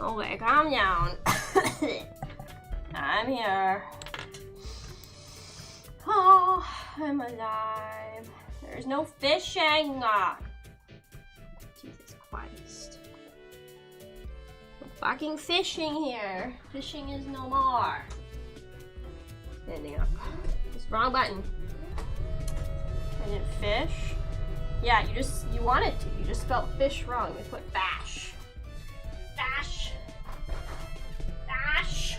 Okay, calm down. I'm here. Oh, I'm alive. There's no fishing. Jesus Christ. No fucking fishing here. Fishing is no more. Standing up. It's the wrong button. I didn't fish. Yeah, you wanted to. You just spelled fish wrong. You put bash. Bash. Bash.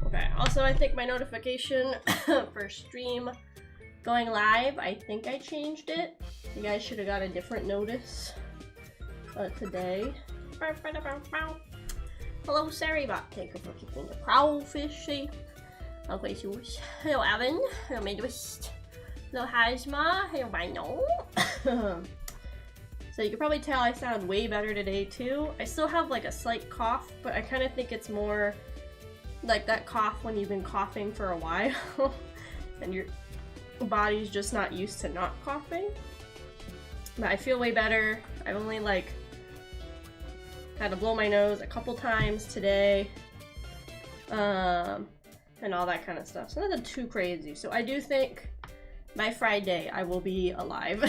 Okay, also I think my notification for stream going live, I think I changed it. You guys should have got a different notice today. Hello, Saribot. Thank you for keeping the Kraufish safe. Okay, so hello, Evan. Hello, Midwest. Hello, Hazma. Hello, Rhino. So you can probably tell I sound way better today too. I still have like a slight cough, but I kind of think it's more like that cough when you've been coughing for a while and your body's just not used to not coughing. But I feel way better. I've only like had to blow my nose a couple times today. And all that kind of stuff. So nothing too crazy. So I do think by Friday I will be alive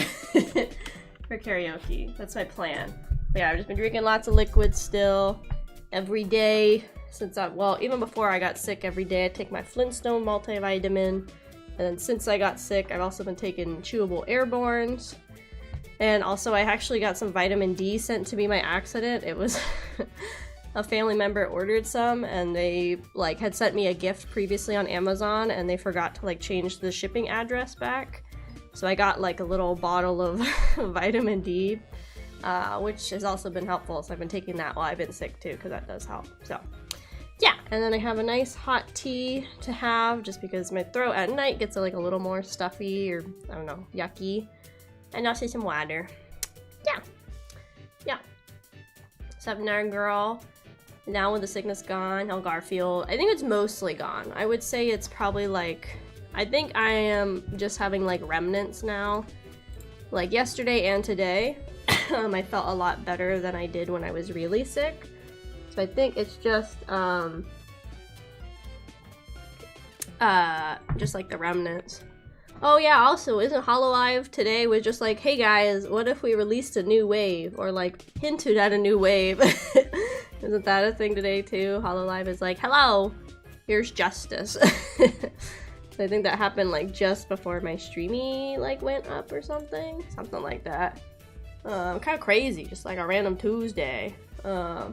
for karaoke. That's my plan. But yeah, I've just been drinking lots of liquids still every day since well, even before I got sick every day. I take my Flintstone multivitamin. And then since I got sick, I've also been taking chewable airbornes. And also I actually got some vitamin D sent to me by accident. It was a family member ordered some and they like had sent me a gift previously on Amazon and they forgot to like change the shipping address back. So I got like a little bottle of vitamin D, which has also been helpful. So I've been taking that while I've been sick too, because that does help. So yeah, and then I have a nice hot tea to have just because my throat at night gets like a little more stuffy or I don't know, yucky. And also some water. Yeah. Yeah. 7-hour girl. Now with the sickness gone, oh Garfield. I think it's mostly gone. I would say it's probably like, I think I am just having like remnants now. Like yesterday and today, I felt a lot better than I did when I was really sick. So I think it's just like the remnants. Oh yeah, also, isn't Hololive today was just like, hey guys, what if we released a new wave? Or like, hinted at a new wave. Isn't that a thing today too? Hololive is like, hello, here's justice. So I think that happened like just before my streamy like went up or something. Something like that. Kind of crazy, just like a random Tuesday. Hi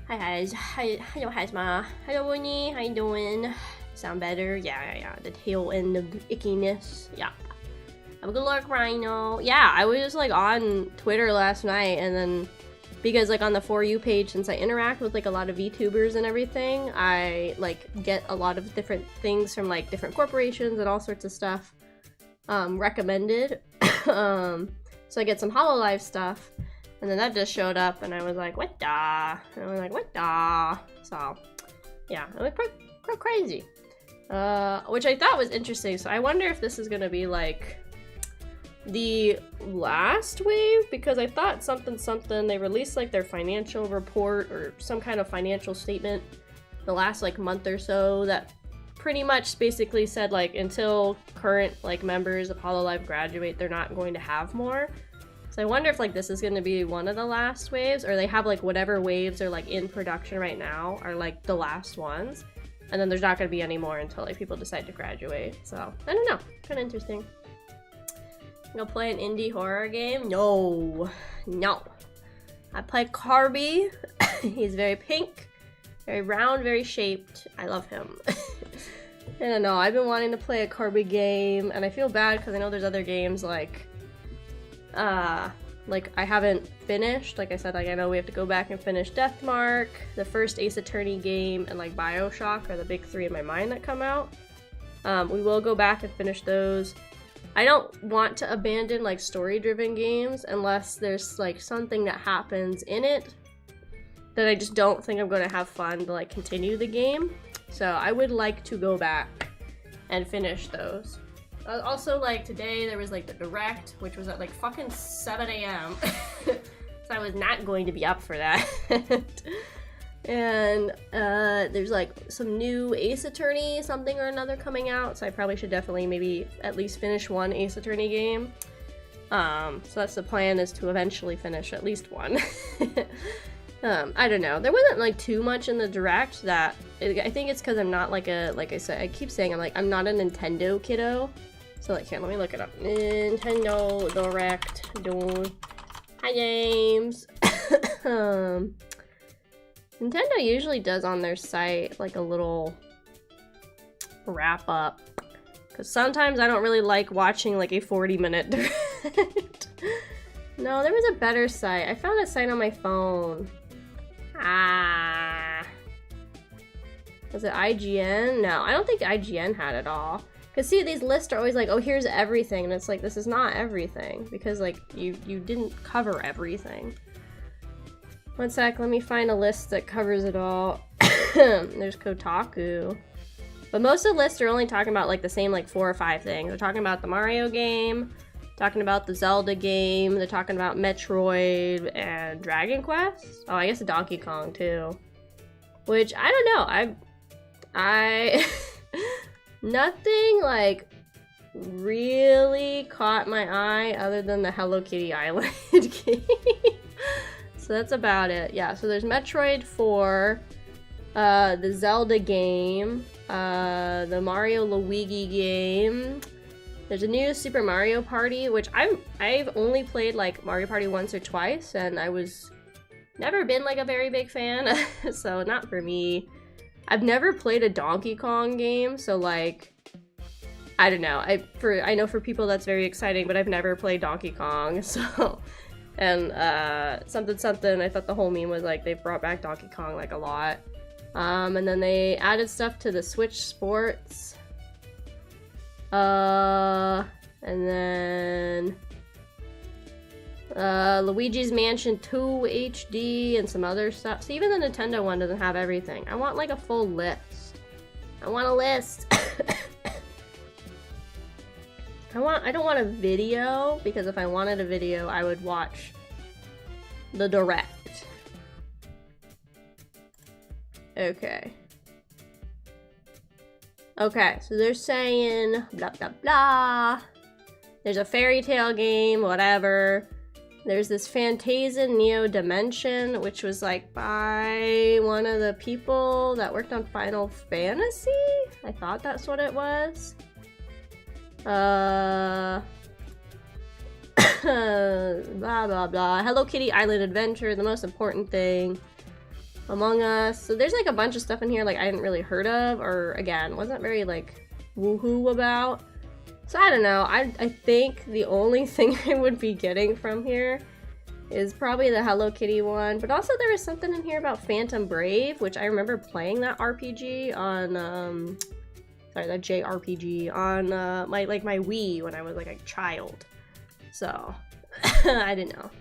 guys, hello Hazma. Hello Winnie, how you doing? Sound better? Yeah. The tail end of the ickiness. Yeah. Have a good luck, Rhino. Yeah, I was just like on Twitter last night and then because like on the For You page, since I interact with like a lot of VTubers and everything, I like get a lot of different things from like different corporations and all sorts of stuff recommended. So I get some Hololive stuff and then that just showed up and I was like, what da? And I was like, what da? So yeah, it was quite crazy. Which I thought was interesting. So I wonder if this is gonna be like the last wave, because I thought something they released like their financial report or some kind of financial statement the last like month or so that pretty much basically said like until current like members of Hololive graduate, they're not going to have more. So I wonder if like this is going to be one of the last waves, or they have like whatever waves are like in production right now are like the last ones, and then there's not going to be any more until like people decide to graduate. So I don't know, kind of interesting. Go play an indie horror game? No. I play Kirby. He's very pink, very round, very shaped. I love him. I don't know, I've been wanting to play a Kirby game, and I feel bad because I know there's other games like I haven't finished. Like I said, like I know we have to go back and finish Deathmark, the first Ace Attorney game, and like Bioshock are the big three in my mind that come out. We will go back and finish those. I don't want to abandon like story-driven games unless there's like something that happens in it that I just don't think I'm going to have fun to like continue the game. So I would like to go back and finish those. Also, like today there was like the direct, which was at like fucking 7 a.m. So I was not going to be up for that. And there's like some new Ace Attorney something or another coming out, so I probably should definitely maybe at least finish one Ace Attorney game. So that's the plan, is to eventually finish at least one. I don't know. There wasn't like too much in the direct that I think it's because I'm not like I said, I keep saying I'm not a Nintendo kiddo. So like, here, let me look it up. Nintendo Direct. Hi games. Nintendo usually does on their site like a little wrap up, because sometimes I don't really like watching like a 40-minute direct. No, there was a better site. I found a site on my phone. Was it IGN? No, I don't think IGN had it all. Because see, these lists are always like, oh, here's everything, and it's like, this is not everything, because like you didn't cover everything. One sec, let me find a list that covers it all. There's Kotaku. But most of the lists are only talking about like the same like 4 or 5 things. They're talking about the Mario game, talking about the Zelda game, they're talking about Metroid and Dragon Quest. Oh, I guess Donkey Kong too. Which, I don't know, I nothing like really caught my eye other than the Hello Kitty Island game. So that's about it. Yeah, so there's Metroid 4, the Zelda game, the Mario Luigi game. There's a new Super Mario Party, which I've only played like Mario Party once or twice, and I was never been like a very big fan, so not for me. I've never played a Donkey Kong game, so like, I don't know. I know for people that's very exciting, but I've never played Donkey Kong, so. And something, I thought the whole meme was like they brought back Donkey Kong like a lot. And then they added stuff to the Switch Sports. And then Luigi's Mansion 2 HD and some other stuff. So even the Nintendo one doesn't have everything. I want like a full list. I want a list. I don't want a video, because if I wanted a video, I would watch the direct. Okay. Okay, so they're saying blah blah blah. There's a fairy tale game, whatever. There's this Phantasia Neo Dimension, which was like by one of the people that worked on Final Fantasy? I thought that's what it was. Blah blah blah. Hello Kitty Island Adventure, the most important thing. Among Us. So there's like a bunch of stuff in here like I hadn't really heard of, or again, wasn't very like woohoo about. So I don't know. I think the only thing I would be getting from here is probably the Hello Kitty one. But also there was something in here about Phantom Brave, which I remember playing that RPG on that JRPG on my Wii when I was like a child. So I didn't know.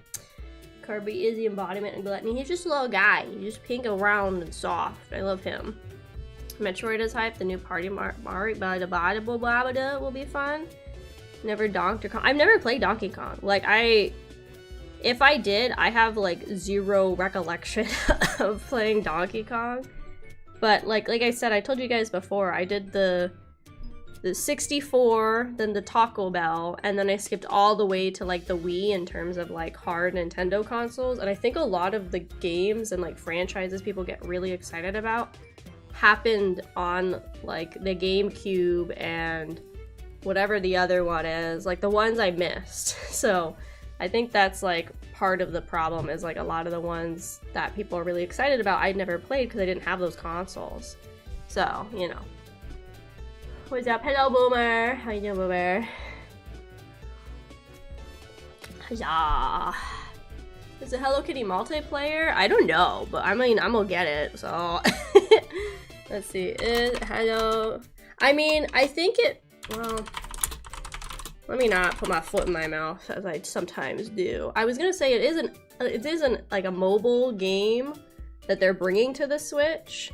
Kirby is the embodiment of gluttony. He's just a little guy. He's just pink and round and soft. I love him. Metroid is hype. The new party will be fun. Never Donkey Kong. I've never played Donkey Kong. Like if I did, I have like zero recollection of playing Donkey Kong. But like I said, I told you guys before, I did the 64, then the Taco Bell, and then I skipped all the way to like the Wii in terms of like hard Nintendo consoles. And I think a lot of the games and like franchises people get really excited about happened on like the GameCube and whatever the other one is, like the ones I missed. So I think that's like part of the problem, is like a lot of the ones that people are really excited about I'd never played because I didn't have those consoles. So, you know. What's up? Hello, Boomer. How you doing, Boomer? Yeah. Is it Hello Kitty multiplayer? I don't know, but I mean, I'm gonna get it, so. Let's see. Hello. I mean, I think it, well, let me not put my foot in my mouth as I sometimes do. I was gonna say it isn't like a mobile game that they're bringing to the Switch.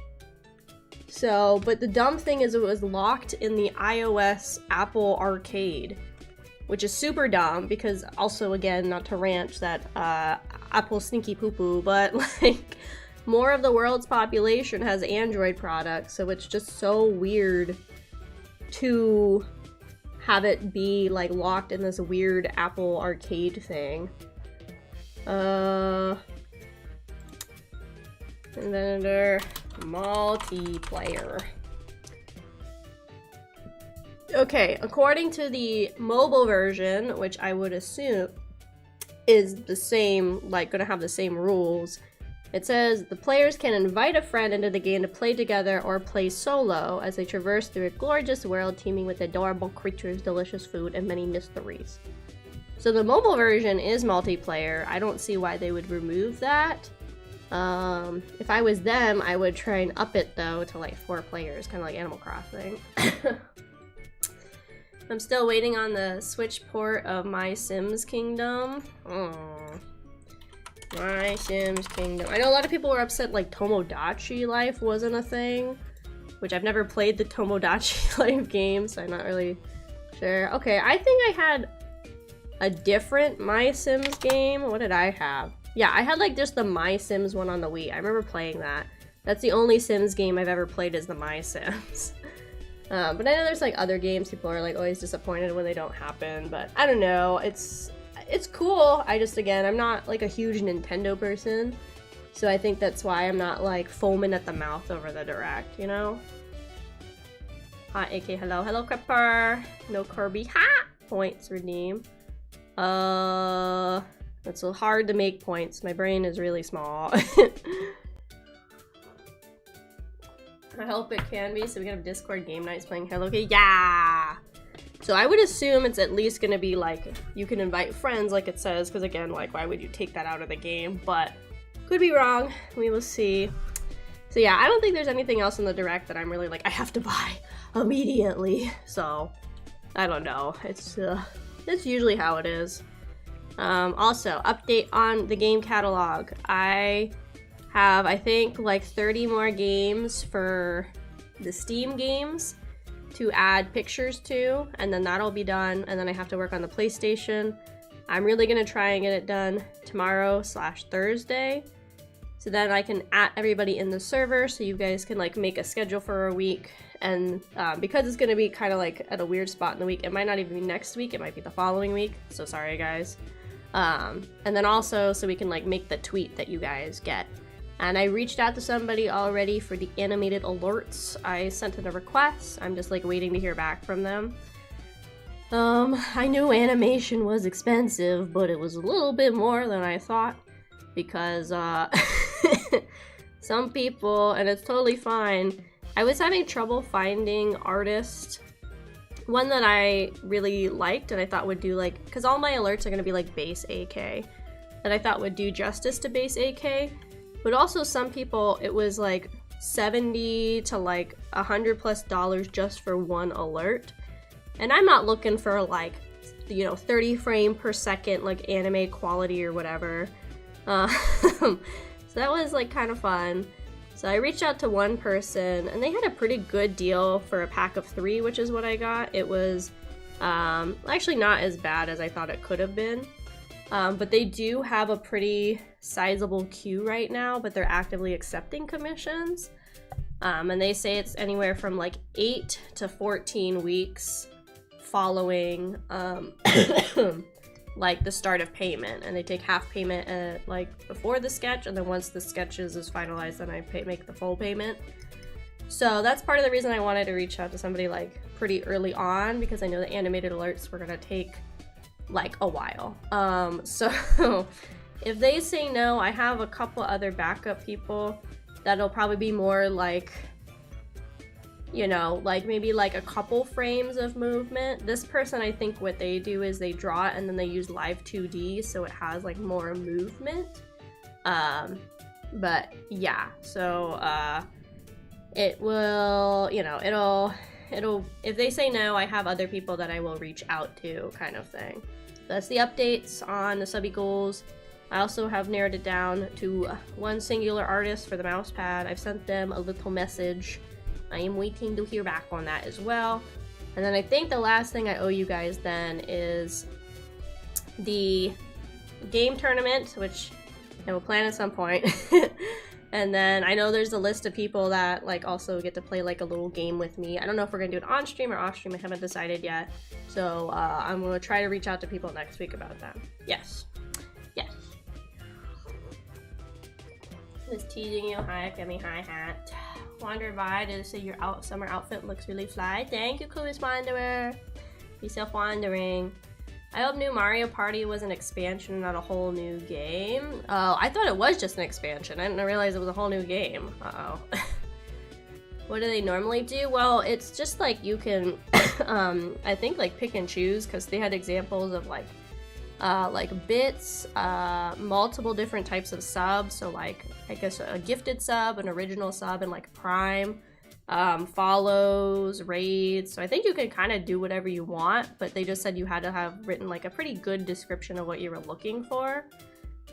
So, but the dumb thing is it was locked in the iOS Apple Arcade. which is super dumb because also, again, not to rant that Apple stinky poo poo, but like more of the world's population has Android products, so it's just so weird to have it be like locked in this weird Apple arcade thing. And then under multiplayer. Okay, according to the mobile version, which I would assume is the same, like gonna have the same rules, it says the players can invite a friend into the game to play together or play solo as they traverse through a gorgeous world teeming with adorable creatures, delicious food, and many mysteries. So the mobile version is multiplayer. I don't see why they would remove that. If I was them, I would try and up it though to like 4 players, kind of like Animal Crossing. I'm still waiting on the Switch port of My Sims Kingdom. My Sims Kingdom. I know a lot of people were upset like Tomodachi Life wasn't a thing, which I've never played the Tomodachi Life game, so I'm not really sure. Okay, I think I had a different My Sims game. What did I have? Yeah, I had like just the My Sims one on the Wii. I remember playing that. That's the only Sims game I've ever played is the My Sims. But I know there's like other games people are like always disappointed when they don't happen, but I don't know. It's cool. I just, again, I'm not like a huge Nintendo person, so I think that's why I'm not like foaming at the mouth over the Direct, you know? Hi, AK, hello. Hello, Crepper. No Kirby. Ha! Points redeem. It's so hard to make points. My brain is really small. I hope it can be, so we can have Discord game nights playing Hello Kitty. Yeah! So I would assume it's at least gonna be like, you can invite friends like it says, because again, like why would you take that out of the game? But could be wrong, we will see. So yeah, I don't think there's anything else in the Direct that I'm really like, I have to buy immediately. So, I don't know, it's usually how it is. Also, update on the game catalog. I have, I think, like 30 more games for the Steam games to add pictures to, and then that'll be done, and then I have to work on the PlayStation. I'm really gonna try and get it done tomorrow/Thursday, so then I can add everybody in the server so you guys can like make a schedule for a week, and because it's gonna be kind of like at a weird spot in the week, it might not even be next week, it might be the following week, so sorry guys. And then also so we can like make the tweet that you guys get. And I reached out to somebody already for the animated alerts. I sent in a request. I'm just like waiting to hear back from them. I knew animation was expensive, but it was a little bit more than I thought because some people, and it's totally fine, I was having trouble finding artists. One that I really liked and I thought would do like, because all my alerts are going to be like base AK, that I thought would do justice to base AK. But also some people, it was like $70 to like $100+ just for one alert. And I'm not looking for like, you know, 30 frame per second like anime quality or whatever. So that was like kind of fun. So I reached out to one person and they had a pretty good deal for a pack of 3, which is what I got. It was actually not as bad as I thought it could have been. But they do have a pretty sizable queue right now, but they're actively accepting commissions. And they say it's anywhere from like 8 to 14 weeks following like the start of payment. And they take half payment at, like before the sketch, and then once the sketches is finalized, then I make the full payment. So that's part of the reason I wanted to reach out to somebody like pretty early on, because I know the animated alerts were gonna take like a while. So if they say no, I have a couple other backup people that'll probably be more like, you know, like maybe like a couple frames of movement. This person, I think what they do is they draw it and then they use live 2D so it has like more movement. But yeah, so it will, you know, it'll if they say no, I have other people that I will reach out to, kind of thing. That's the updates on the subby goals. I also have narrowed it down to one singular artist for the mouse pad. I've sent them a little message. I am waiting to hear back on that as well. And then I think the last thing I owe you guys then is the game tournament, which I will plan at some point. And then I know there's a list of people that like also get to play like a little game with me. I don't know if we're gonna do it on stream or off stream. I haven't decided yet. So I'm gonna try to reach out to people next week about that. Yes. Yes. Just teasing you. Hi, Akemi. Hi, Hat. Wanderer by to say your summer outfit looks really fly. Thank you, coolest wanderer. Be self-wandering. I hope New Mario Party was an expansion, not a whole new game. Oh, I thought it was just an expansion. I didn't realize it was a whole new game. Uh-oh. What do they normally do? Well, it's just like you can, I think like pick and choose, because they had examples of like bits, multiple different types of subs. So like, I guess a gifted sub, an original sub, and like prime. Follows, raids, so I think you can kind of do whatever you want, but they just said you had to have written like a pretty good description of what you were looking for.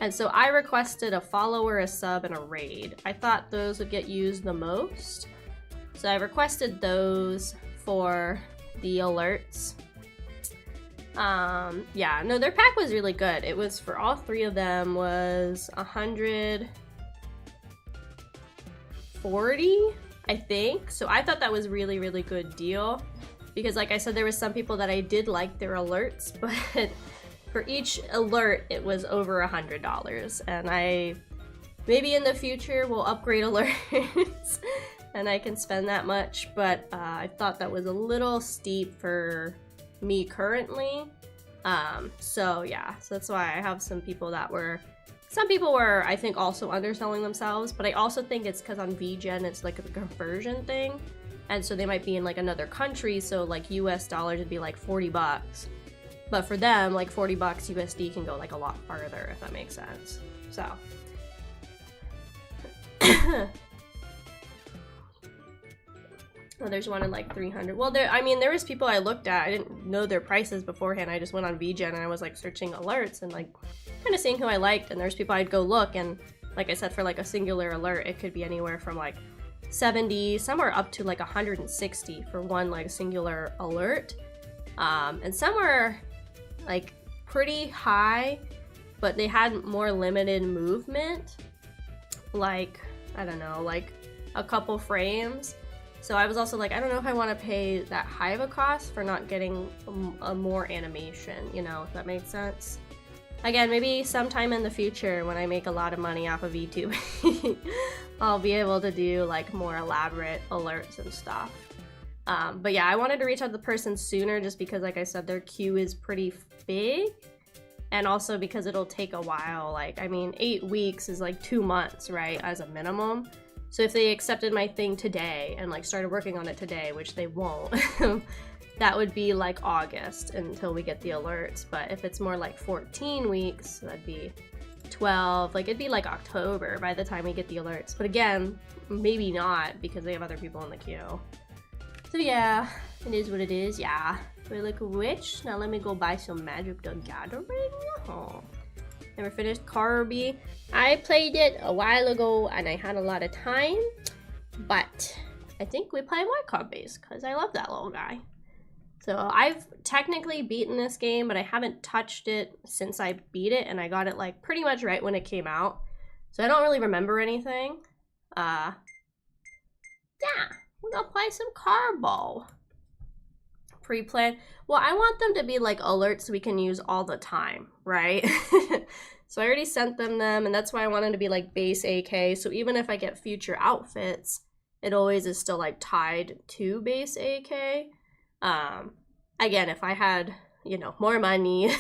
And so I requested a follower, a sub, and a raid. I thought those would get used the most, so I requested those for the alerts. Yeah, no, their pack was really good. It was, for all three of them, was 140, I think. So I thought that was really, really good deal, because like I said, there was some people that I did like their alerts, but for each alert it was over $100, and I maybe in the future will upgrade alerts and I can spend that much, but I thought that was a little steep for me currently. So yeah, so that's why I have some people that were, some people were, I think, also underselling themselves, but I also think it's because on VGen it's like a conversion thing, and so they might be in like another country, so like US dollars would be like 40 bucks, but for them like 40 bucks USD can go like a lot farther, if that makes sense. So oh, there's one in like 300. Well, there, I mean, there was people I looked at, I didn't know their prices beforehand. I just went on VGen and I was like searching alerts and like kind of seeing who I liked, and there's people I'd go look, and like I said, for like a singular alert, it could be anywhere from like 70, some are up to like 160 for one like singular alert. And some were like pretty high, but they had more limited movement, like, I don't know, like a couple frames. So I was also like, I don't know if I want to pay that high of a cost for not getting a more animation, you know, if that makes sense. Again, maybe sometime in the future when I make a lot of money off of YouTube, I'll be able to do like more elaborate alerts and stuff. But yeah, I wanted to reach out to the person sooner just because, like I said, their queue is pretty big. And also because it'll take a while. Like, I mean, 8 weeks is like 2 months, right, as a minimum. So if they accepted my thing today and like started working on it today, which they won't, that would be like August until we get the alerts. But if it's more like 14 weeks, that'd be 12, like it'd be like October by the time we get the alerts. But again, maybe not, because they have other people in the queue. So yeah, it is what it is. Yeah, we're like a witch. Now let me go buy some Magic the Gathering. Oh. Never finished Kirby. I played it a while ago and I had a lot of time, but I think we play more Kirby's because I love that little guy. So I've technically beaten this game, but I haven't touched it since I beat it, and I got it like pretty much right when it came out. So I don't really remember anything. Yeah, we're gonna play some Carbo. Pre-plan. Well, I want them to be like alerts we can use all the time, right? So I already sent them, and that's why I wanted to be like base AK. So even if I get future outfits, it always is still like tied to base AK. Again, if I had, you know, more money,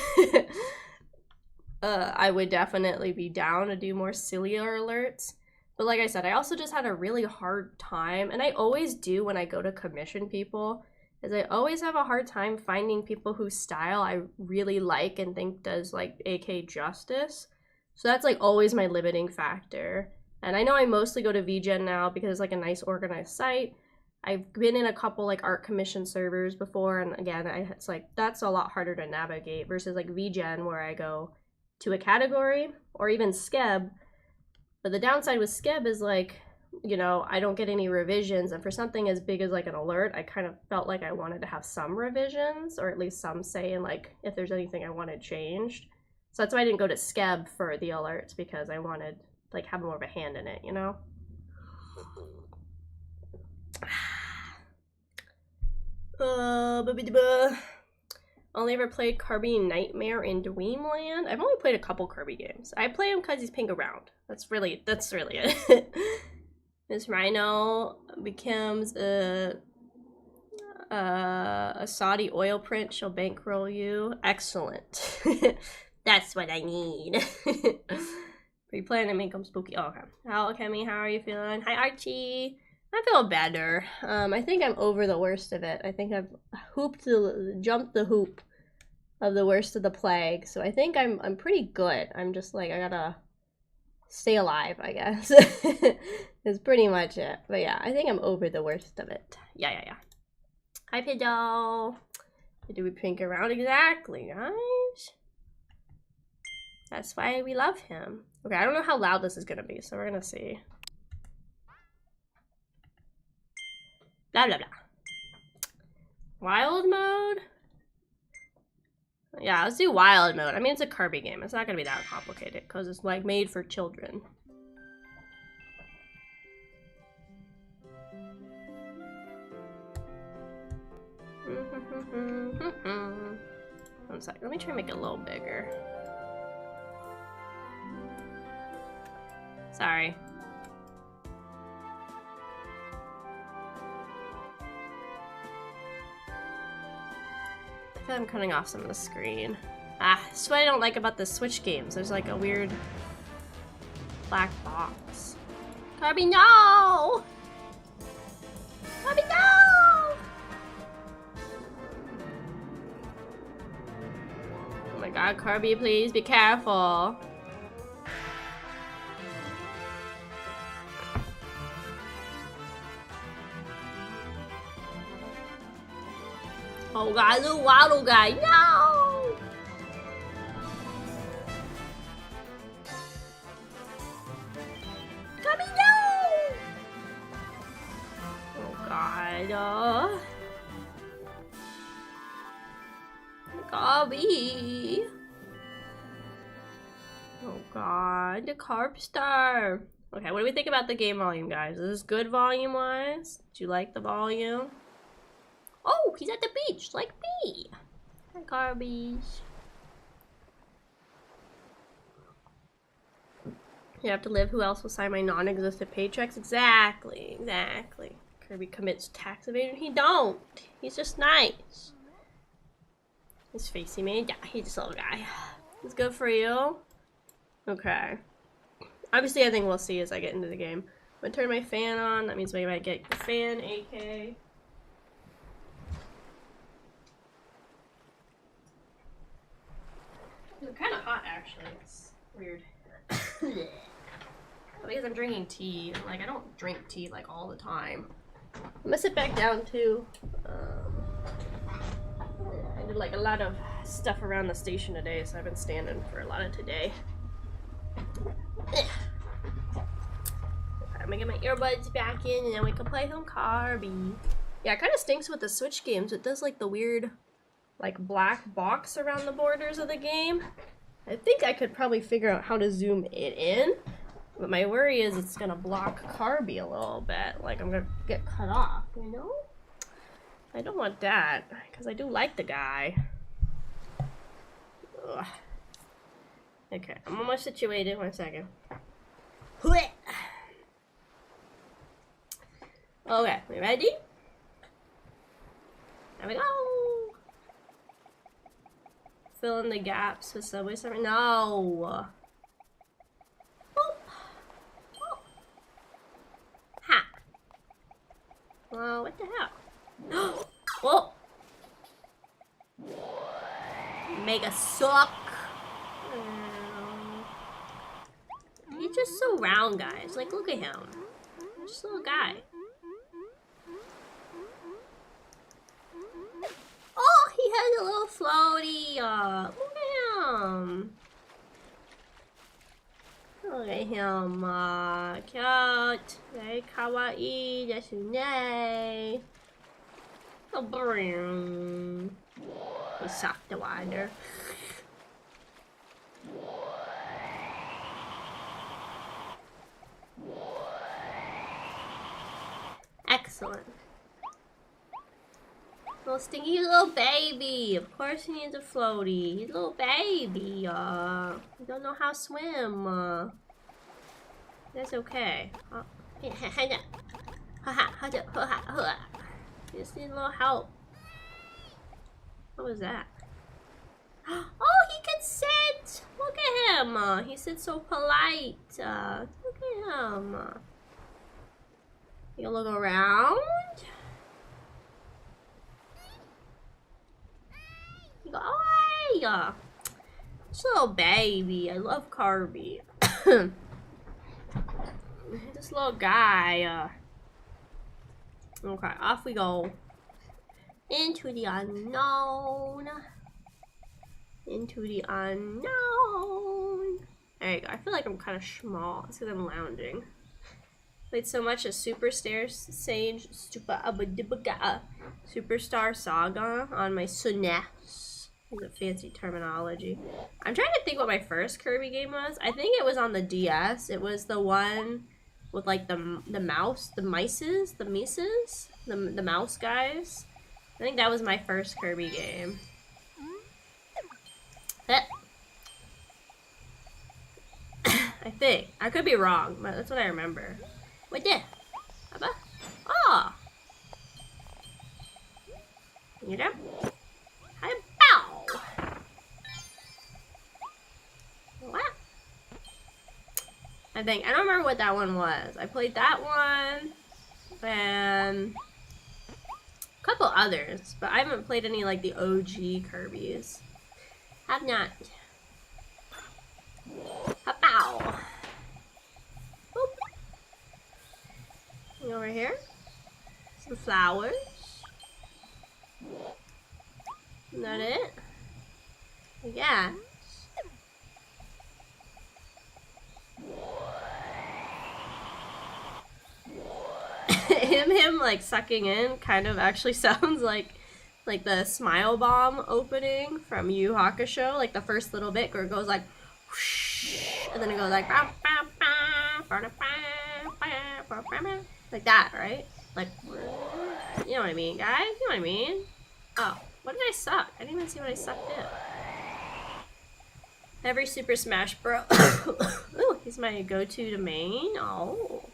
I would definitely be down to do more sillier alerts. But like I said, I also just had a really hard time, and I always do when I go to commission people, is I always have a hard time finding people whose style I really like and think does like AK justice. So that's like always my limiting factor. And I know I mostly go to VGen now because it's like a nice organized site. I've been in a couple like art commission servers before, and again, it's like that's a lot harder to navigate versus like VGen where I go to a category or even Skeb. But the downside with Skeb is like you know, I don't get any revisions, and for something as big as like an alert, I kind of felt like I wanted to have some revisions, or at least some say in like if there's anything I wanted changed. So that's why I didn't go to SCEB for the alerts, because I wanted like have more of a hand in it, you know. Only ever played Kirby Nightmare in Dreamland. I've only played a couple Kirby games. I play him because he's pink around. That's really it. Miss Rhino becomes a Saudi oil prince. She'll bankroll you. Excellent. That's what I need. Are you planning to make them spooky? Oh, okay. Hello, Akemi. How are you feeling? Hi, Archie. I feel better. I think I'm over the worst of it. I think I've jumped the hoop of the worst of the plague. So I think I'm pretty good. I'm just like, I gotta stay alive, I guess. That's pretty much it. But yeah, I think I'm over the worst of it. Yeah. Hi, Pido. Do we pink around? Exactly, guys. That's why we love him. Okay, I don't know how loud this is gonna be, so we're gonna see. Blah, blah, blah. Wild mode? Yeah, let's do wild mode. I mean, it's a Kirby game. It's not gonna be that complicated because it's like made for children. One sec. Let me try and make it a little bigger. Sorry. I'm cutting off some of the screen. That's what I don't like about the Switch games. There's like a weird black box. Kirby, no! Kirby, no! Oh my god, Kirby, please be careful. Oh god, little waddle guy, no! Kirby, no! Oh god, Kirby! Oh god, the carp star! Okay, what do we think about the game volume, guys? Is this good volume-wise? Do you like the volume? Oh, he's at the beach, like me. Hi, Carbies. You have to live. Who else will sign my non-existent paychecks? Exactly. Kirby commits tax evasion. He don't. He's just nice. His facey man. Yeah, he's just a little guy. It's good for you. Okay. Obviously, I think we'll see as I get into the game. I'm gonna turn my fan on. That means maybe I might get the fan, AK. It's kind of hot, actually. It's weird. Because I'm drinking tea. Like, I don't drink tea, like, all the time. I'm gonna sit back down, too. I did, like, a lot of stuff around the station today, so I've been standing for a lot of today. I'm gonna get my earbuds back in, and then we can play some Kirby. Yeah, it kind of stinks with the Switch games. It does, like, the weird, like, black box around the borders of the game. I think I could probably figure out how to zoom it in, but my worry is it's gonna block Kirby a little bit. Like, I'm gonna get cut off, you know? I don't want that, because I do like the guy. Ugh. Okay, I'm almost situated. 1 second. Okay, we ready? There we go. Fill in the gaps with Subway Surfer. No. Oh. Oh. Ha. Well, what the hell? Oh. Mega suck. He's just so round, guys. Like, look at him. Just a little guy. Oh, he has a little floaty. Look at him. Look at him, cute. Very kawaii desu ne. Oh, boring. We suck the water. Excellent. Little stinky little baby. Of course he needs a floaty. He's a little baby. He don't know how to swim. That's okay. Just need a little help. What was that? Oh, he can sit! Look at him! He sits so polite. Look at him. You look around. You go, oh, hey! This little baby. I love Kirby. This little guy. Okay, off we go. Into the unknown. Into the unknown. There you go. I feel like I'm kind of small. It's because I'm lounging. Played so much as Superstar Sage Superstar Saga on my SNES. It's a fancy terminology. I'm trying to think what my first Kirby game was. I think it was on the DS. It was the one with like the mouse, the mices, the mouse guys. I think that was my first Kirby game. I think. I could be wrong, but that's what I remember. What the? Oh! You know? Hi, bow! What? I think. I don't remember what that one was. I played that one. And a couple others. But I haven't played any like the OG Kirby's. Have not. Pow! Boop. Over here. Some flowers. Is that it? Yeah. him like sucking in kind of actually sounds like the Smile Bomb opening from Yu Hakusho, like the first little bit where it goes like whoosh, and then it goes like that, right? Like, you know what I mean, guys? You know what I mean? Oh, what did I suck? I didn't even see what I sucked in. Every Super Smash Bros. Ooh, he's my go-to to main. Oh,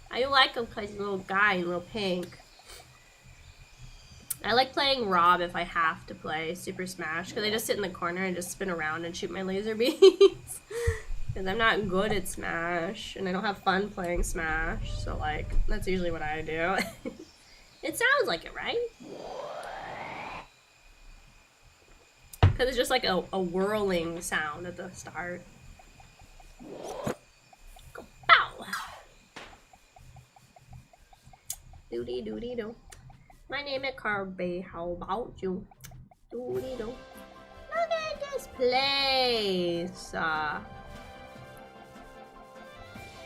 I like him because he's a little guy, a little pink. I like playing Rob if I have to play Super Smash, because I just sit in the corner and just spin around and shoot my laser beams. Because I'm not good at Smash, and I don't have fun playing Smash, so like, that's usually what I do. It sounds like it, right? Because it's just like a whirling sound at the start. Go, pow! Doody doody doo. My name is Kirby. How about you? Doody doo. Look at this place.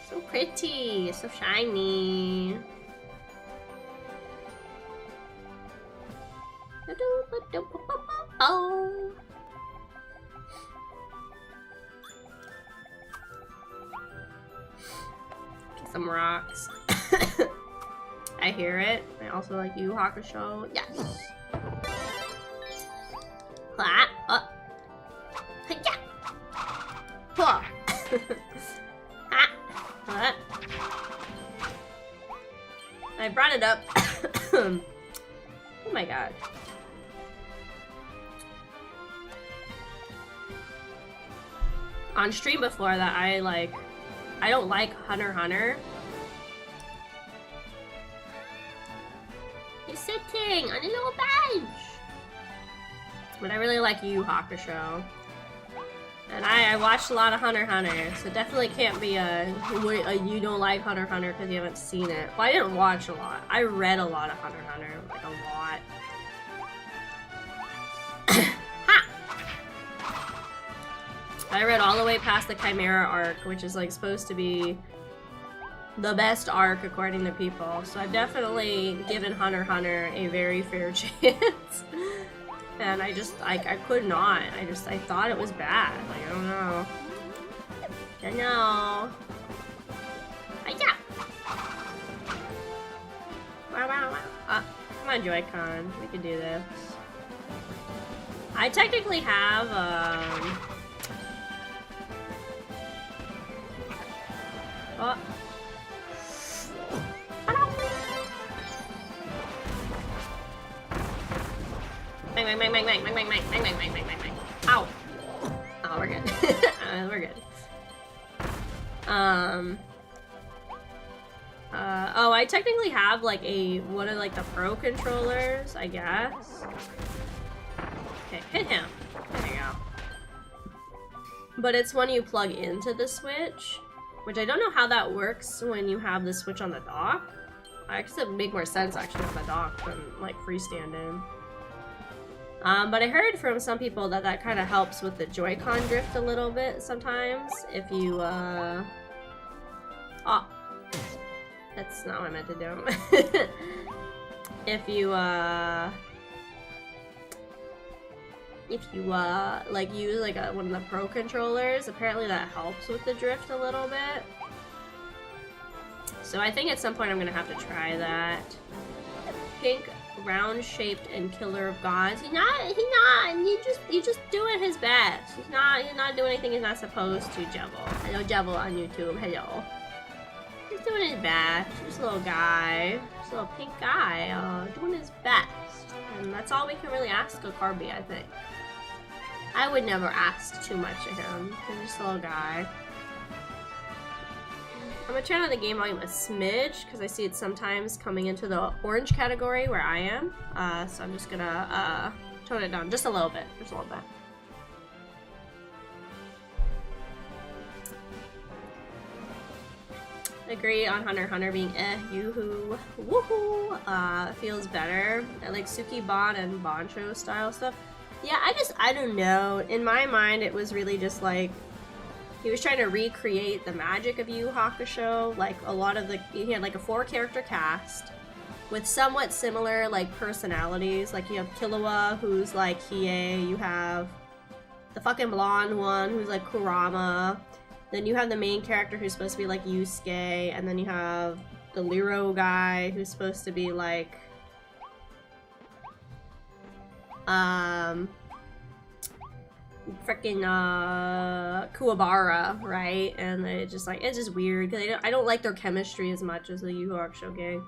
So pretty, so shiny. Oh. Get some rocks. I hear it. I also like Yu Hakusho. Yes. I brought it up. Oh my god. On stream before that, I don't like Hunter x Hunter. He's sitting on a little bench. But I really like Yu Hakusho. And I watched a lot of Hunter x Hunter, so definitely can't be a you don't like Hunter x Hunter because you haven't seen it. Well, I didn't watch a lot. I read a lot of Hunter x Hunter, like a lot. I I read all the way past the Chimera arc, which is like supposed to be the best arc according to people. So I've definitely given Hunter x Hunter a very fair chance. And I could not. I thought it was bad. Like, I don't know. I know. Yeah. Wow. Come on, Joy-Con. We can do this. I technically have, oh. Bang. Ow. Oh, we're good. We're good. Oh, I technically have like one of like the pro controllers, I guess. Okay, hit him. There you go. But it's when you plug into the Switch, which I don't know how that works when you have the Switch on the dock. I guess it would make more sense actually on the dock than like freestanding. But I heard from some people that kind of helps with the Joy-Con drift a little bit sometimes if you, oh. That's not what I meant to do. If you like use like one of the pro controllers, apparently that helps with the drift a little bit. So I think at some point I'm gonna have to try that. Pink, round shaped, and killer of gods. He's not. He's just doing his best. He's not doing anything he's not supposed to. Jevil. Hello, Jevil on YouTube. Hello. He's doing his best. Just a little guy. Just a little pink guy. Doing his best. And that's all we can really ask of Kirby, I think. I would never ask too much of him. He's just a little guy. I'm gonna turn on the game volume a smidge because I see it sometimes coming into the orange category where I am. So I'm just gonna tone it down just a little bit. Just a little bit. Agree on Hunter x Hunter being yoo-hoo, woohoo, feels better. I like Suki-Bon and Bancho style stuff. Yeah, I don't know. In my mind, it was really just like, he was trying to recreate the magic of Yu Hakusho. Like, a lot of he had like a 4-character cast with somewhat similar like personalities. Like, you have Killua, who's like Hiei, you have the fucking blonde one, who's like Kurama. Then you have the main character who's supposed to be like Yusuke, and then you have the Liro guy who's supposed to be like freaking Kuwabara, right? And it's just weird because I don't like their chemistry as much as the Yu Hakusho gang.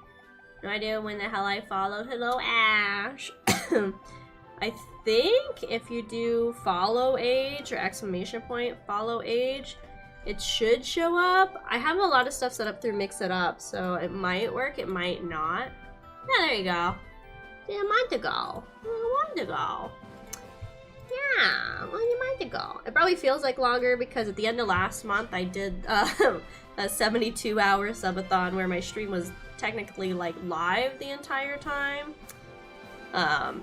No idea when the hell I followed. Hello, Ash. I think if you do follow age or exclamation point follow age, it should show up. I have a lot of stuff set up through Mix It Up, so it might work, it might not. Yeah, there you go. Yeah, a month ago. Yeah, well, a month ago. It probably feels like longer because at the end of last month I did a 72-hour subathon where my stream was technically like live the entire time.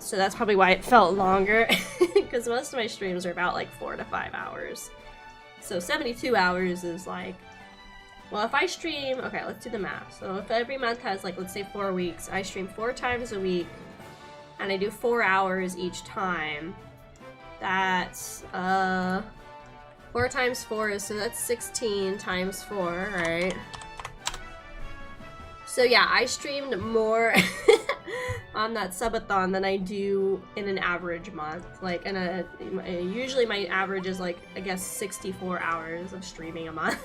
So that's probably why it felt longer because most of my streams are about like 4 to 5 hours. So 72 hours is like, well, if I stream, okay, let's do the math. So if every month has like, let's say 4 weeks, I stream 4 times a week and I do 4 hours each time. That's 4 times 4 is, so that's 16 times 4, right? So yeah, I streamed more on that subathon than I do in an average month. Like, usually my average is like, I guess 64 hours of streaming a month.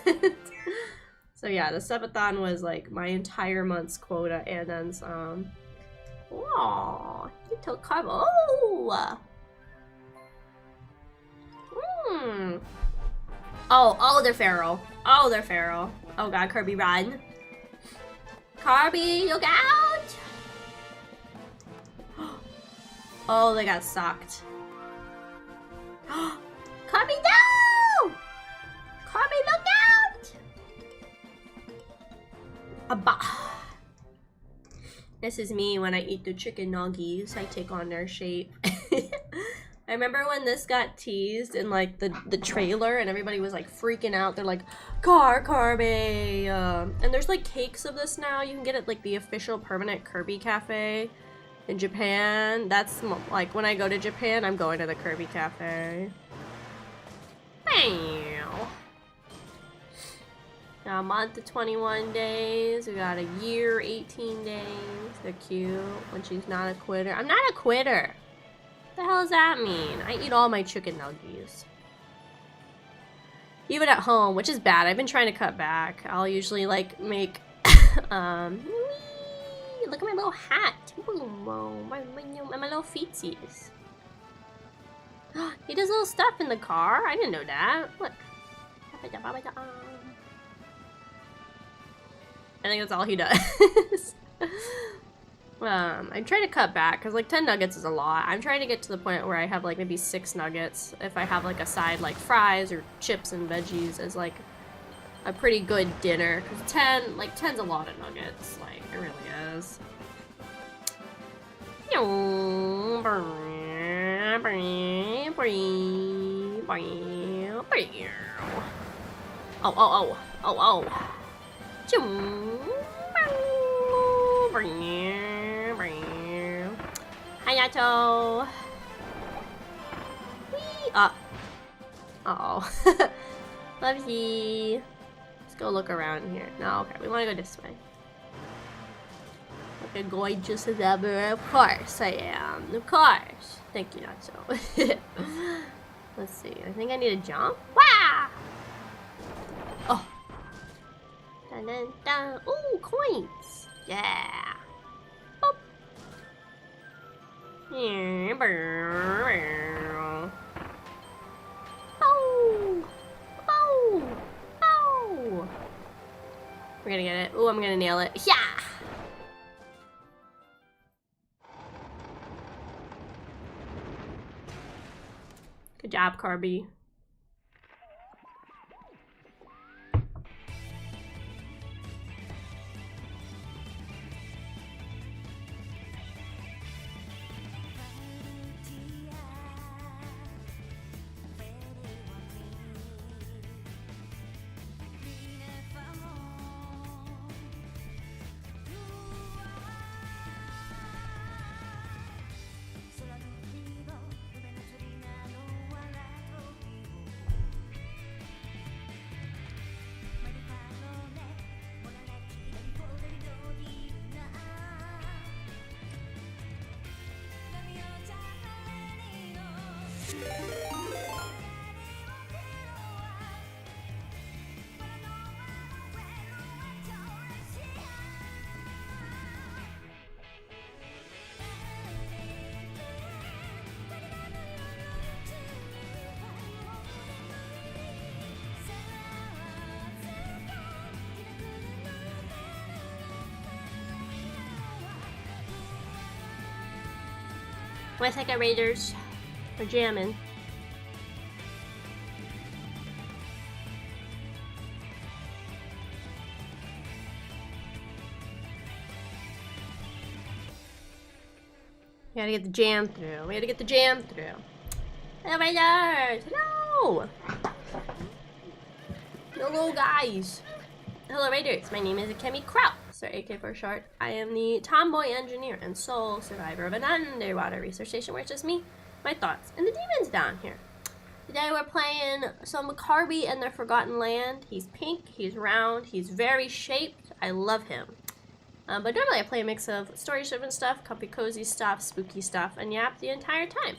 So yeah, the subathon was like my entire month's quota and then some. Aww, you took Carbo. Oh, they're feral. Oh, they're feral. Oh god, Kirby, run. Kirby, look out! Oh, they got sucked. Kirby, no! Kirby, look out! This is me when I eat the chicken nuggies. I take on their shape. I remember when this got teased in like the trailer and everybody was like freaking out. They're like, Kirby. And there's like cakes of this now. You can get it like the official permanent Kirby cafe in Japan. That's like when I go to Japan, I'm going to the Kirby cafe. Bam. Got a month to 21 days. We got a year, 18 days. They're cute. When she's not a quitter. I'm not a quitter. What the hell does that mean? I eat all my chicken nuggies. Even at home, which is bad. I've been trying to cut back. I'll usually like make look at my little hat. My little feetsies. He does little stuff in the car. I didn't know that. Look. I think that's all he does. I'm trying to cut back because like 10 nuggets is a lot. I'm trying to get to the point where I have like maybe 6 nuggets if I have like a side like fries or chips and veggies as like a pretty good dinner. Because 10's a lot of nuggets. Like it really is. Oh. Hayato. Uh-oh. Lovey. Let's go look around here. No, okay, we want to go this way. Okay, gorgeous as ever. Of course I am. Of course. Thank you, Nacho. Let's see. I think I need to jump. Wow! Oh. Dun dun dun. Ooh, coins. Yeah. Boop. Oh. Oh. Oh. We're gonna get it. Ooh, I'm gonna nail it. Yeah. Good job, Kirby. West Side Raiders are jamming. We gotta get the jam through. We gotta get the jam through. Hello, Raiders! Hello! Hello, guys! Hello, Raiders. My name is Akemi Kraus, or AK for short. I am the tomboy engineer and sole survivor of an underwater research station where it's just me, my thoughts, and the demons down here. Today we're playing some Kirby and the Forgotten Land. He's pink, he's round, he's very shaped. I love him. But normally I play a mix of story-driven stuff, comfy cozy stuff, spooky stuff, and yap the entire time.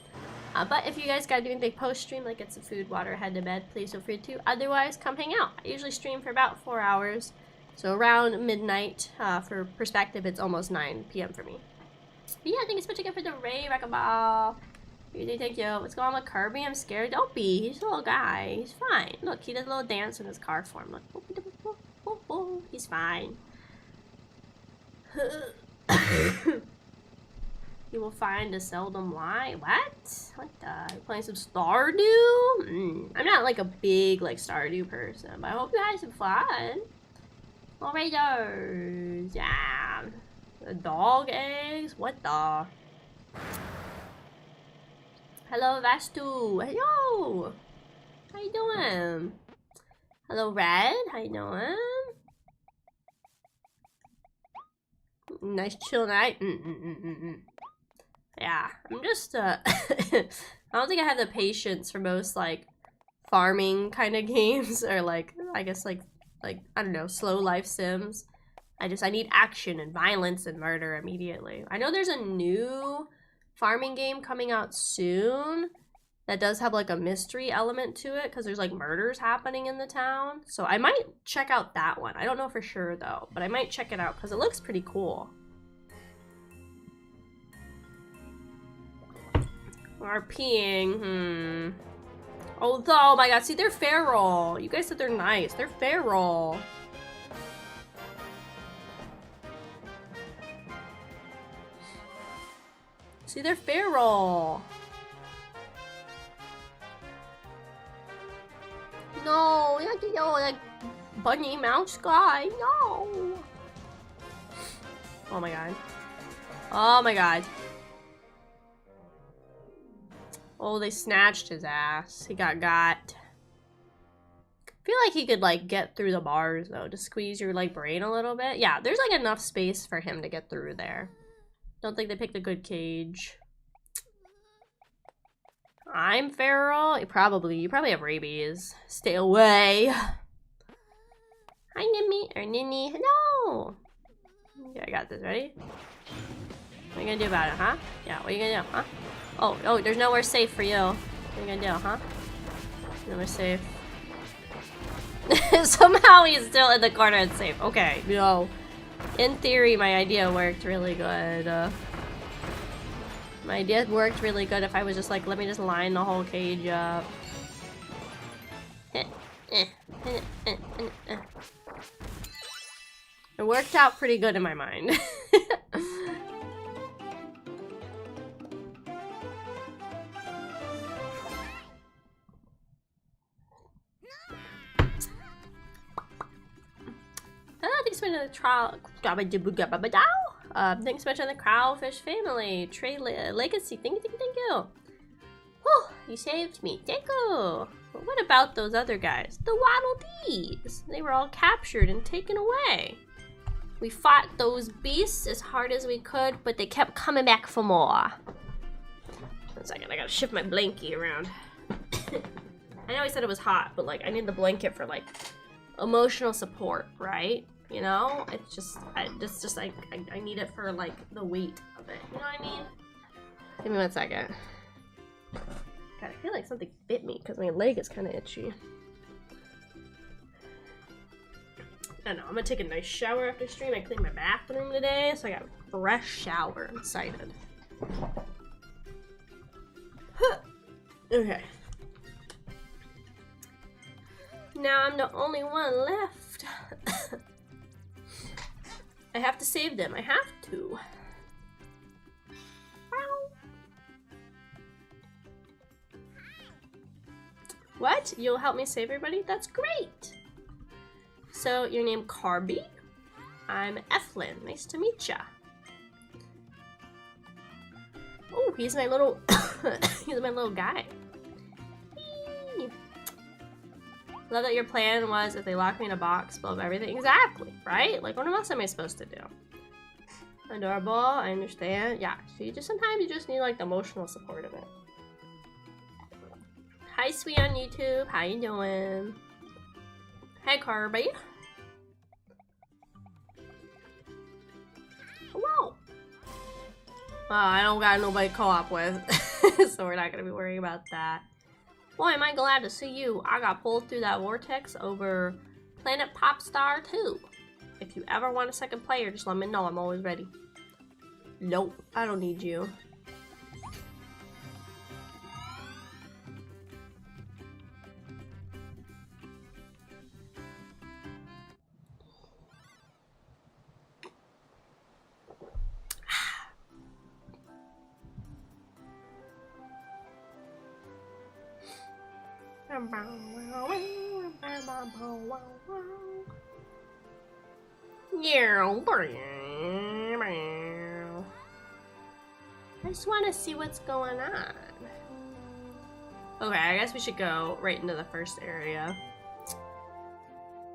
But if you guys gotta do anything post-stream, like get some food, water, head to bed, please feel free to. Otherwise, come hang out. I usually stream for about 4 hours. So around midnight, for perspective, it's almost 9 p.m. for me. But yeah, thank you so much again for the raid, Rockaball. Thank you. What's going on with Kirby? I'm scared. Don't be. He's a little guy. He's fine. Look, he does a little dance in his car form. Look. He's fine. You will find a seldom lie. What the? Playing some Stardew? I'm not like a big like Stardew person, but I hope you had some fun. Alright, yeah. The dog eggs? What the? Hello, Vastu. Hello. How you doing? Hello, Red. How you doing? Nice chill night. Yeah, I'm just I don't think I have the patience for most like farming kind of games, or like I guess like I don't know, slow life sims. I need action and violence and murder immediately. I know there's a new farming game coming out soon that does have like a mystery element to it because there's like murders happening in the town. So I might check out that one. I don't know for sure though, but I might check it out because it looks pretty cool. Are peeing, oh my god, see, they're feral. You guys said they're nice. They're feral. See, they're feral. No, like bunny mouse guy. No. Oh my god. Oh my god. Oh, they snatched his ass. He got. I feel like he could like get through the bars though, to squeeze your like brain a little bit. Yeah, there's like enough space for him to get through there. Don't think they picked a good cage. I'm feral. You probably have rabies. Stay away. Hi, Nimmy or Ninny. Hello. Yeah, I got this. Ready? What are you gonna do about it, huh? Yeah, what are you gonna do, huh? Oh, there's nowhere safe for you. What are you gonna do, huh? Nowhere safe. Somehow he's still in the corner and safe. Okay, no. In theory, my idea worked really good. My idea worked really good if I was just like, let me just line the whole cage up. It worked out pretty good in my mind. Thanks so much on the trial. Thanks so much on the Kraufish family. Trey Legacy. Thank you. Whew, you saved me. Thank you. But what about those other guys? The Waddle Dees. They were all captured and taken away. We fought those beasts as hard as we could, but they kept coming back for more. 1 second, I gotta shift my blankie around. I know I said it was hot, but like I need the blanket for like emotional support, right? You know, it's just I need it for like the weight of it. You know what I mean? Give me 1 second. God, I feel like something bit me because my leg is kind of itchy. I don't know. I'm gonna take a nice shower after stream. I cleaned my bathroom today, so I got a fresh shower. I'm excited. Okay. Now I'm the only one left. I have to save them. I have to. What? You'll help me save everybody? That's great. So, your name Kirby? I'm Eflin. Nice to meet ya. Oh, he's my little he's my little guy. Eee. Love that your plan was if they lock me in a box, blow up everything. Exactly, right? Like, what else am I supposed to do? Adorable, I understand. Yeah, so sometimes you just need like the emotional support of it. Hi, Sweet on YouTube. How you doing? Hey, Kirby. Hello. I don't got nobody to co-op with, so we're not gonna be worrying about that. Boy, am I glad to see you. I got pulled through that vortex over Planet Popstar 2. If you ever want a second player, just let me know. I'm always ready. Nope, I don't need you. I just want to see what's going on. Okay, I guess we should go right into the first area.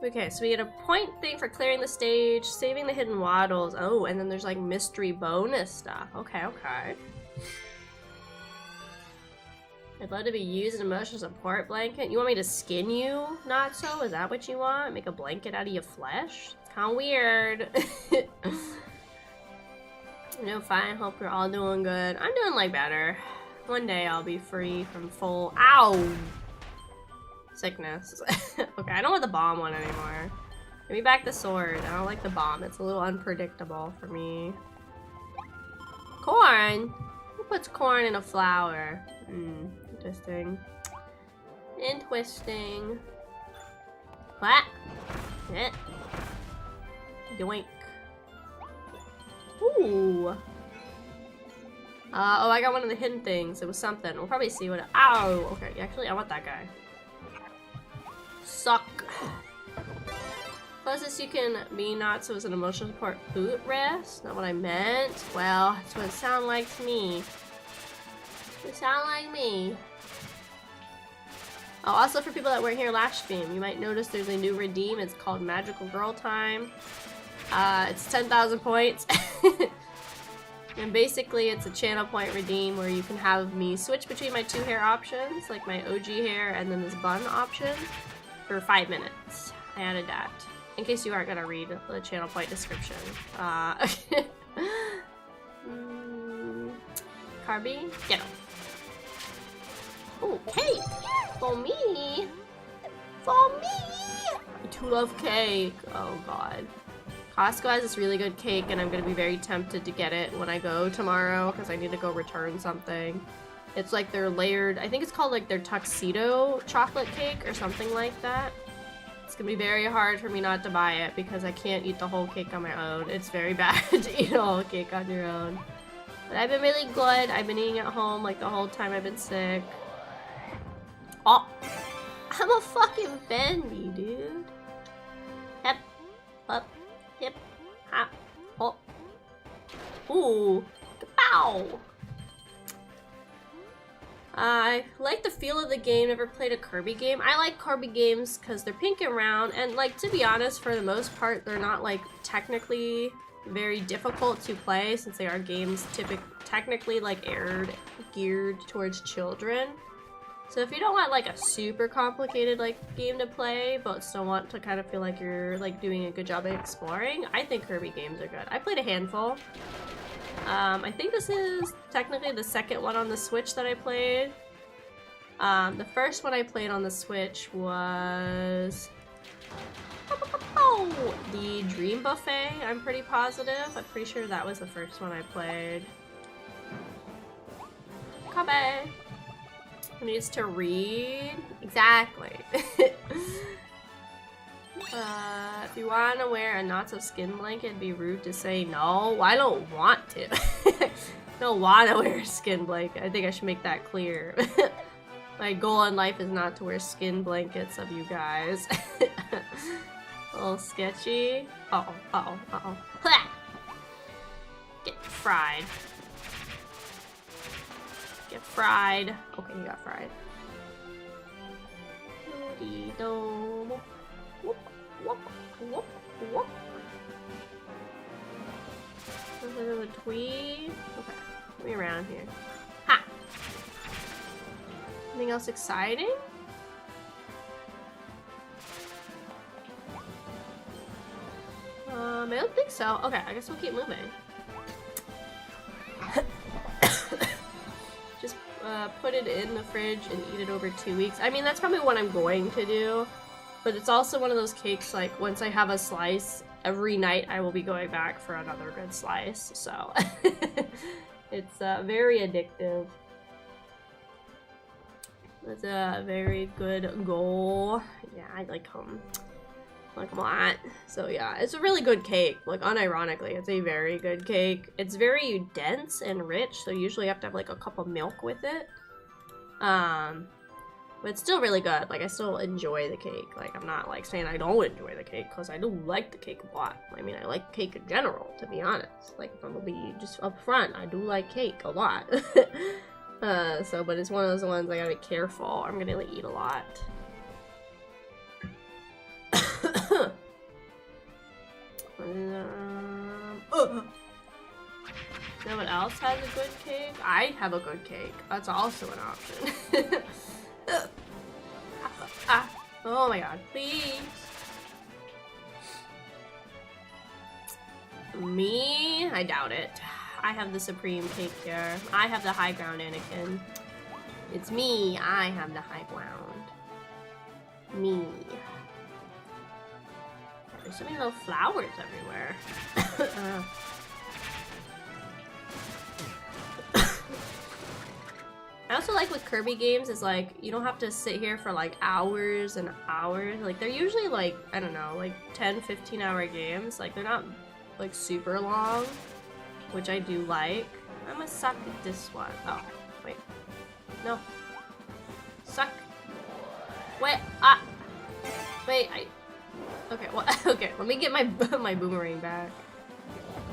Okay, so we get a point thing for clearing the stage, saving the hidden waddles. Oh, and then there's like mystery bonus stuff. Okay, okay. I'd love to be used as an emotional support blanket. You want me to skin you, not so? Is that what you want? Make a blanket out of your flesh? It's kind of weird. No, fine. Hope you're all doing good. I'm doing like better. One day I'll be free from full sickness. Okay, I don't want the bomb one anymore. Give me back the sword. I don't like the bomb. It's a little unpredictable for me. Corn? Who puts corn in a flower? Interesting. Interesting. What? Eh. Doink. Ooh. Oh, I got one of the hidden things. It was something. We'll probably see what. Ow! Okay, actually, I want that guy. Suck. Closest you can be not so as an emotional support boot rest. Not what I meant. Well, that's what it sounded like to me. It sounded like me. Oh, also for people that weren't here last stream, you might notice there's a new redeem. It's called Magical Girl Time. It's 10,000 points. And basically it's a channel point redeem where you can have me switch between my two hair options, like my OG hair and then this bun option, for 5 minutes. I added that. In case you aren't gonna read the channel point description. Kirby, get him. Ooh, cake! For me! For me! I too love cake. Oh god. Costco has this really good cake and I'm gonna be very tempted to get it when I go tomorrow because I need to go return something. It's like their layered, I think it's called like their tuxedo chocolate cake or something like that. It's gonna be very hard for me not to buy it because I can't eat the whole cake on my own. It's very bad to eat a whole cake on your own. But I've been really good. I've been eating at home like the whole time I've been sick. Oh, I'm a fucking bendy, dude. Hip, up, hip, hop, oh. Ooh, kapow. I like the feel of the game. Never played a Kirby game. I like Kirby games because they're pink and round, and like to be honest, for the most part, they're not like technically very difficult to play since they are games technically like geared towards children. So if you don't want like a super complicated like game to play, but still want to kind of feel like you're like doing a good job at exploring, I think Kirby games are good. I played a handful. I think this is technically the second one on the Switch that I played. The first one I played on the Switch was the Dream Buffet, I'm pretty positive. I'm pretty sure that was the first one I played. Kabe! Who needs to read? Exactly. If you want to wear a not so skin blanket, it'd be rude to say no. I don't want to. I don't want to wear a skin blanket. I think I should make that clear. My goal in life is not to wear skin blankets of you guys. A little sketchy. Uh-oh, uh-oh, uh-oh. Get fried. Get fried. Okay, you got fried. Whoop, whoop, whoop, whoop. A tweed. Okay, let me around here. Ha! Anything else exciting? I don't think so. Okay, I guess we'll keep moving. Just put it in the fridge and eat it over 2 weeks. I mean, that's probably what I'm going to do. But it's also one of those cakes, like, once I have a slice, every night I will be going back for another good slice. So, it's very addictive. It's a very good goal. Yeah, I like them. Like a lot. So yeah, it's a really good cake. Like unironically, it's a very good cake. It's very dense and rich, so usually you have to have like a cup of milk with it. But it's still really good. Like I still enjoy the cake. Like I'm not like saying I don't enjoy the cake because I do like the cake a lot. I mean, I like cake in general, to be honest. Like if I'm gonna be just upfront, I do like cake a lot. But it's one of those ones I gotta be careful. I'm gonna eat a lot. You know what else has a good cake? I have a good cake. That's also an option. Oh my god, please. Me? I doubt it. I have the supreme cake here. I have the high ground, Anakin. It's me. I have the high ground. Me. There's so many little flowers everywhere. I also like with Kirby games is like you don't have to sit here for like hours and hours. Like they're usually like, I don't know, like 10-15 hour games. Like they're not like super long, which I do like. I'm gonna suck at this one. Oh, wait. No. Suck. Wait, wait, okay, well, okay, let me get my my boomerang back.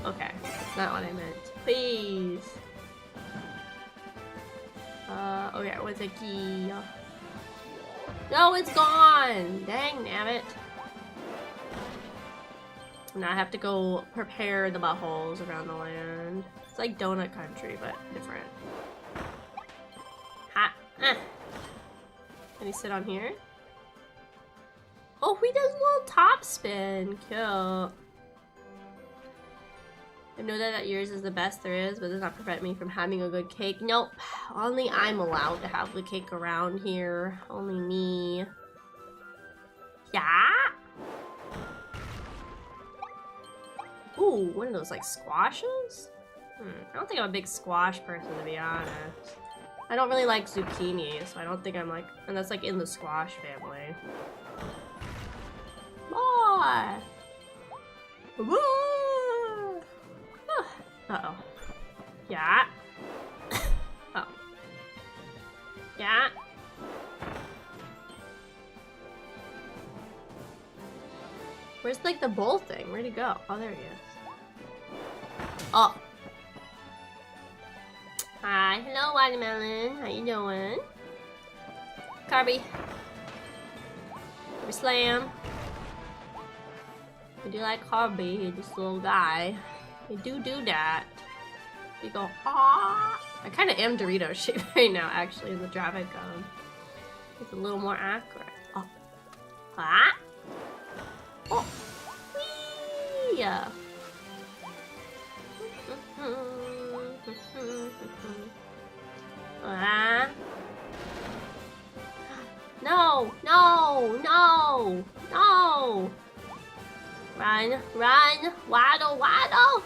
Okay, that's not what I meant. Please. Okay, what's the key? No, it's gone! Dang, damn it. Now I have to go prepare the buttholes around the land. It's like Donut Country, but different. Ha! Can he sit on here? Oh, he does a little top spin. Cute. I know that yours is the best there is, but it does not prevent me from having a good cake. Nope. Only I'm allowed to have the cake around here. Only me. Yeah? Ooh, one of those like squashes? I don't think I'm a big squash person, to be honest. I don't really like zucchini, so I don't think I'm like, and that's like in the squash family. More! Whoa! Uh-oh. Yeah. Oh. Yeah. Where's like the bowl thing? Where'd he go? Oh, there he is. Oh. Hi. Hello, Watermelon. How you doing? Kirby. Kirby Slam. I do like Kirby, this little guy. You do that. You go, ah. I kind of am Dorito shaped right now, actually, in the traffic cone. It's a little more accurate. Oh. Ah. Oh. Whee! Ah. No! No! No! No! Run! Run! Waddle! Waddle!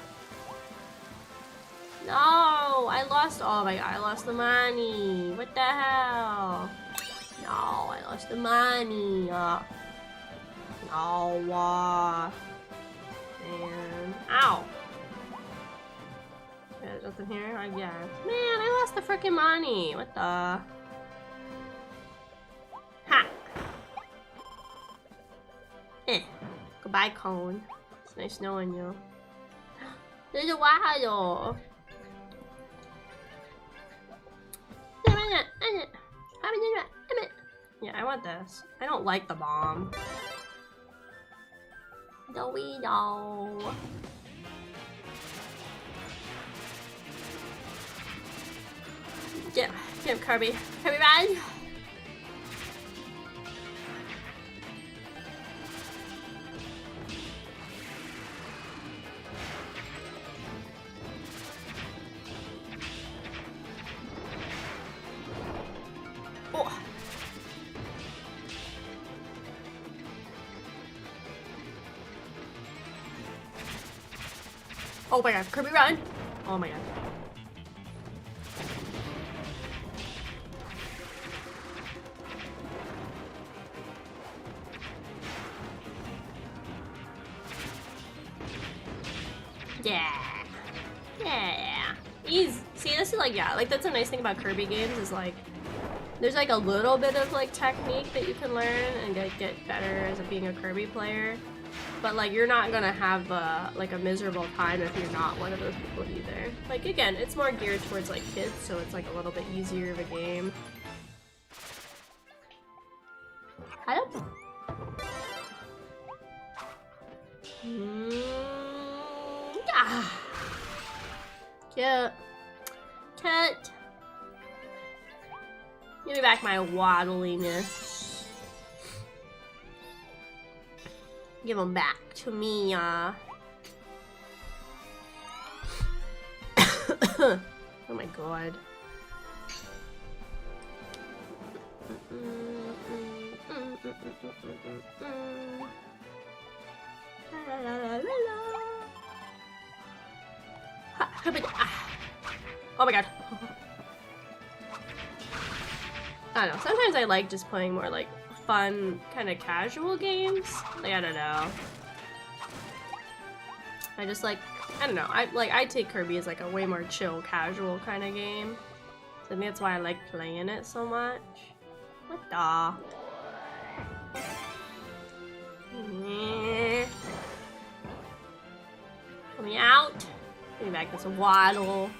No! I lost. Oh my god! I lost the money. What the hell? No! I lost the money. No! Man! Ow! There's nothing here, I guess. Man! I lost the freaking money. What the? Ha! Goodbye, cone. It's nice knowing you. There's a waddle. Yeah, I want this. I don't like the bomb. Dorito. Get him, Kirby. Kirby, run! Oh my god, Kirby, run! Oh my god. Yeah. Yeah. Easy. See, this is like, yeah, like that's a nice thing about Kirby games is like, there's like a little bit of like technique that you can learn and get better as being a Kirby player. But like, you're not gonna have like a miserable time if you're not one of those people either. Like, again, it's more geared towards like kids, so it's like a little bit easier of a game. Hello? Ah. Cute. Cute. Give me back my waddliness. Give them back to me, Oh my god. Oh my god. I don't know, sometimes I like just playing more like fun, kind of casual games. Like, I don't know. I just like, I don't know, I take Kirby as like a way more chill, casual kind of game. So I think that's why I like playing it so much. What the? Let me out. Give me back this waddle.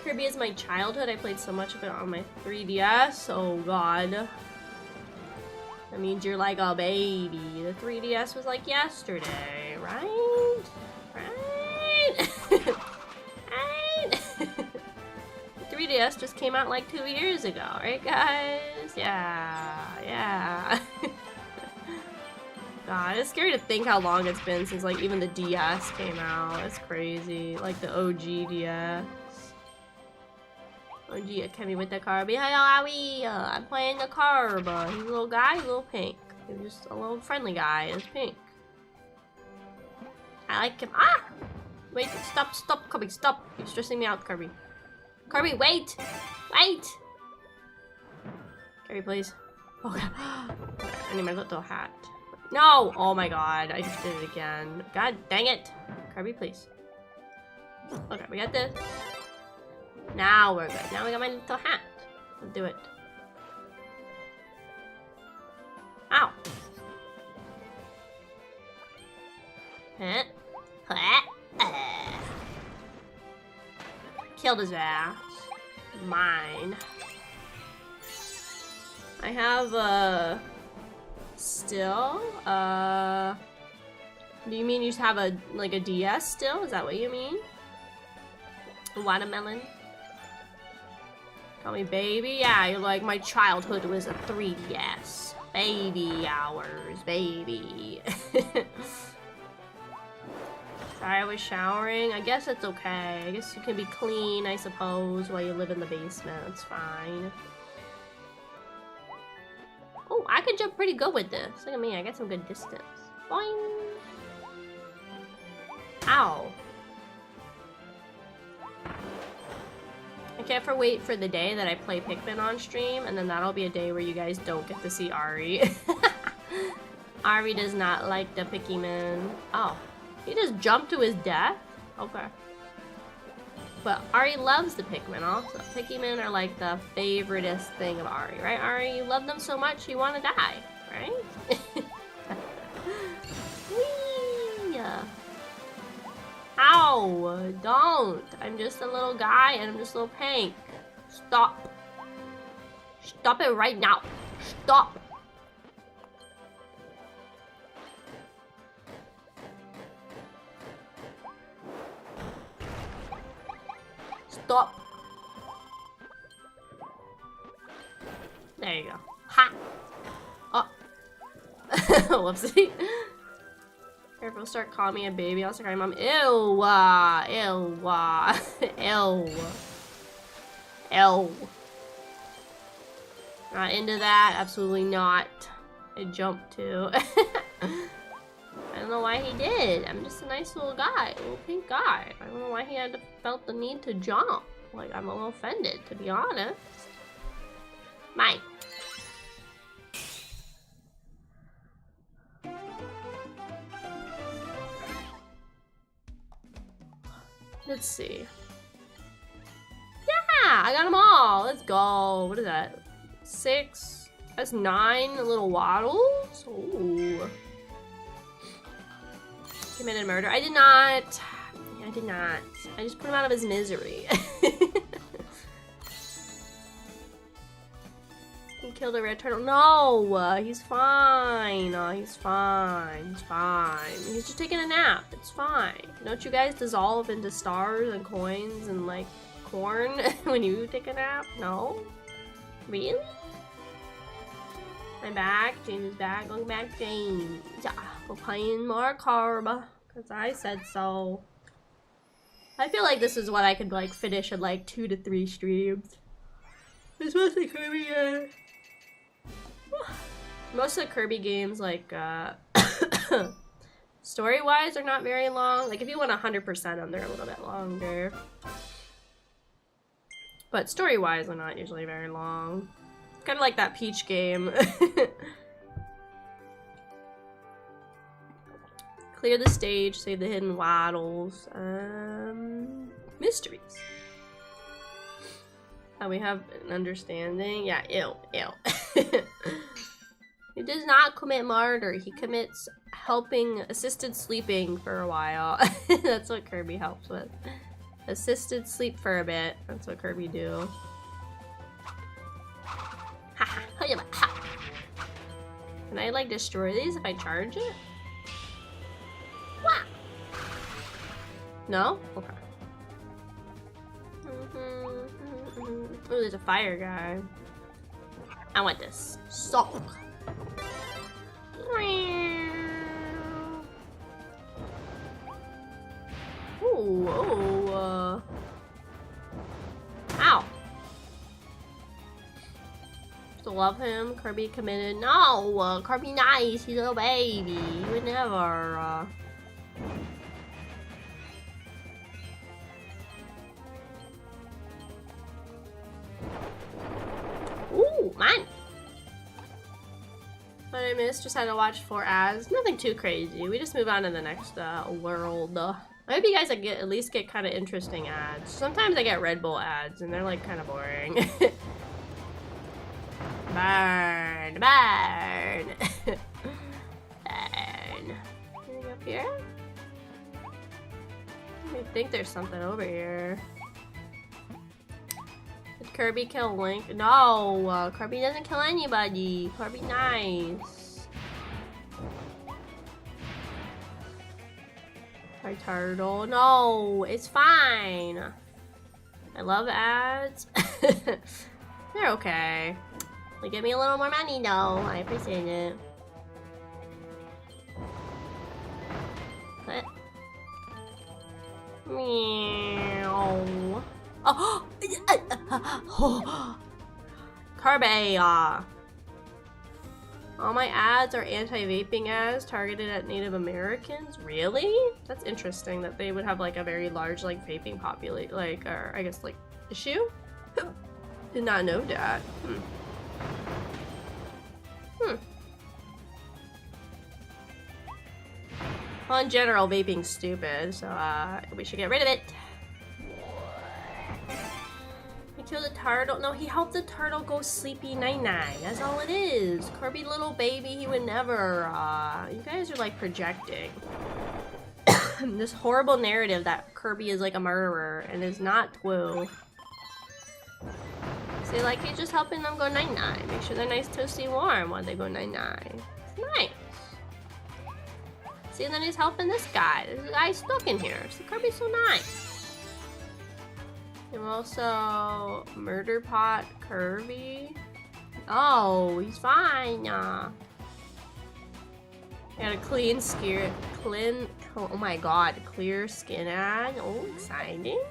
Kirby is my childhood. I played so much of it on my 3DS. Oh god. That means you're like a baby. The 3DS was like yesterday, right? Right? Right? The 3DS just came out like 2 years ago, right guys? Yeah, yeah. God, it's scary to think how long it's been since like even the DS came out. It's crazy. Like the OG DS. OG Akemi with the Kirby. Hello, Owie! I'm playing the Kirby. He's a little guy, he's a little pink. He's just a little friendly guy. He's pink. I like him. Ah! Wait, stop, Kirby, stop. You're stressing me out, Kirby. Kirby, wait! Wait! Kirby, please. Oh god. I need my little hat. No! Oh my god, I just did it again. God dang it. Kirby, please. Okay, we got this. Now we're good. Now we got my little hat. Let's do it. Ow. Killed his ass. Mine. I have still do you mean you just have a like a DS still? Is that what you mean? Watermelon? Call me baby? Yeah, you're like, my childhood was a 3DS. Baby hours, baby. Sorry, I was showering. I guess it's okay. I guess you can be clean, I suppose, while you live in the basement. It's fine. Oh, I could jump pretty good with this. Look at me, I got some good distance. Boing! Ow. I can't wait for the day that I play Pikmin on stream, and then that'll be a day where you guys don't get to see Ari. Ari does not like the Pikmin. Oh, he just jumped to his death? Okay. But Ari loves the Pikmin also. Pikmin are like the favoriteest thing of Ari, right? Ari, you love them so much you want to die, right? Whee! Ow! Don't! I'm just a little guy and I'm just a little pink. Stop. Stop it right now. Stop. Stop. There you go. Ha! Oh. Whoopsie. If you'll start calling me a baby, I'll start calling mom. Ew, ew, ew, ew. Not into that. Absolutely not. I jumped too. I don't know why he did. I'm just a nice little guy, a little pink guy. I don't know why he felt the need to jump. Like, I'm a little offended, to be honest. Mine. Let's see. Yeah, I got them all. Let's go. What is that? 6. That's 9 little waddles. Ooh. committed murder. I did not. I did not. I just put him out of his misery. He killed a red turtle. No, he's fine. He's fine. He's fine. He's just taking a nap. It's fine. Don't you guys dissolve into stars and coins and like corn when you take a nap? No? Really? I'm back. James is back. Welcome back, James. Yeah, we're playing more Carb. Because I said so. I feel like this is what I could like finish in like 2 to 3 streams. It's mostly Kirby. Most of the Kirby games, like, story-wise, are not very long. Like, if you want 100% them, they're a little bit longer. But story-wise, they're not usually very long. Kind of like that Peach game. Clear the stage, save the hidden waddles. Mysteries. We have an understanding. Yeah, ew. He does not commit murder. He commits helping assisted sleeping for a while. That's what Kirby helps with. Assisted sleep for a bit. That's what Kirby do. Can I like destroy these if I charge it? Wow. No? Okay. Oh, there's a fire guy. I want this. Sulk. Ooh, oh, ow. Still love him. Kirby committed. No, Kirby nice. He's a little baby. You would never, Ooh, man. What I missed, just had to watch 4 ads. Nothing too crazy. We just move on to the next world. I hope you guys at least get kind of interesting ads. Sometimes I get Red Bull ads and they're like kind of boring. Burn, burn. Burn. Anything up here? I think there's something over here. Did Kirby kill Link? No, Kirby doesn't kill anybody. Kirby nice. Hi, turtle. No, it's fine. I love ads. They're okay. They give me a little more money though. I appreciate it. What? Meow. Oh! Kirby! All my ads are anti-vaping ads targeted at Native Americans? Really? That's interesting that they would have like a very large like vaping population, like, or I guess like issue? Did not know that. Well, in general, vaping's stupid, so we should get rid of it. He killed the turtle. No, he helped the turtle go sleepy night-night. That's all it is. Kirby little baby, he would never, you guys are like projecting. This horrible narrative that Kirby is like a murderer and is not true. See, like, he's just helping them go night-night. Make sure they're nice, toasty, warm while they go night-night. It's nice. See, and then he's helping this guy. This guy's stuck in here. See, Kirby's so nice. And also, Murder Pot Kirby. Oh, he's fine. Got a clean skin. Oh my god, clear skin ad. Oh, exciting.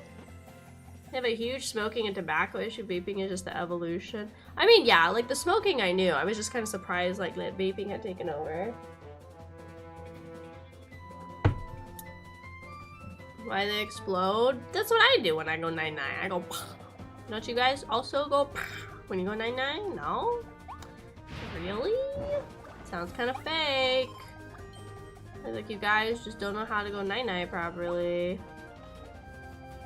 They have a huge smoking and tobacco issue. Vaping is just the evolution. I mean, yeah, like the smoking I knew. I was just kind of surprised like that vaping had taken over. Why they explode? That's what I do when I go 9-9. I go pah. Don't you guys also go pah when you go 9-9? No? Really? Sounds kind of fake. Like you guys just don't know how to go 9-9 properly.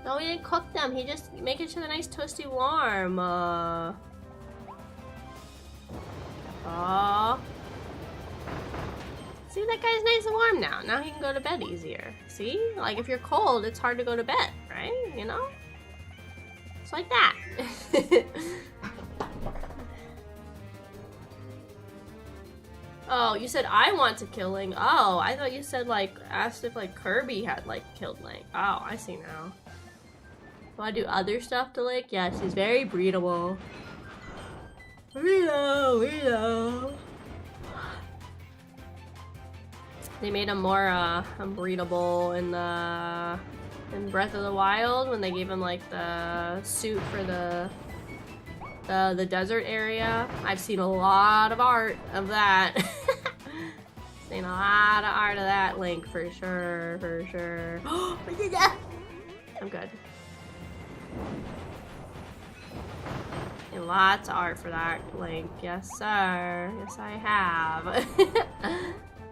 No, he didn't cook them. He just make it to the nice toasty warm. See, that that guy's nice and warm now. Now he can go to bed easier. See? Like, if you're cold, it's hard to go to bed, right? You know? It's like that. Oh, you said I want to kill Link. Oh, I thought you said, like, asked if, like, Kirby had, like, killed Link. Oh, I see now. Do I do other stuff to Link? Yes, he's very breedable. Breedo. They made him more, unbreedable in Breath of the Wild when they gave him, like, the suit for the desert area. I've seen a lot of art of that. Seen a lot of art of that Link for sure, for sure. I'm good. And lots of art for that Link. Yes, sir. Yes, I have.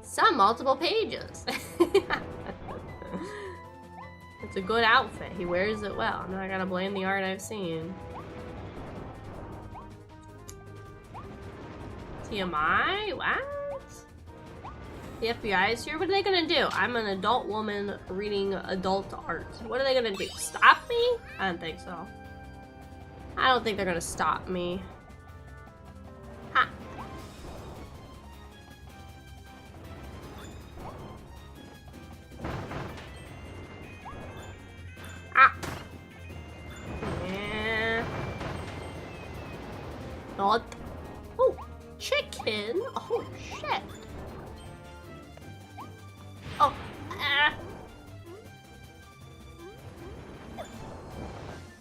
Some multiple pages. It's a good outfit. He wears it well. Now I gotta blame the art I've seen. TMI? What? The FBI is here? What are they gonna do? I'm an adult woman reading adult art. What are they gonna do? Stop me? I don't think so. I don't think they're gonna stop me. Ha! Ah! Yeah. Not. Oh! Chicken? Oh, shit. Oh,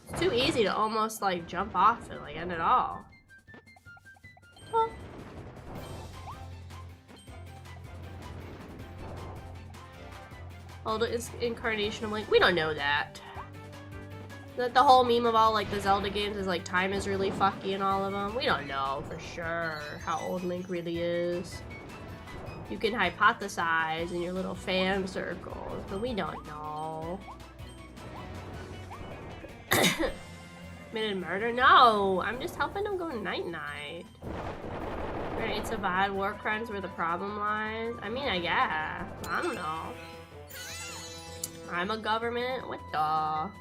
It's too easy to almost, like, jump off and, like, end it all. Oh. Oldest incarnation of Link. We don't know that. That the whole meme of all, like, the Zelda games is, like, time is really fucky in all of them. We don't know for sure how old Link really is. You can hypothesize in your little fan circles, but we don't know. Committed murder? No! I'm just helping them go night-night. Right, it's a bad war crimes where the problem lies. I mean, I guess. I don't know. I'm a government? What the?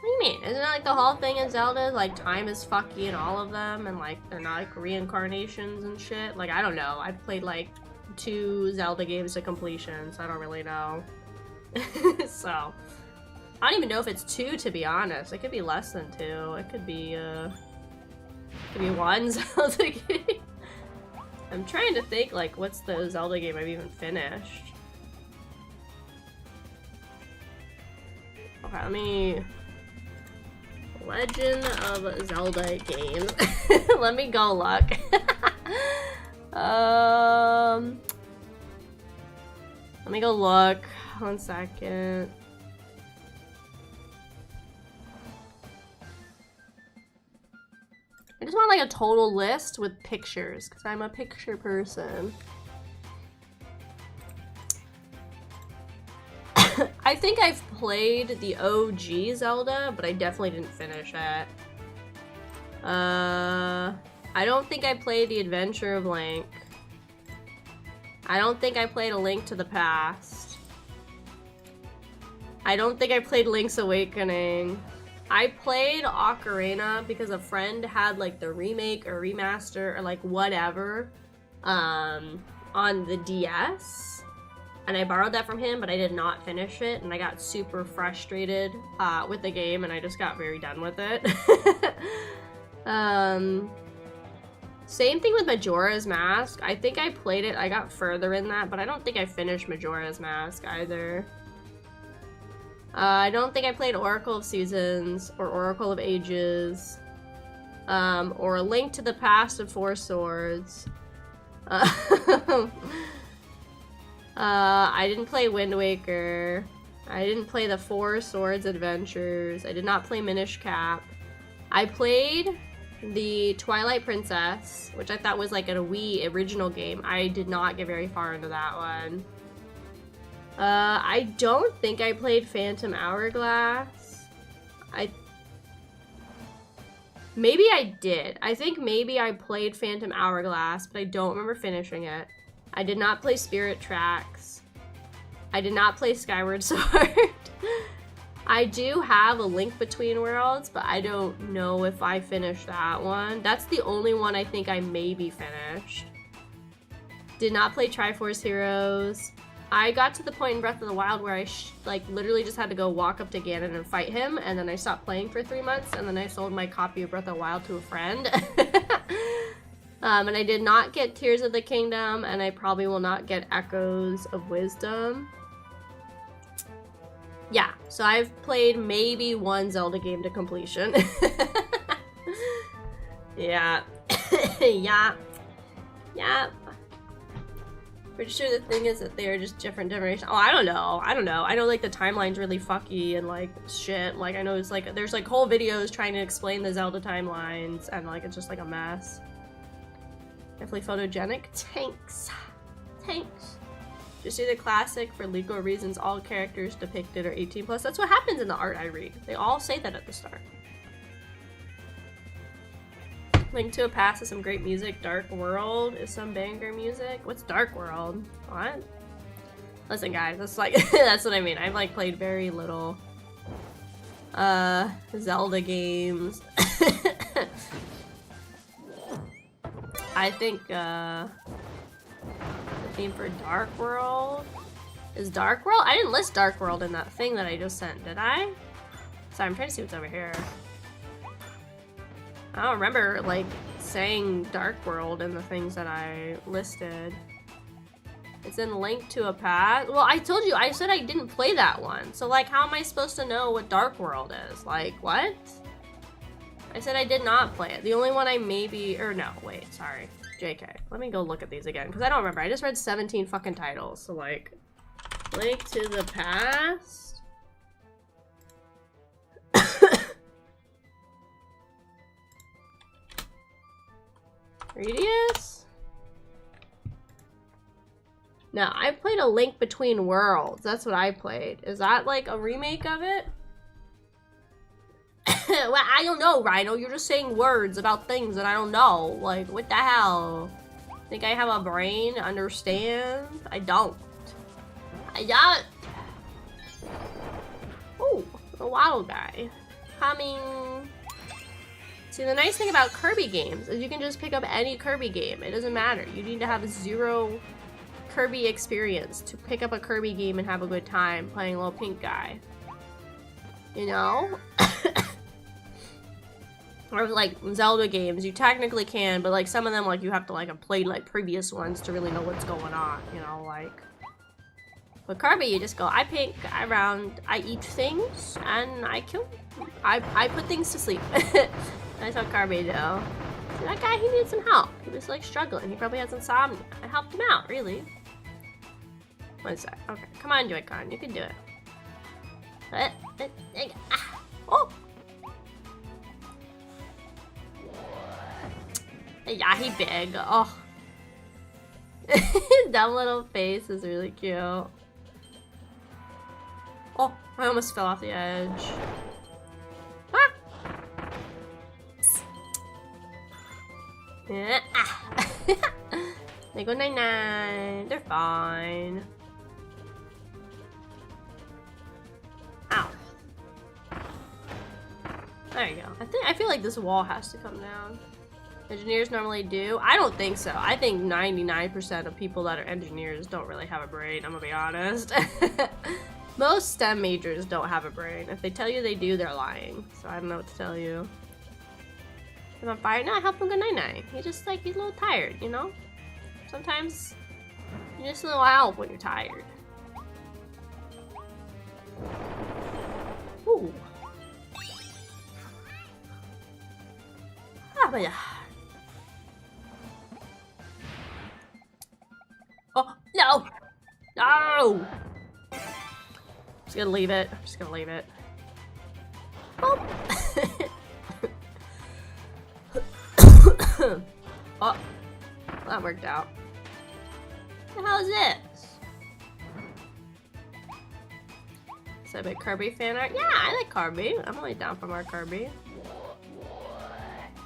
What do you mean? Isn't it like the whole thing in Zelda? Like, time is fucky in all of them, and like, they're not like reincarnations and shit? Like, I don't know. I've played like 2 Zelda games to completion, so I don't really know. So, I don't even know if it's 2, to be honest. It could be less than 2. It could be 1 Zelda game. I'm trying to think, like, what's the Zelda game I've even finished? Okay, let me... Legend of Zelda games. Let me go look. Let me go look. 1 second. I just want like a total list with pictures because I'm a picture person. I think I've played the OG Zelda, but I definitely didn't finish it. I don't think I played The Adventure of Link. I don't think I played A Link to the Past. I don't think I played Link's Awakening. I played Ocarina because a friend had like the remake or remaster or like whatever on the DS. And I borrowed that from him, but I did not finish it, and I got super frustrated with the game, and I just got very done with it. Same thing with Majora's Mask. I think I played it, I got further in that, but I don't think I finished Majora's Mask either. I don't think I played Oracle of Seasons, or Oracle of Ages, or A Link to the Past of Four Swords. I didn't play Wind Waker. I didn't play the Four Swords Adventures. I did not play Minish Cap. I played the Twilight Princess, which I thought was like a Wii original game. I did not get very far into that one. I don't think I played Phantom Hourglass. Maybe I did. I think maybe I played Phantom Hourglass, but I don't remember finishing it. I did not play Spirit Tracks. I did not play Skyward Sword. I do have A Link Between Worlds, but I don't know if I finished that one. That's the only one I think I maybe finished. Did not play Triforce Heroes. I got to the point in Breath of the Wild where I like literally just had to go walk up to Ganon and fight him, and then I stopped playing for 3 months, and then I sold my copy of Breath of the Wild to a friend. And I did not get Tears of the Kingdom, and I probably will not get Echoes of Wisdom. Yeah, so I've played maybe one Zelda game to completion. Yeah. Yeah. Yeah. Pretty sure the thing is that they are just different generations. Oh, I don't know. I know like the timeline's really fucky and like shit. Like I know it's like there's like whole videos trying to explain the Zelda timelines and like it's just like a mess. Definitely photogenic. Tanks. Just do the classic for legal reasons. All characters depicted are 18 plus. That's what happens in the art I read. They all say that at the start. Link to a Past is some great music. Dark World is some banger music. What's Dark World? What? Listen guys, that's like that's what I mean. I've like played very little Zelda games. I think the theme for Dark World is Dark World? I didn't list Dark World in that thing that I just sent, did I? Sorry, I'm trying to see what's over here. I don't remember, like, saying Dark World in the things that I listed. It's in Link to a Past. Well, I told you, I said I didn't play that one. So, like, how am I supposed to know what Dark World is? Like, what? I said I did not play it. The only one I maybe, or no, wait, sorry. JK. Let me go look at these again, because I don't remember. I just read 17 fucking titles. So, like, Link to the Past. 3DS? No, I played A Link Between Worlds. That's what I played. Is that like a remake of it? Well, I don't know, Rhino. You're just saying words about things that I don't know. Like, what the hell? Think I have a brain to understand? I don't. I don't. Oh, a wild guy. Coming. See, the nice thing about Kirby games is you can just pick up any Kirby game. It doesn't matter. You need to have 0 Kirby experience to pick up a Kirby game and have a good time playing little pink guy. You know? Or like Zelda games, you technically can, but like some of them, like you have to like have played like previous ones to really know what's going on, you know, like. With Kirby, you just go, I pink, I round, I eat things, and I kill. I put things to sleep. That's what Kirby do. See, that guy, he needed some help. He was like struggling. He probably has insomnia. I helped him out, really. One sec. Okay, come on, Joy-Con. You can do it. Oh! Yeah, he big. Oh. His dumb little face is really cute. Oh, I almost fell off the edge. Ah! Yeah. They go 9-9. They're fine. Ow. There you go. I feel like this wall has to come down. Engineers normally do. I don't think so. I think 99% of people that are engineers don't really have a brain, I'm gonna be honest. Most STEM majors don't have a brain. If they tell you they do, they're lying. So I don't know what to tell you. If I'm fired, no, I help him go 9-9. He's just like, he's a little tired, you know? Sometimes you just need a little help when you're tired. Ooh. Ah, but yeah. Oh, no! No! Just gonna leave it. I'm just gonna leave it. Oh! Oh, that worked out. What the hell is this? Is that a big Kirby fan art? Yeah, I like Kirby. I'm only down for more Kirby.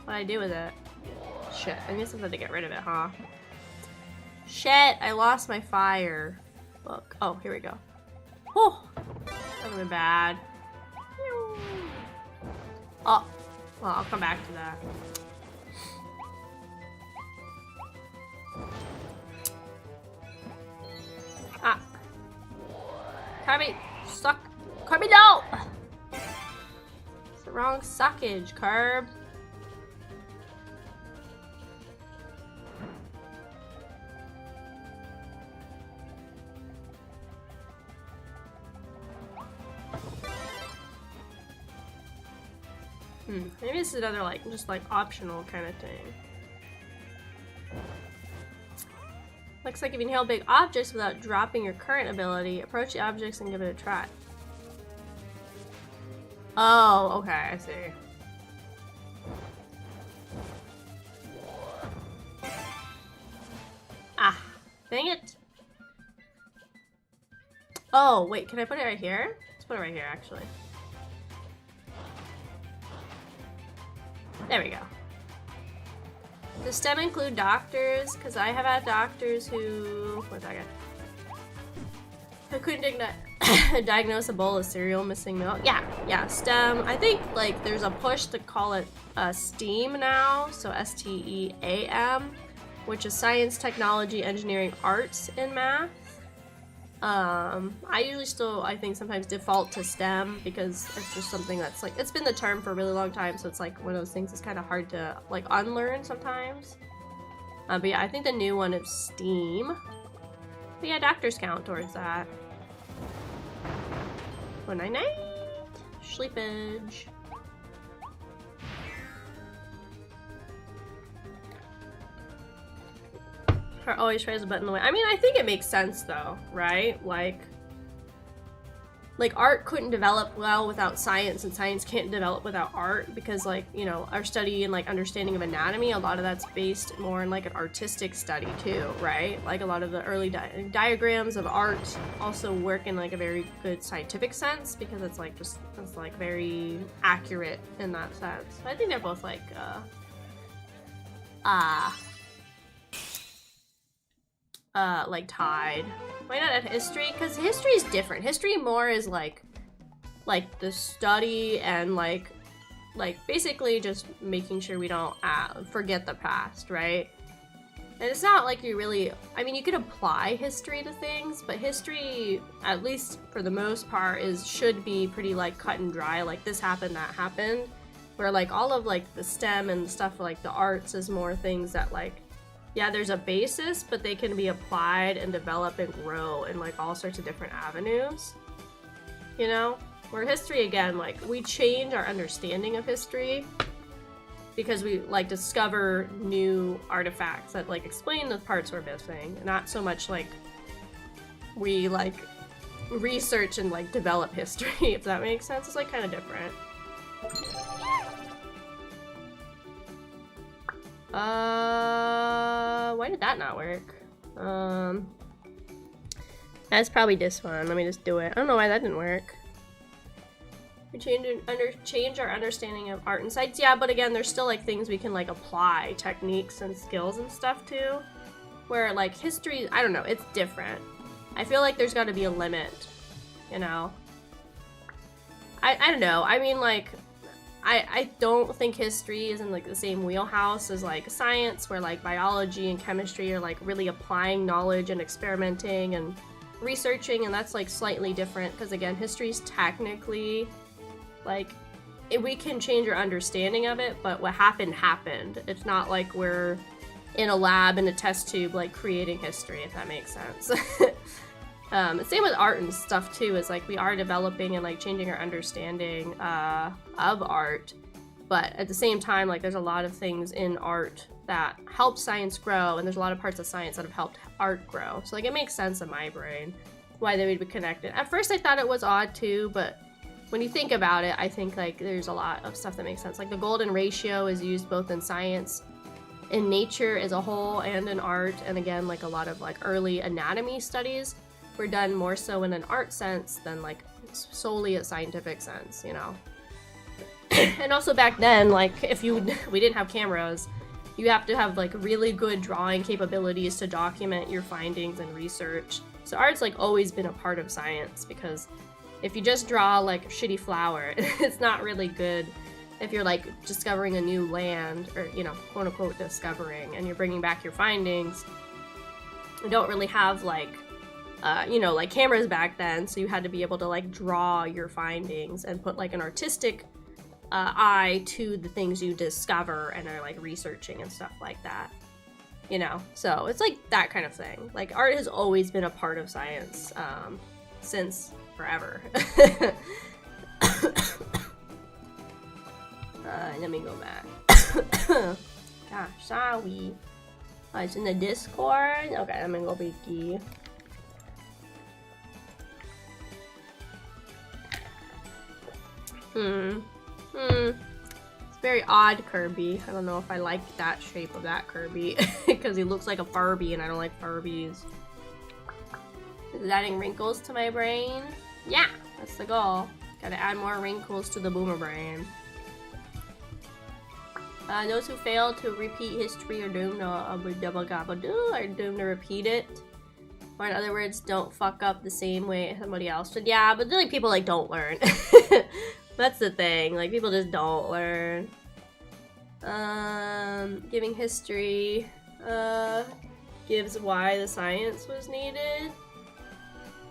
What do I do with it? Shit, I need something to get rid of it, huh? Shit, I lost my fire book. Oh, here we go. Oh, that would have been bad. Oh, well, I'll come back to that. Ah. Kirby, suck. Kirby, no! It's the wrong suckage, Kirb. Maybe this is another, like, just, like, optional kind of thing. Looks like if you inhale big objects without dropping your current ability, approach the objects and give it a try. Oh, okay, I see. Ah, dang it. Oh, wait, can I put it right here? Let's put it right here, actually. There we go. Does STEM include doctors? Because I have had doctors who... One second. Who couldn't diagnose Ebola cereal missing milk. Yeah, STEM. I think, like, there's a push to call it STEAM now. So STEAM, which is science, technology, engineering, arts, and math. I usually still, I think, sometimes default to STEM because it's just something that's like, it's been the term for a really long time, so it's like one of those things that's kind of hard to like unlearn sometimes. But yeah, I think the new one is STEAM. But yeah, doctors count towards that. 199 sleepage. Always tries to button the way. I mean, I think it makes sense though, right? Like art couldn't develop well without science, and science can't develop without art, because like, you know, our study and like understanding of anatomy, a lot of that's based more in like an artistic study too, right? Like a lot of the early diagrams of art also work in like a very good scientific sense, because it's like just, it's like very accurate in that sense. So I think they're both like tied. Why not at history? Because history is different. History more is like the study and like basically just making sure we don't forget the past, right? And it's not like you really, I mean, you could apply history to things, but history, at least for the most part, should be pretty like cut and dry, like this happened, that happened, where like all of like the STEM and stuff like the arts is more things that like, yeah, there's a basis, but they can be applied and develop and grow in like all sorts of different avenues, you know? Where history, again, like we change our understanding of history because we like discover new artifacts that like explain the parts we're missing, not so much like we like research and like develop history, if that makes sense. It's like kind of different. Why did that not work? That's probably this one. Let me just do it. I don't know why that didn't work. We change our understanding of art and science. Yeah, but again, there's still like things we can like apply, techniques and skills and stuff too. Where like history, I don't know, it's different. I feel like there's got to be a limit, you know? I don't know. I mean, like, I don't think history is in like the same wheelhouse as like science, where like biology and chemistry are like really applying knowledge and experimenting and researching, and that's like slightly different because again, history is technically like we can change our understanding of it, but what happened happened. It's not like we're in a lab in a test tube like creating history, if that makes sense. Same with art and stuff too, is like we are developing and like changing our understanding of art, but at the same time, like there's a lot of things in art that help science grow, and there's a lot of parts of science that have helped art grow. So like it makes sense in my brain why they would be connected. At first I thought it was odd too, but when you think about it, I think like there's a lot of stuff that makes sense. Like the golden ratio is used both in science, in nature as a whole, and in art, and again, like a lot of like early anatomy studies were done more so in an art sense than like solely a scientific sense, you know. And also back then, like we didn't have cameras, you have to have like really good drawing capabilities to document your findings and research. So art's like always been a part of science, because if you just draw like a shitty flower, it's not really good. If you're like discovering a new land, or, you know, quote unquote discovering, and you're bringing back your findings, you don't really have like, you know, like cameras back then, so you had to be able to like draw your findings and put like an artistic eye to the things you discover and are like researching and stuff like that, you know. So it's like that kind of thing. Like art has always been a part of science since forever. Let me go back. Gosh, sorry. Oh, it's in the Discord. Okay, I'm gonna go Biggie. It's very odd Kirby. I don't know if I like that shape of that Kirby because he looks like a Furby and I don't like Furbies. Is it adding wrinkles to my brain? Yeah, that's the goal. Gotta add more wrinkles to the boomer brain. Those who fail to repeat history are doomed to repeat it. Or in other words, don't fuck up the same way somebody else did. Yeah, but really people like don't learn. That's the thing, like people just don't learn. Giving history gives why the science was needed.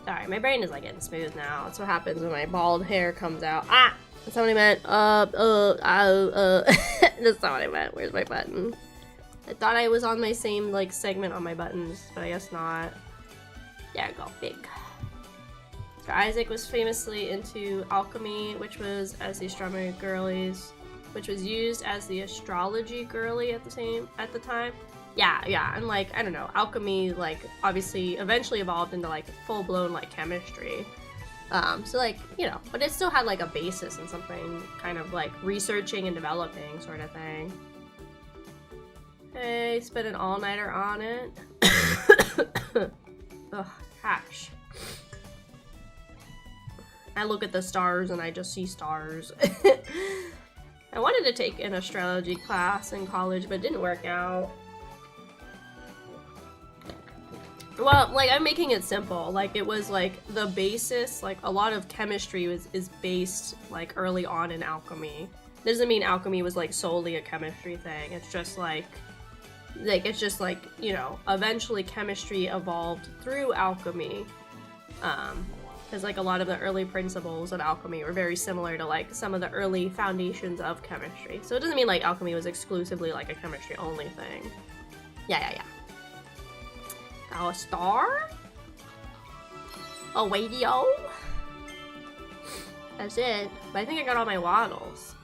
Sorry, my brain is like getting smooth now. That's what happens when my bald hair comes out. Ah! That's not what I meant. That's not what I meant. Where's my button? I thought I was on my same like segment on my buttons, but I guess not. There we go, big. So Isaac was famously into alchemy, which was as the astronomy girlies, which was used as the astrology girly at the time. Yeah, and like I don't know, alchemy like obviously eventually evolved into like full-blown like chemistry. So like, you know, but it still had like a basis in something kind of like researching and developing sort of thing. Okay, spent an all-nighter on it. Ugh, gosh. I look at the stars and I just see stars. I wanted to take an astrology class in college, but it didn't work out. Well, like, I'm making it simple. Like, it was, like, the basis, like, a lot of chemistry is based, like, early on in alchemy. Doesn't mean alchemy was, like, solely a chemistry thing. It's just, like, you know, eventually chemistry evolved through alchemy. Because, like, a lot of the early principles of alchemy were very similar to, like, some of the early foundations of chemistry. So it doesn't mean, like, alchemy was exclusively, like, a chemistry-only thing. Yeah. Got a star? A radio? That's it. But I think I got all my waddles.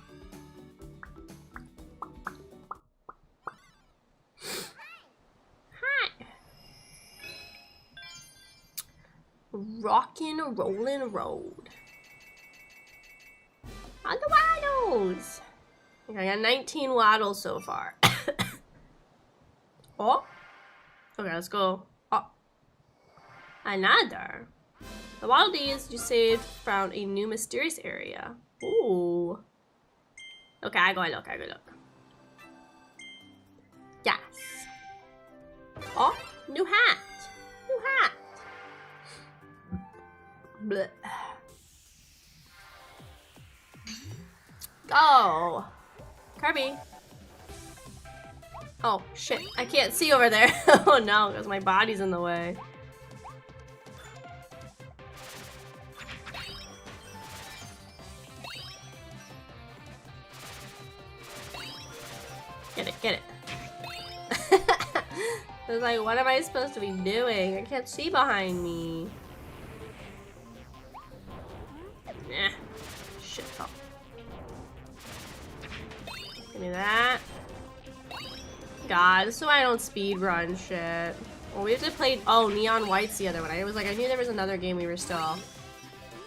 Hi. Rockin' rollin' road. On the waddles! Okay, I got 19 waddles so far. Oh? Okay, let's go. Oh. Another. The wild days you saved found a new mysterious area. Ooh. Okay, I go look. Yes. Oh, new hat. Blech. Go. Kirby. Oh, shit. I can't see over there. Oh no, because my body's in the way. Get it. I was like, what am I supposed to be doing? I can't see behind me. Eh. Shit. Oh. Give me that. God, this is why I don't speedrun shit. Well, we have to play. Oh, Neon White's the other one. I was like, I knew there was another game we were still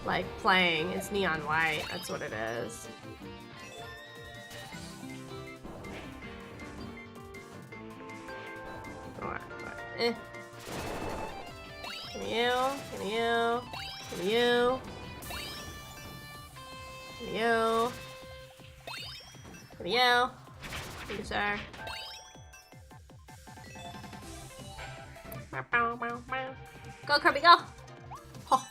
like playing. It's Neon White. That's what it is. Alright. Eh. Give me you. Give me you. Give me you. Give me you. Give me you. Thank you, sir. Go, Kirby, go! Oh.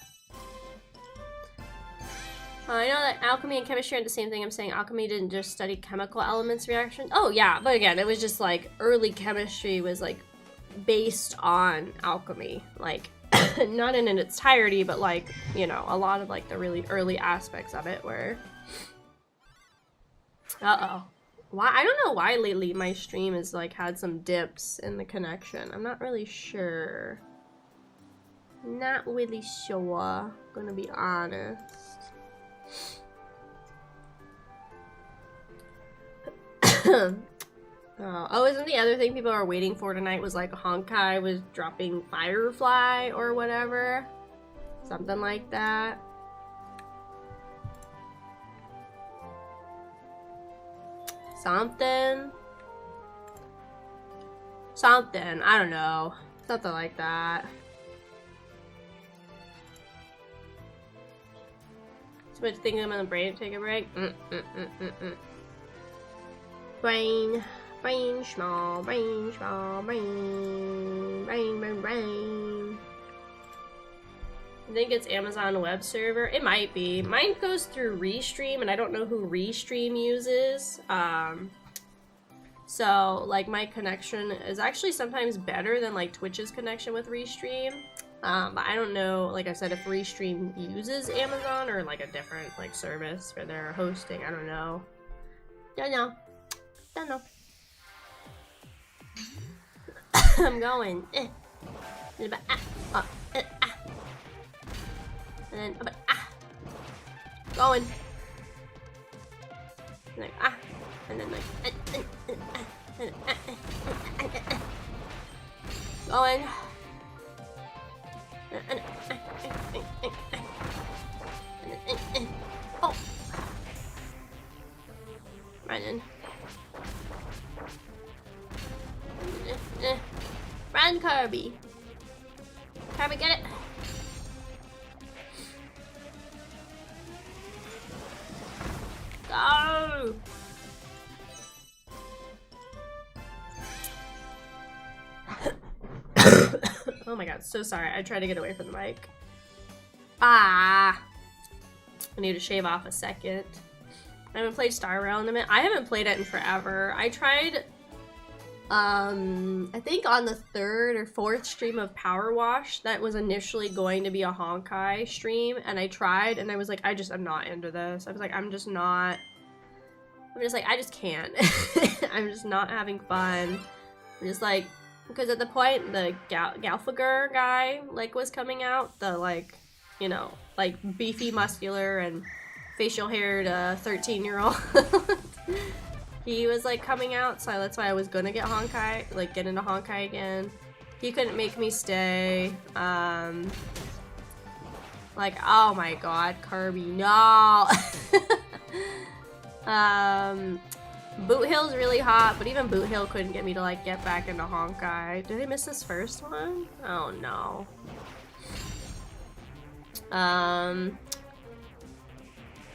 I know that alchemy and chemistry aren't the same thing. I'm saying alchemy didn't just study chemical elements reaction. Oh yeah, but again, it was just like early chemistry was like based on alchemy. Like, not in its entirety, but like, you know, a lot of like the really early aspects of it were... Uh-oh. Why? I don't know why lately my stream has like had some dips in the connection. I'm not really sure. Not really sure, gonna be honest. Oh, isn't the other thing people are waiting for tonight was like Honkai was dropping Firefly or whatever? Something like that. Something, I don't know. Something like that. Too much thinking in the brain, take a break. Brain, small, brain, brain. I think it's Amazon web server. It might be. Mine goes through Restream, and I don't know who Restream uses. So, like, my connection is actually sometimes better than, like, Twitch's connection with Restream. But I don't know, like I said, if Restream uses Amazon or, like, a different, like, service for their hosting. I don't know. Don't know. I'm going. And then going. And like and then like going. Oh, running. Run, Kirby. Kirby, get it. Go! Oh my god, so sorry. I tried to get away from the mic. I need to shave off a second. I haven't played Star Rail in a minute. I haven't played it in forever. I tried, I think on the 3rd or 4th stream of Power Wash, that was initially going to be a Honkai stream, and I tried, and I was like, I'm not into this. I was like, I just can't. I'm just not having fun. I'm just like, because at the point, the Galfager guy, like, was coming out, the, like, you know, like, beefy, muscular, and facial-haired 13-year-old. He was, like, coming out, so that's why I was gonna get Honkai, like, get into Honkai again. He couldn't make me stay. Like, oh my god, Kirby, no! Boot Hill's really hot, but even Boot Hill couldn't get me to, like, get back into Honkai. Did I miss this first one? Oh no.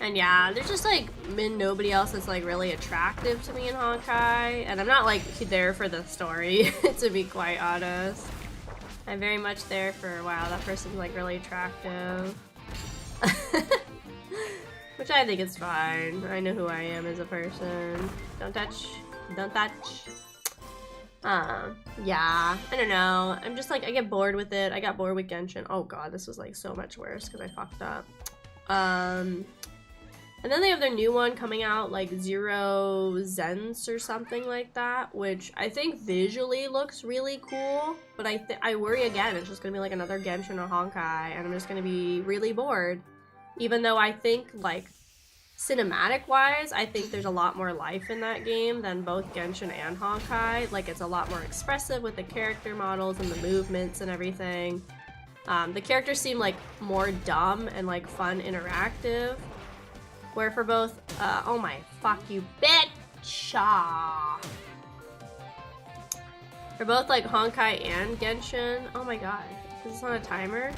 And yeah, there's just, like, been nobody else that's, like, really attractive to me in Honkai. And I'm not, like, there for the story, to be quite honest. I'm very much there for, wow, that person's, like, really attractive. Which I think is fine. I know who I am as a person. Don't touch. Don't touch. Yeah, I don't know. I'm just, like, I get bored with it. I got bored with Genshin. Oh god, this was, like, so much worse because I fucked up. And then they have their new one coming out, like Zero Zens or something like that, which I think visually looks really cool, but I worry again, it's just gonna be like another Genshin or Honkai, and I'm just gonna be really bored. Even though I think, like, cinematic-wise, I think there's a lot more life in that game than both Genshin and Honkai. Like, it's a lot more expressive with the character models and the movements and everything. The characters seem, like, more dumb and, like, fun interactive. Where for both, oh my, fuck you, bitch! For both, like, Honkai and Genshin, oh my god, is this on a timer?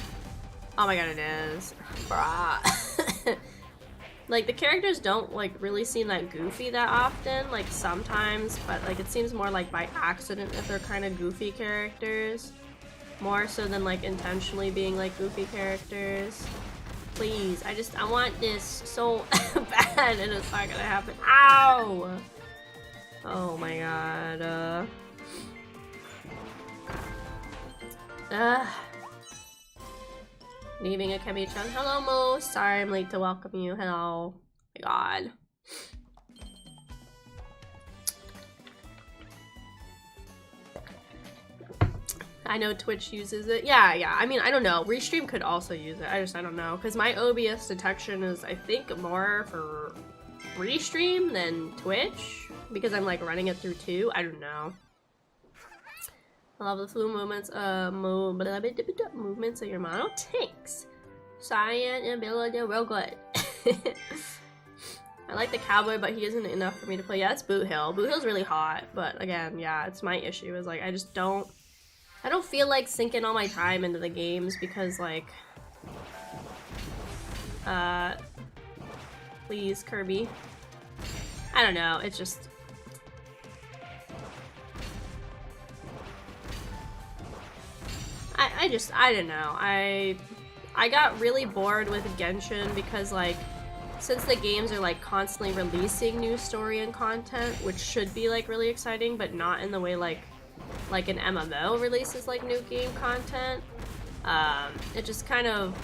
Oh my god, it is. Bruh. Like, the characters don't, like, really seem that goofy that often, like, sometimes, but, like, it seems more, like, by accident that they're kind of goofy characters. More so than like intentionally being like goofy characters. Please, I want this so bad and it's not gonna happen. Ow! Oh my god, Leaving Akemi-chan. Hello, Mo. Sorry I'm late to welcome you. Hello. Oh my god. I know Twitch uses it. Yeah. I mean, I don't know. Restream could also use it. I don't know. Because my OBS detection is, I think, more for Restream than Twitch. Because I'm, like, running it through two. I don't know. I love the flu movements. Movements of your mono tanks. Cyan and ability are real good. I like the cowboy, but he isn't enough for me to play. Yeah, it's Boot Hill. Boot Hill's really hot. But, again, yeah, it's my issue. Is, like, I don't feel like sinking all my time into the games because, like, please, Kirby. I don't know, it's just... I don't know. I got really bored with Genshin because, like, since the games are, like, constantly releasing new story and content, which should be, like, really exciting, but not in the way, like an MMO releases like new game content. It just kind of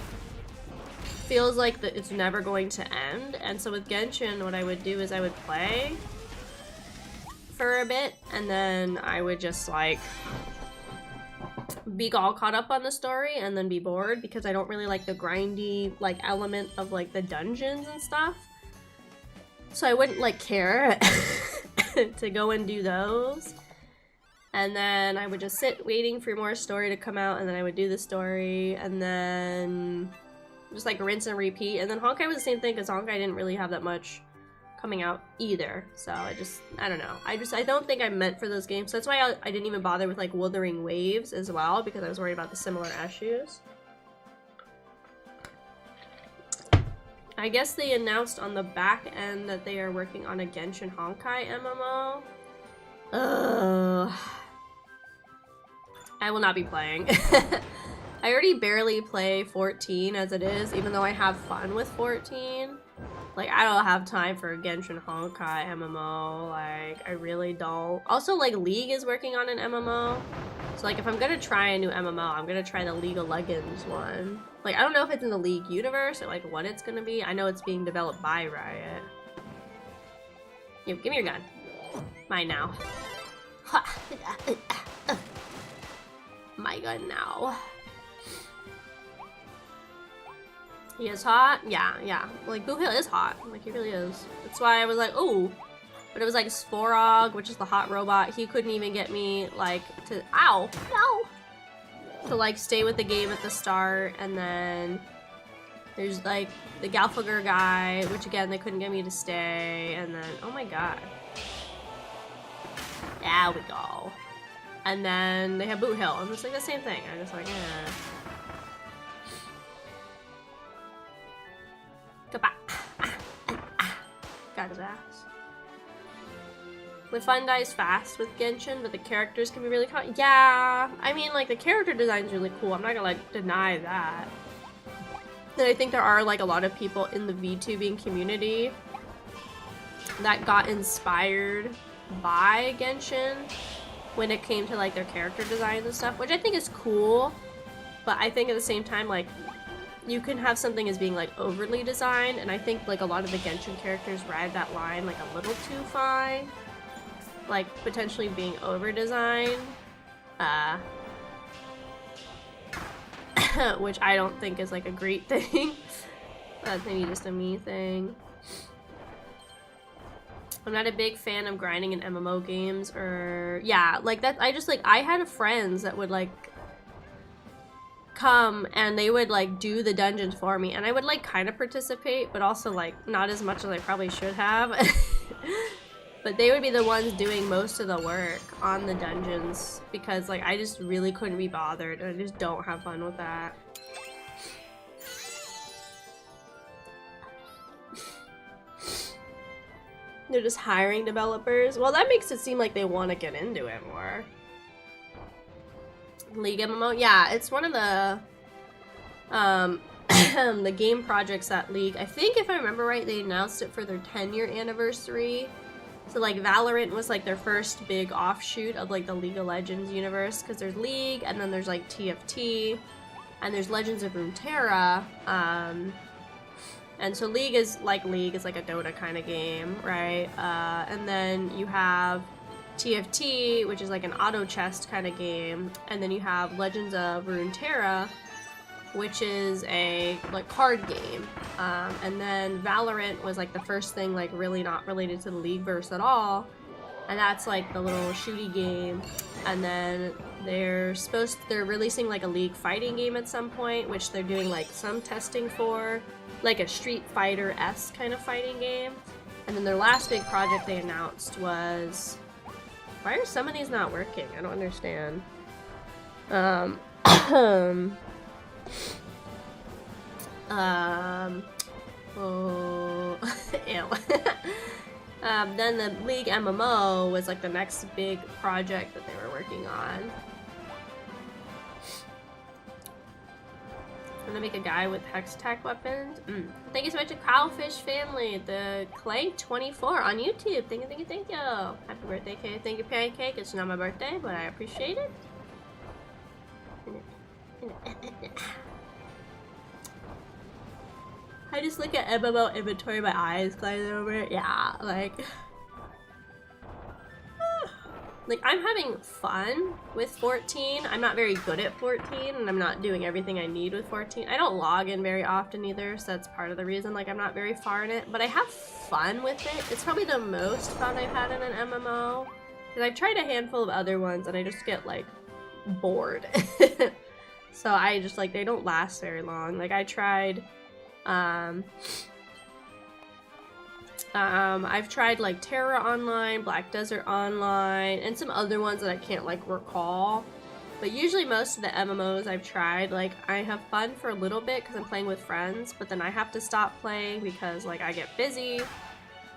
feels like that it's never going to end. And so with Genshin, what I would do is I would play for a bit and then I would just like be all caught up on the story and then be bored because I don't really like the grindy like element of like the dungeons and stuff. So I wouldn't like care to go and do those. And then I would just sit waiting for more story to come out, and then I would do the story, and then just like rinse and repeat. And then Honkai was the same thing, because Honkai didn't really have that much coming out either. So I don't know. I don't think I'm meant for those games. So that's why I didn't even bother with like Wuthering Waves as well, because I was worried about the similar issues. I guess they announced on the back end that they are working on a Genshin Honkai MMO. I will not be playing. I already barely play 14 as it is, even though I have fun with 14. Like, I don't have time for a Genshin Honkai MMO. Like, I really don't. Also, like, League is working on an MMO. So, like, if I'm gonna try a new MMO, I'm gonna try the League of Legends one. Like, I don't know if it's in the League universe or, like, what it's gonna be. I know it's being developed by Riot. Yo, give me your gun. Mine now. My gun now. He is hot? Yeah. Like, Boot Hill is hot. Like, he really is. That's why I was like, ooh. But it was like Sporog, which is the hot robot. He couldn't even get me, like, to... Ow! No! To, like, stay with the game at the start. And then there's, like, the Galfagor guy, which, again, they couldn't get me to stay. And then... Oh, my God. There we go. And then they have Boot Hill, and it's like the same thing. I'm just like, eh. Got his ass. The fun dies fast with Genshin, but the characters can be really yeah, I mean, like, the character design's really cool. I'm not gonna, like, deny that. And I think there are, like, a lot of people in the VTubing community that got inspired by Genshin when it came to like their character designs and stuff, which I think is cool, but I think at the same time, like, you can have something as being like overly designed, and I think like a lot of the Genshin characters ride that line like a little too fine, like potentially being over designed, which I don't think is like a great thing. That's maybe just a me thing. I'm not a big fan of grinding in MMO games, or yeah, like that. I had friends that would like come and they would like do the dungeons for me, and I would like kind of participate, but also like not as much as I probably should have. But they would be the ones doing most of the work on the dungeons because like I just really couldn't be bothered, and I just don't have fun with that. They're just hiring developers. Well, that makes it seem like they want to get into it more. League MMO? Yeah, it's one of the the game projects at League. I think if I remember right, they announced it for their 10-year anniversary. So like Valorant was like their first big offshoot of like the League of Legends universe, because there's League and then there's like TFT and there's Legends of Runeterra. And so League is like a Dota kind of game, right? And then you have TFT, which is like an auto chest kind of game, and then you have Legends of Runeterra, which is a like card game. And then Valorant was like the first thing like really not related to the League verse at all, and that's like the little shooty game. And then they're releasing like a League fighting game at some point, which they're doing like some testing for, like a Street Fighter-esque kind of fighting game. And then their last big project they announced was, why are some of these not working? I don't understand. Oh, ew. Then the League MMO was like the next big project that they were working on. I'm gonna make a guy with hex attack weapons. Thank you so much to Kraufish family, the Clank24 on YouTube. Thank you, thank you. Happy birthday, cake. Thank you, pancake. It's not my birthday, but I appreciate it. I just look at MMO inventory, my eyes glaze over it. Yeah, like I'm having fun with 14. I'm not very good at 14, and I'm not doing everything I need with 14. I don't log in very often either, so that's part of the reason like I'm not very far in it, but I have fun with it. It's probably the most fun I've had in an MMO, because I've tried a handful of other ones and I just get like bored. So I just like, they don't last very long. Like I tried I've tried like Terra Online, Black Desert Online, and some other ones that I can't like recall. But usually most of the MMOs I've tried, like I have fun for a little bit because I'm playing with friends, but then I have to stop playing because like I get busy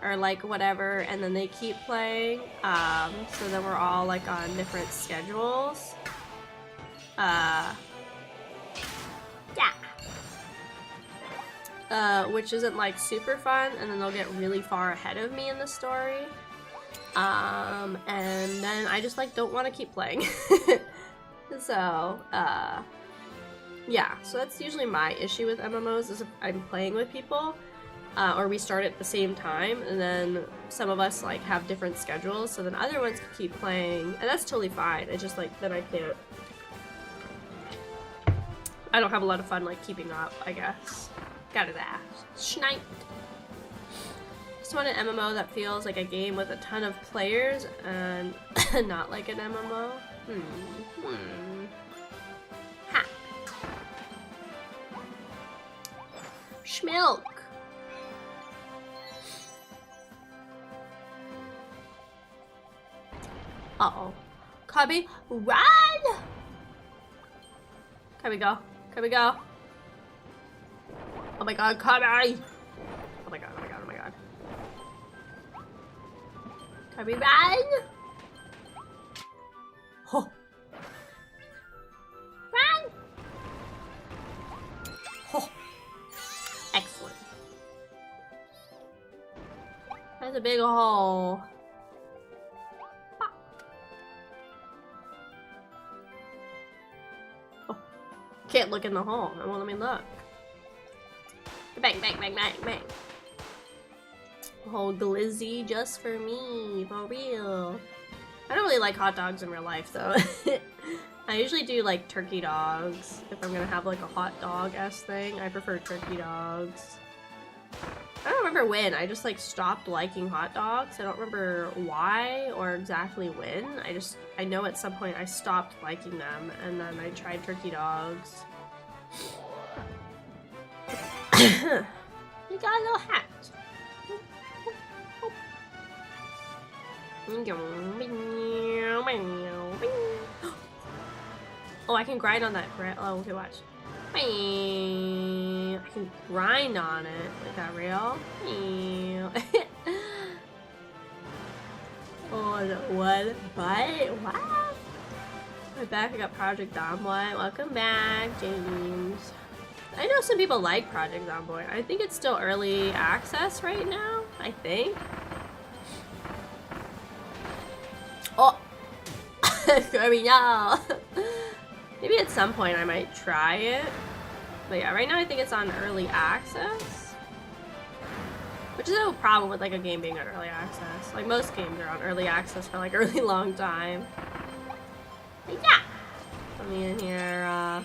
or like whatever, and then they keep playing. So then we're all like on different schedules. Which isn't like super fun, and then they'll get really far ahead of me in the story. And then I just like don't want to keep playing. So, yeah, so that's usually my issue with MMOs, is if I'm playing with people, or we start at the same time, and then some of us like have different schedules, so then other ones can keep playing, and that's totally fine. It's just like, then I don't have a lot of fun like keeping up, I guess. Got it ass. Sniped. Just want an MMO that feels like a game with a ton of players and not like an MMO. Ha. Schmilk. Uh-oh. Kirby, run! Kirby, go. Kirby, go. Oh my god, Kirby! Oh my god, oh my god, oh my god. Kirby, run! Oh. Run! Oh. Excellent. That's a big hole. Oh. Can't look in the hole. It won't let me look. Bang, bang, bang, bang, bang. Oh, glizzy just for me, for real. I don't really like hot dogs in real life, though. I usually do, like, turkey dogs. If I'm gonna have, like, a hot dog-esque thing, I prefer turkey dogs. I don't remember when. I just, like, stopped liking hot dogs. I don't remember why or exactly when. I know at some point I stopped liking them, and then I tried turkey dogs. You got a little hat. Oh, I can grind on that. Oh, okay, watch. I can grind on it. Is that real? Oh, what? What? I'm back. I got Project Zomboid. Welcome back, James. I know some people like Project Zomboid. I think it's still early access right now. I think. Oh, Kirby, no. Maybe at some point I might try it. But yeah, right now I think it's on early access. Which is no problem with like a game being on early access. Like most games are on early access for like a really long time. But yeah. Let me in here,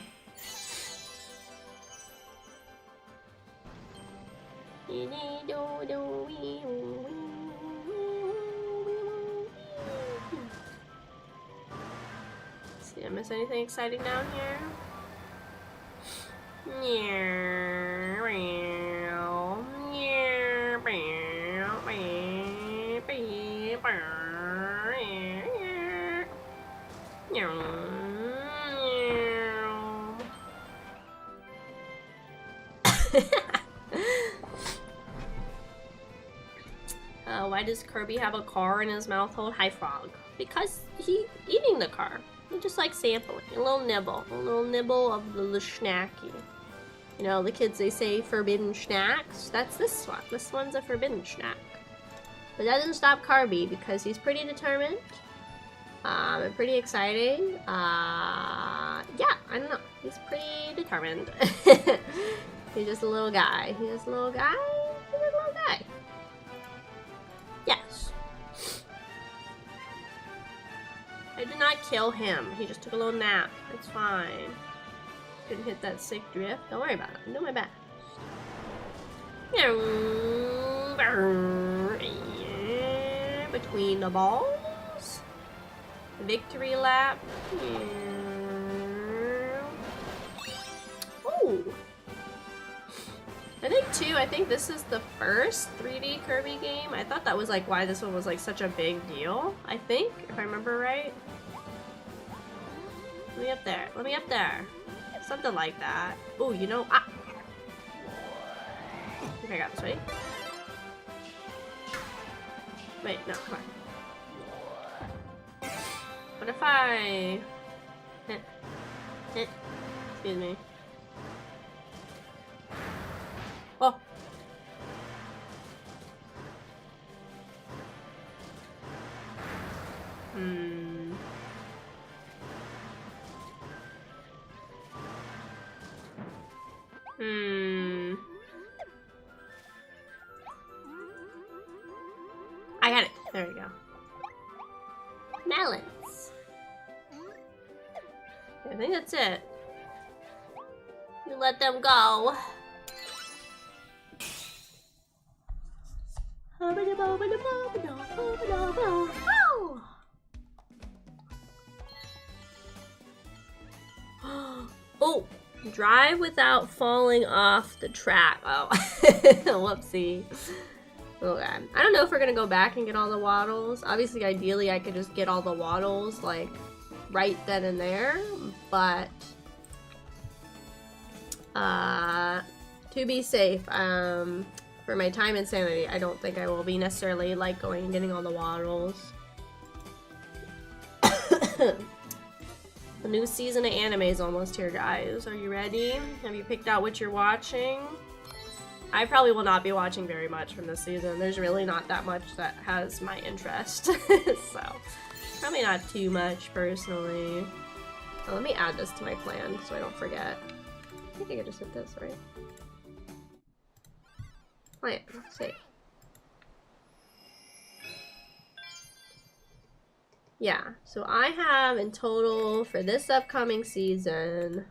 see, did I miss anything exciting down here? Why does Kirby have a car in his mouth hole? Hi, Frog. Because he's eating the car. He just like sampling. A little nibble of the snacky. You know, the kids, they say forbidden snacks. That's this one. This one's a forbidden snack. But that doesn't stop Kirby because he's pretty determined. And pretty exciting. Yeah, I don't know. He's pretty determined. He's just a little guy. He's just a little guy. He's a little guy. Yes. I did not kill him. He just took a little nap. It's fine. Couldn't hit that sick drift. Don't worry about it. I'm doing my best. Between the balls. Victory lap. Oh. I think this is the first 3D Kirby game. I thought that was like why this one was like such a big deal. I think, if I remember right. Let me up there. Let me up there. Something like that. Oh, you know, I think I got this, right? Wait, no, come on. What if I... Excuse me. Oh! I got it. There we go. Melons. I think that's it. You let them go. Oh, drive without falling off the track. Oh, whoopsie. Okay, I don't know if we're gonna go back and get all the waddles. Obviously, ideally, I could just get all the waddles like right then and there, but to be safe, for my time and sanity, I don't think I will be necessarily like going and getting all the waddles. The new season of anime is almost here, guys. Are you ready? Have you picked out what you're watching? I probably will not be watching very much from this season. There's really not that much that has my interest. So, probably not too much, personally. Oh, let me add this to my plan so I don't forget. I think I could just hit this, right? Plan, save. Yeah, so I have in total for this upcoming season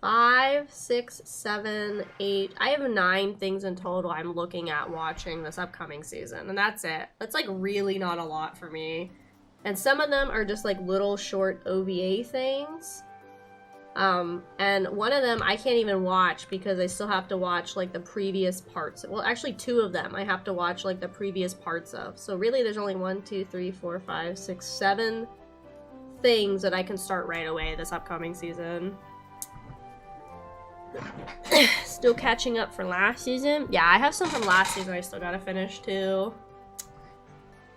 5, 6, 7, 8. I have 9 things in total I'm looking at watching this upcoming season, and that's it. That's like really not a lot for me. And some of them are just like little short OVA things. And one of them I can't even watch because I still have to watch like the previous parts. Well, actually 2 of them I have to watch like the previous parts of. So really there's only 1, 2, 3, 4, 5, 6, 7 things that I can start right away this upcoming season. Still catching up for last season. Yeah, I have some from last season I still gotta finish too.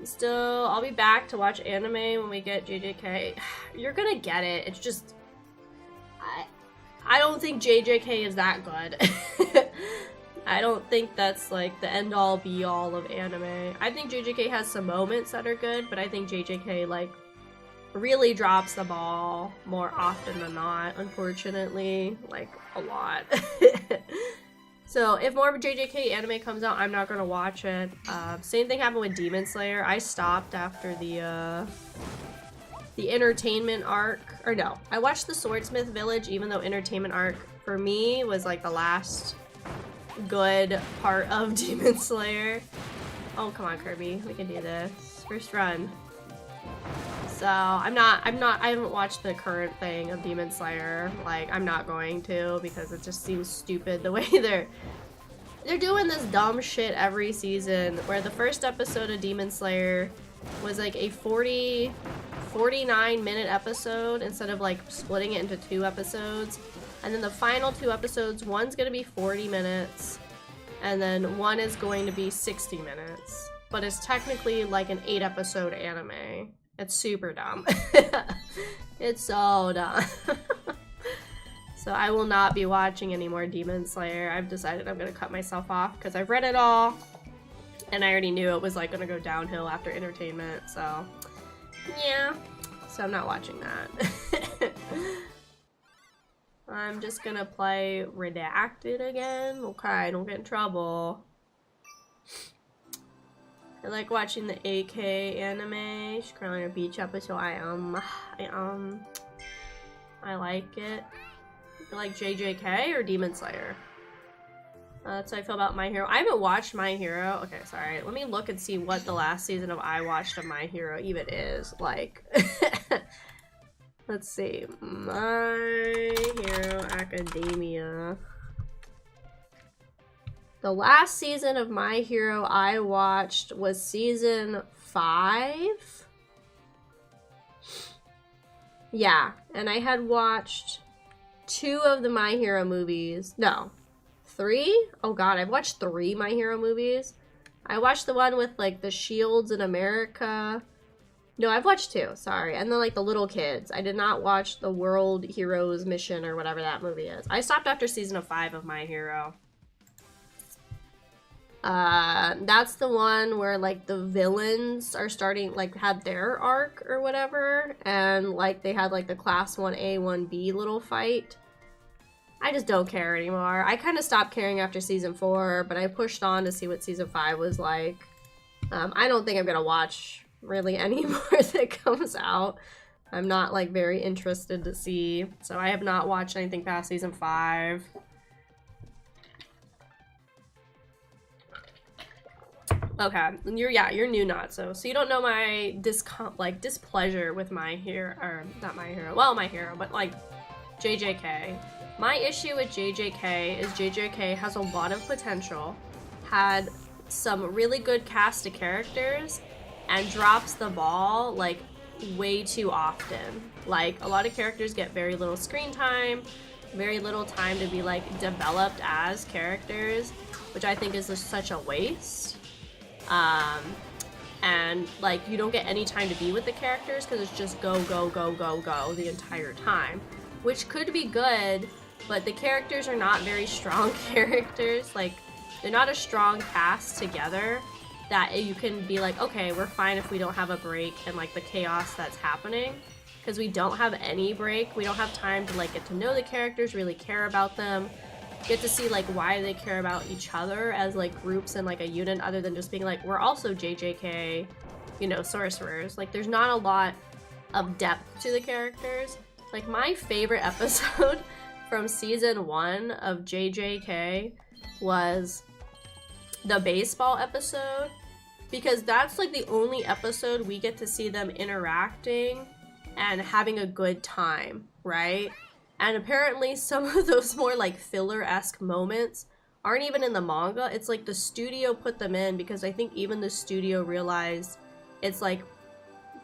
Still, I'll be back to watch anime when we get JJK. You're gonna get it. It's just, I don't think JJK is that good. I don't think that's like the end all be all of anime. I think JJK has some moments that are good, but I think JJK like really drops the ball more often than not, unfortunately, like a lot. So if more of a JJK anime comes out, I'm not gonna watch it. Same thing happened with Demon Slayer. I stopped after the entertainment arc, or no, I watched the Swordsmith Village, even though entertainment arc for me was like the last good part of Demon Slayer. Oh, come on, Kirby, we can do this. First run. So I haven't watched the current thing of Demon Slayer. Like, I'm not going to, because it just seems stupid the way they're doing this dumb shit every season, where the first episode of Demon Slayer was like a 49-minute episode instead of like splitting it into 2 episodes. And then the final 2 episodes, one's gonna be 40 minutes, and then one is going to be 60 minutes. But it's technically like an 8-episode anime. It's super dumb. It's so dumb. So I will not be watching any more Demon Slayer. I've decided I'm gonna cut myself off because I've read it all, and I already knew it was like gonna go downhill after entertainment, so yeah. So I'm not watching that. I'm just gonna play Redacted again. Okay, don't get in trouble. I like watching the AK anime. She's currently on a beach episode. I like it. You like JJK or Demon Slayer? That's how I feel about My Hero. I haven't watched My Hero. Okay, sorry. Let me look and see what the last season of I watched of My Hero even is. Like, let's see. My Hero Academia. The last season of My Hero I watched was season 5. Yeah, and I had watched 2 of the My Hero movies. No, 3? Oh god, I've watched 3 My Hero movies. I watched the one with like the shields in America. No, I've watched 2, sorry. And then like the little kids. I did not watch the World Heroes Mission or whatever that movie is. I stopped after season 5 of My Hero. That's the one where like the villains are starting, like, had their arc or whatever, and like they had like the class 1A 1B little fight. I just don't care anymore. I kind of stopped caring after season 4, but I pushed on to see what season 5 was like. I don't think I'm gonna watch really any more that comes out. I'm not like very interested to see, so I have not watched anything past season 5. Okay, you're new, not so you don't know my displeasure with My Hero, or not My Hero, well, My Hero, but like JJK. My issue with JJK is JJK has a lot of potential, had some really good cast of characters, and drops the ball like way too often. Like, a lot of characters get very little screen time, very little time to be like developed as characters, which I think is just such a waste. And like, you don't get any time to be with the characters because it's just go, go, go, go, go the entire time, which could be good, but the characters are not very strong characters. Like, they're not a strong cast together that you can be like, okay, we're fine if we don't have a break and like the chaos that's happening, because we don't have any break. We don't have time to like get to know the characters, really care about them, get to see like why they care about each other as like groups and like a unit, other than just being like, we're also JJK, you know, sorcerers. Like, there's not a lot of depth to the characters. Like, my favorite episode from season 1 of JJK was the baseball episode, because that's like the only episode we get to see them interacting and having a good time, right? And apparently some of those more like filler-esque moments aren't even in the manga. It's like the studio put them in because I think even the studio realized it's like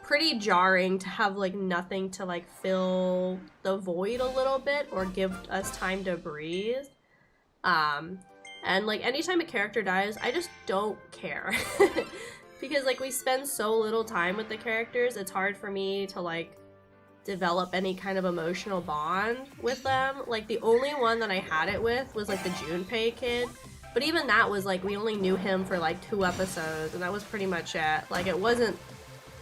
pretty jarring to have like nothing to like fill the void a little bit or give us time to breathe. And like anytime a character dies, I just don't care. because like we spend so little time with the characters, it's hard for me to like develop any kind of emotional bond with them. Like the only one that I had it with was like the Junpei kid, but even that was like we only knew him for like 2 episodes and that was pretty much it. Like it wasn't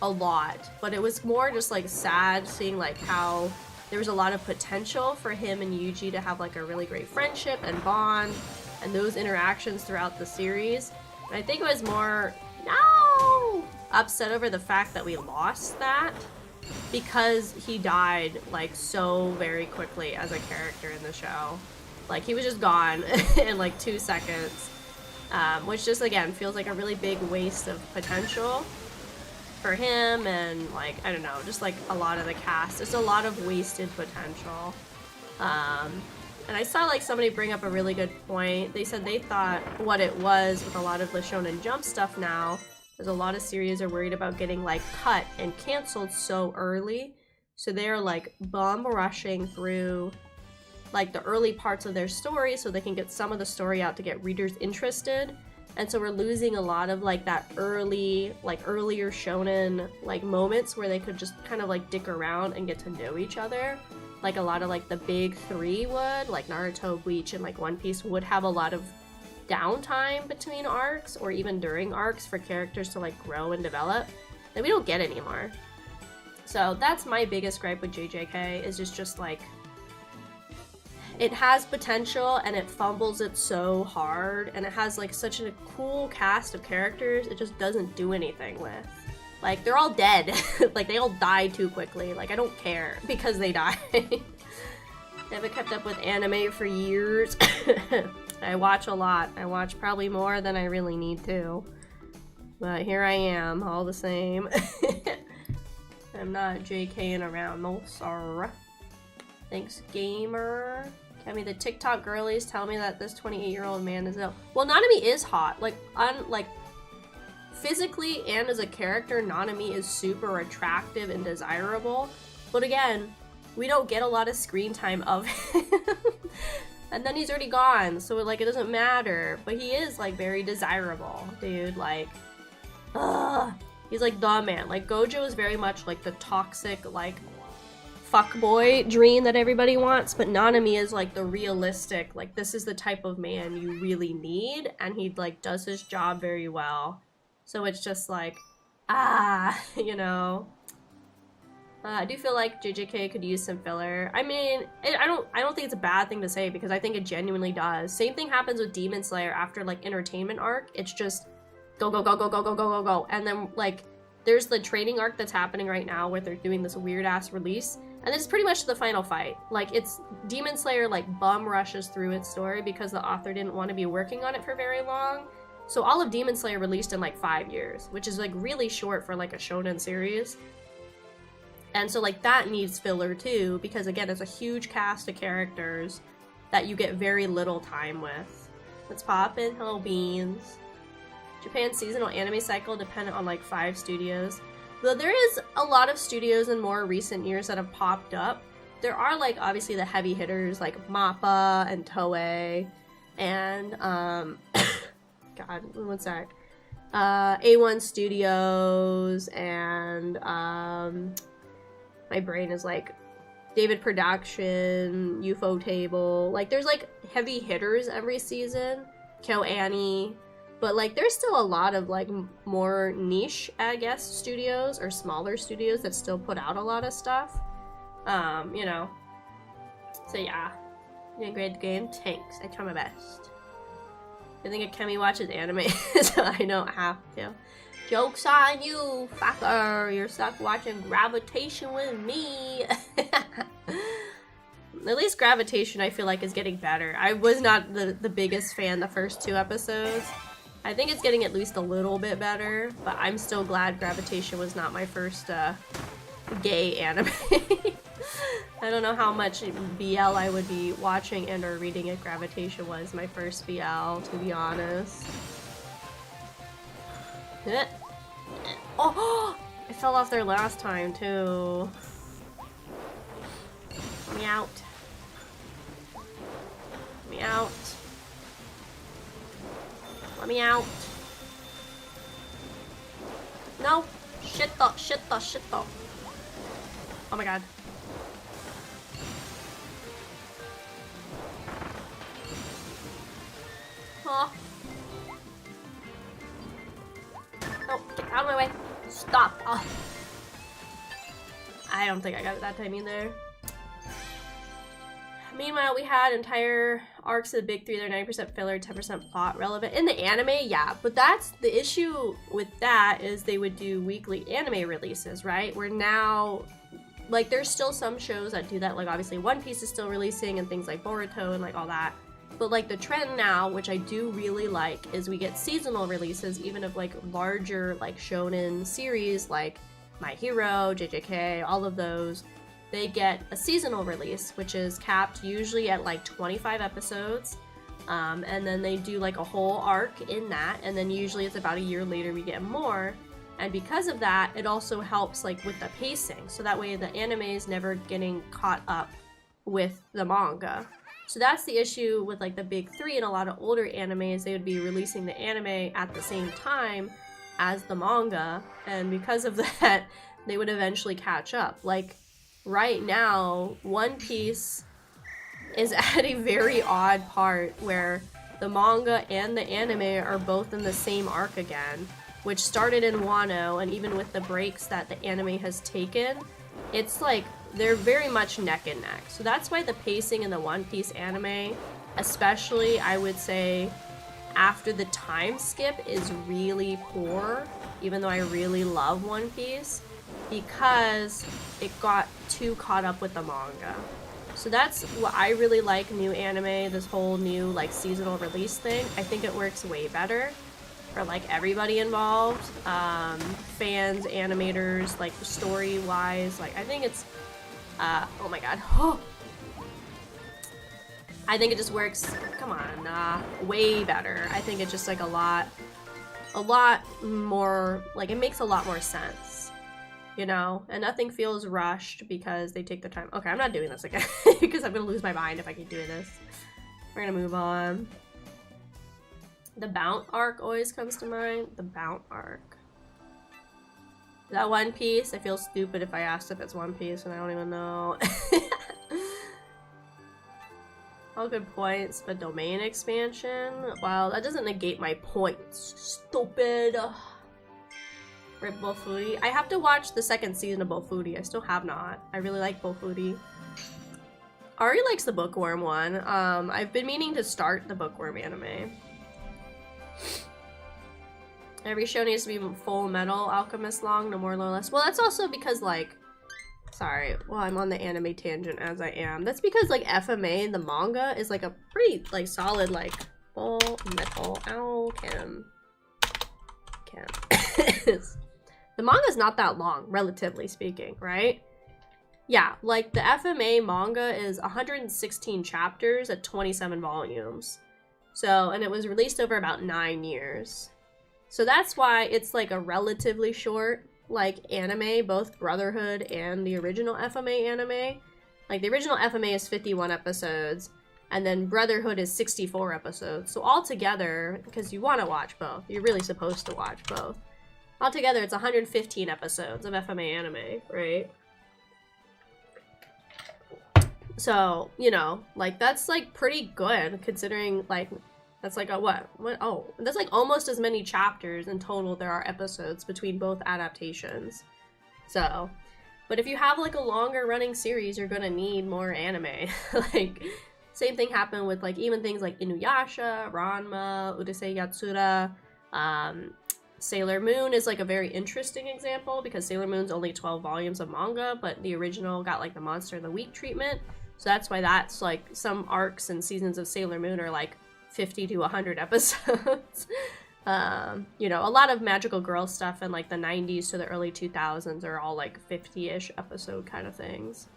a lot, but it was more just like sad seeing like how there was a lot of potential for him and Yuji to have like a really great friendship and bond and those interactions throughout the series. And I think it was more upset over the fact that we lost that because he died like so very quickly as a character in the show. Like he was just gone in like 2 seconds, which just again feels like a really big waste of potential for him and like, I don't know, just like a lot of the cast. There's a lot of wasted potential. And I saw like somebody bring up a really good point. They said they thought what it was with a lot of the Shonen Jump stuff now, there's a lot of series are worried about getting like cut and canceled so early. So they're like bum rushing through like the early parts of their story so they can get some of the story out to get readers interested. And so we're losing a lot of like that earlier shonen like moments where they could just kind of like dick around and get to know each other. Like a lot of like the big 3 would, like Naruto, Bleach, and like One Piece would have a lot of downtime between arcs or even during arcs for characters to like grow and develop that we don't get anymore. So that's my biggest gripe with JJK is just like it has potential and it fumbles it so hard and it has like such a cool cast of characters it just doesn't do anything with. Like they're all dead. Like they all die too quickly. Like I don't care because they die. I haven't kept up with anime for years. I watch a lot. I watch probably more than I really need to. But here I am, all the same. I'm not JKing around, no sir. Thanks, gamer. Akemi, the TikTok girlies tell me that this 28-year-old man is ill. Well, Nanami is hot. Like, physically and as a character, Nanami is super attractive and desirable. But again, we don't get a lot of screen time of him. And then he's already gone, so like it doesn't matter. But he is like very desirable, dude. Like, he's like the man. Like Gojo is very much like the toxic like fuckboy dream that everybody wants, but Nanami is like the realistic. Like this is the type of man you really need, and he like does his job very well. So it's just like, you know. I do feel like JJK could use some filler. I mean, I don't think it's a bad thing to say because I think it genuinely does. Same thing happens with Demon Slayer after like entertainment arc. It's just go, go, go, go, go, go, go, go, go. And then like there's the training arc that's happening right now where they're doing this weird ass release. And it's pretty much the final fight. Like it's Demon Slayer like bum rushes through its story because the author didn't want to be working on it for very long. So all of Demon Slayer released in like 5 years, which is like really short for like a shonen series. And so like that needs filler too, because again, it's a huge cast of characters that you get very little time with. Let's pop in. Hello, Beans. Japan's seasonal anime cycle dependent on like 5 studios. Though there is a lot of studios in more recent years that have popped up. There are like obviously the heavy hitters like MAPPA and Toei and God, one sec. A1 Studios and my brain is like David Production, UFO Table. Like there's like heavy hitters every season. Kyo Annie. But like there's still a lot of like more niche, I guess, studios or smaller studios that still put out a lot of stuff. You know. So yeah. You did a great game. Thanks. I try my best. I think Akemi watches anime, so I don't have to. Joke's on you, fucker. You're stuck watching Gravitation with me. At least Gravitation, I feel like, is getting better. I was not the biggest fan the first 2 episodes. I think it's getting at least a little bit better, but I'm still glad Gravitation was not my first gay anime. I don't know how much BL I would be watching and or reading if Gravitation was my first BL, to be honest. Oh, I fell off there last time too. Let me out. Let me out. Let me out. No. Shit though, shit though, shit though. Oh my god. Oh. Oh, get out of my way. Stop. Oh. I don't think I got it that time either. Meanwhile, we had entire arcs of the big three. They're 90% filler, 10% plot relevant. In the anime, yeah, but that's the issue with that is they would do weekly anime releases, right? Where now, like, there's still some shows that do that. Like, obviously, One Piece is still releasing and things like Boruto and like all that. But like the trend now, which I do really like, is we get seasonal releases, even of like larger like shonen series like My Hero, JJK, all of those. They get a seasonal release, which is capped usually at like 25 episodes. And then they do like a whole arc in that. And then usually it's about a year later we get more. And because of that, it also helps like with the pacing. So that way the anime is never getting caught up with the manga. So that's the issue with like the big three and a lot of older animes. They would be releasing the anime at the same time as the manga. And because of that, they would eventually catch up. Like, right now, One Piece is at a very odd part where the manga and the anime are both in the same arc again, which started in Wano, and even with the breaks that the anime has taken, it's like they're very much neck and neck. So that's why the pacing in the One Piece anime, especially I would say after the time skip, is really poor, even though I really love One Piece, because it got too caught up with the manga. So that's what I really like new anime, this whole new like seasonal release thing. I think it works way better for like everybody involved, fans, animators, like story wise. Like I think it's oh my god. I think it just works, come on, way better. I think it's just like a lot more, like it makes a lot more sense, you know? And nothing feels rushed because they take the time. Okay, I'm not doing this again because I'm gonna lose my mind if I keep doing this. We're gonna move on. The Bount arc always comes to mind. The Bount arc. Is that One Piece? I feel stupid if I asked if it's One Piece and I don't even know. All good points, but domain expansion? Well, that doesn't negate my points. Stupid. Rip Bofuri. I have to watch the second season of Bofuri. I still have not. I really like Bofuri. Ari likes the Bookworm one. I've been meaning to start the Bookworm anime. Every show needs to be Full Metal Alchemist long, no more, no less. Well, that's also because, like, sorry, well, I'm on the anime tangent as I am. That's because, like, FMA, the manga, is, like, a pretty, like, solid, like, Full Metal Alchemist. The manga's not that long, relatively speaking, right? Yeah, like, the FMA manga is 116 chapters at 27 volumes. So, and it was released over about 9 years. So that's why it's like a relatively short, like, anime, both Brotherhood and the original FMA anime. Like, the original FMA is 51 episodes, and then Brotherhood is 64 episodes. So altogether, because you want to watch both, you're really supposed to watch both. Altogether, it's 115 episodes of FMA anime, right? So, you know, like, that's, like, pretty good, considering, like, that's like a what? Oh, that's like almost as many chapters in total there are episodes between both adaptations. So, but if you have like a longer running series, you're gonna need more anime. Like, same thing happened with like even things like Inuyasha, Ranma, Urusei Yatsura. Sailor Moon is like a very interesting example because Sailor Moon's only 12 volumes of manga, but the original got like the Monster of the Week treatment. So that's why that's like some arcs and seasons of Sailor Moon are like 50 to 100 episodes. You know, a lot of magical girl stuff in like the 90s to the early 2000s are all like 50-ish episode kind of things.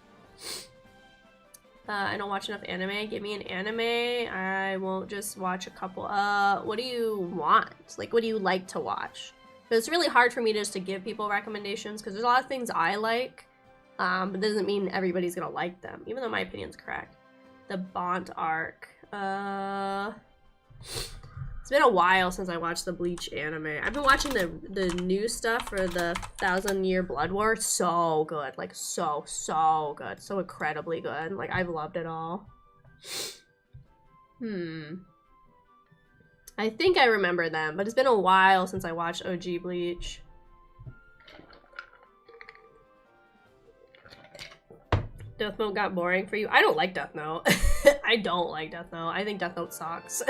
I don't watch enough anime. Give me an anime. I won't just watch a couple. What do you want? Like, what do you like to watch? Because it's really hard for me just to give people recommendations because there's a lot of things I like, but it doesn't mean everybody's gonna like them, even though my opinion's correct. The Bont arc. It's been a while since I watched the Bleach anime. I've been watching the new stuff for the 1,000-Year Blood War. So good. Like, so good. So incredibly good. Like, I've loved it all. I think I remember them, but it's been a while since I watched OG Bleach. Death Note got boring for you? I don't like Death Note. I don't like Death Note. I think Death Note sucks.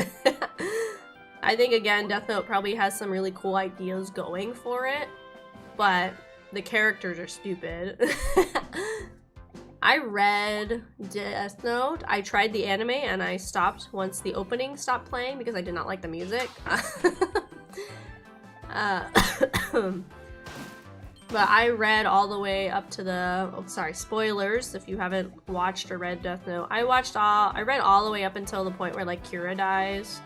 I think, again, Death Note probably has some really cool ideas going for it, but the characters are stupid. I read Death Note. I tried the anime and I stopped once the opening stopped playing because I did not like the music. But I read all the way up to the, oh, sorry, spoilers if you haven't watched or read Death Note. I read all the way up until the point where, like, Kira dies.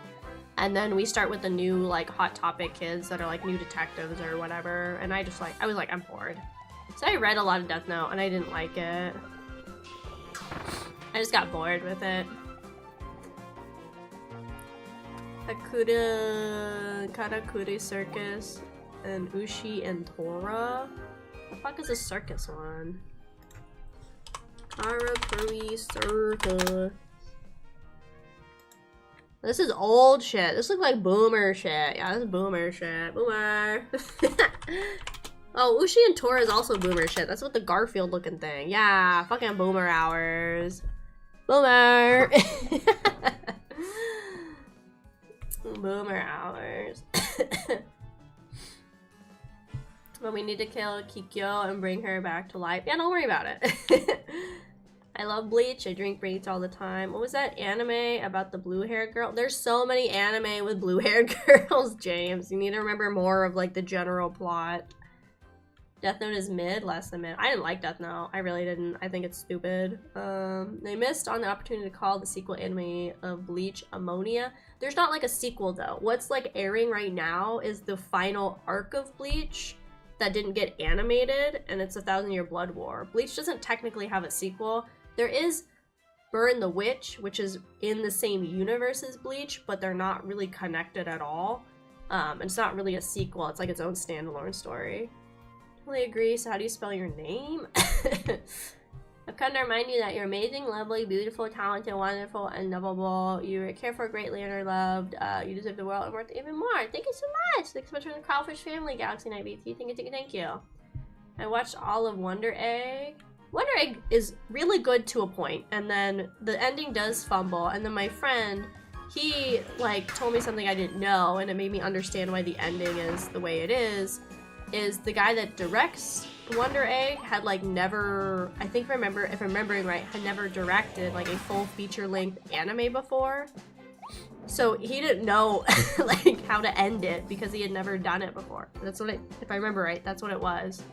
And then we start with the new, like, Hot Topic kids that are, like, new detectives or whatever. And I was like, I'm bored. So I read a lot of Death Note and I didn't like it. I just got bored with it. Karakuri Circus and Ushi and Tora? The fuck is a circus one? Karakuri Circus. This is old shit. This looks like boomer shit. Yeah, this is boomer shit. Boomer. Oh, Ushi and Tora is also boomer shit. That's what the Garfield looking thing. Yeah, fucking boomer hours. Boomer. Boomer hours. But we need to kill Kikyo and bring her back to life. Yeah, don't worry about it. I love Bleach. I drink Bleach all the time. What was that anime about the blue-haired girl? There's so many anime with blue-haired girls, James. You need to remember more of, like, the general plot. Death Note is mid, less than mid. I didn't like Death Note. I really didn't. I think it's stupid. They missed on the opportunity to call the sequel anime of Bleach Ammonia. There's not, like, a sequel, though. What's, like, airing right now is the final arc of Bleach that didn't get animated, and it's 1,000-Year Blood War. Bleach doesn't technically have a sequel. There is Burn the Witch, which is in the same universe as Bleach, but they're not really connected at all. And it's not really a sequel. It's like its own standalone story. Totally agree. So how do you spell your name? I've come to remind you that you're amazing, lovely, beautiful, talented, wonderful, and lovable. You care for greatly and are loved. You deserve the world and worth even more. Thank you so much. Thanks so much for the Kraufish family, Galaxy Night BT. Thank you. I watched all of Wonder Egg. Wonder Egg is really good to a point, and then the ending does fumble, and then my friend, he, like, told me something I didn't know, and it made me understand why the ending is the way it is the guy that directs Wonder Egg had, like, never, I think if I'm remembering right, had never directed, like, a full feature-length anime before. So he didn't know, like, how to end it because he had never done it before. That's what if I remember right, that's what it was.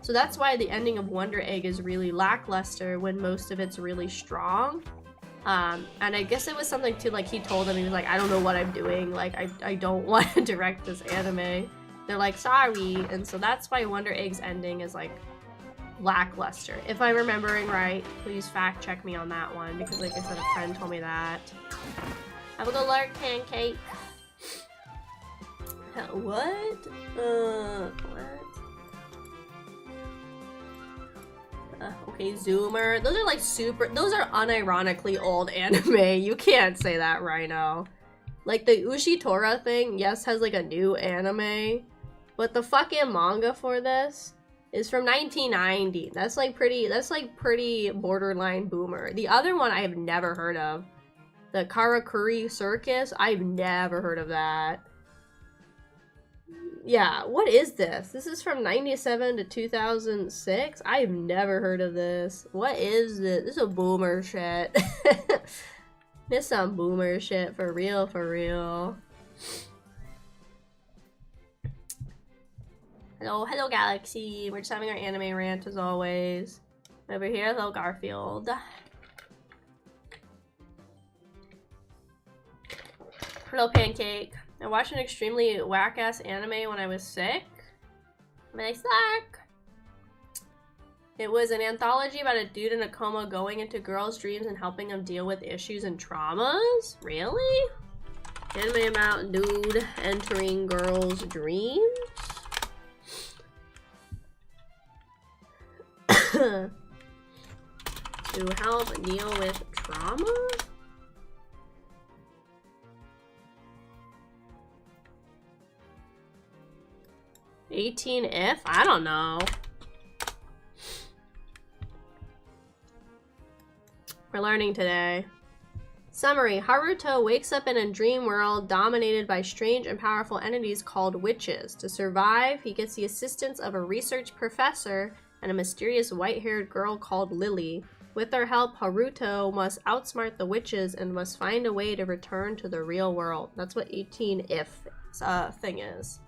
So that's why the ending of Wonder Egg is really lackluster when most of it's really strong. And I guess it was something too, like, he told them, he was like, I don't know what I'm doing, like, I don't want to direct this anime. They're like, sorry. And so that's why Wonder Egg's ending is, like, lackluster. If I'm remembering right, please fact check me on that one, because, like I said, a friend told me that. Have a good lark, Pancake. What? Okay, Zoomer. Those are, like, those are unironically old anime. You can't say that, Rhino. Like, the Ushi Tora thing, yes, has, like, a new anime, but the fucking manga for this is from 1990. That's pretty borderline boomer. The other one I have never heard of. The Karakuri Circus, I've never heard of that. Yeah, what is this? This is from 97 to 2006? I've never heard of this. What is this? This is a boomer shit. This some boomer shit, for real, for real. Hello Galaxy. We're just having our anime rant as always. Over here, hello Garfield. Hello Pancake. I watched an extremely whack-ass anime when I was sick. Nice luck! It was an anthology about a dude in a coma going into girls' dreams and helping them deal with issues and traumas? Really? Anime about dude entering girl's dreams? To help deal with trauma? (18F)? I don't know. We're learning today. Summary: Haruto wakes up in a dream world dominated by strange and powerful entities called witches. To survive, he gets the assistance of a research professor and a mysterious white-haired girl called Lily. With their help, Haruto must outsmart the witches and must find a way to return to the real world. That's what 18F thing is.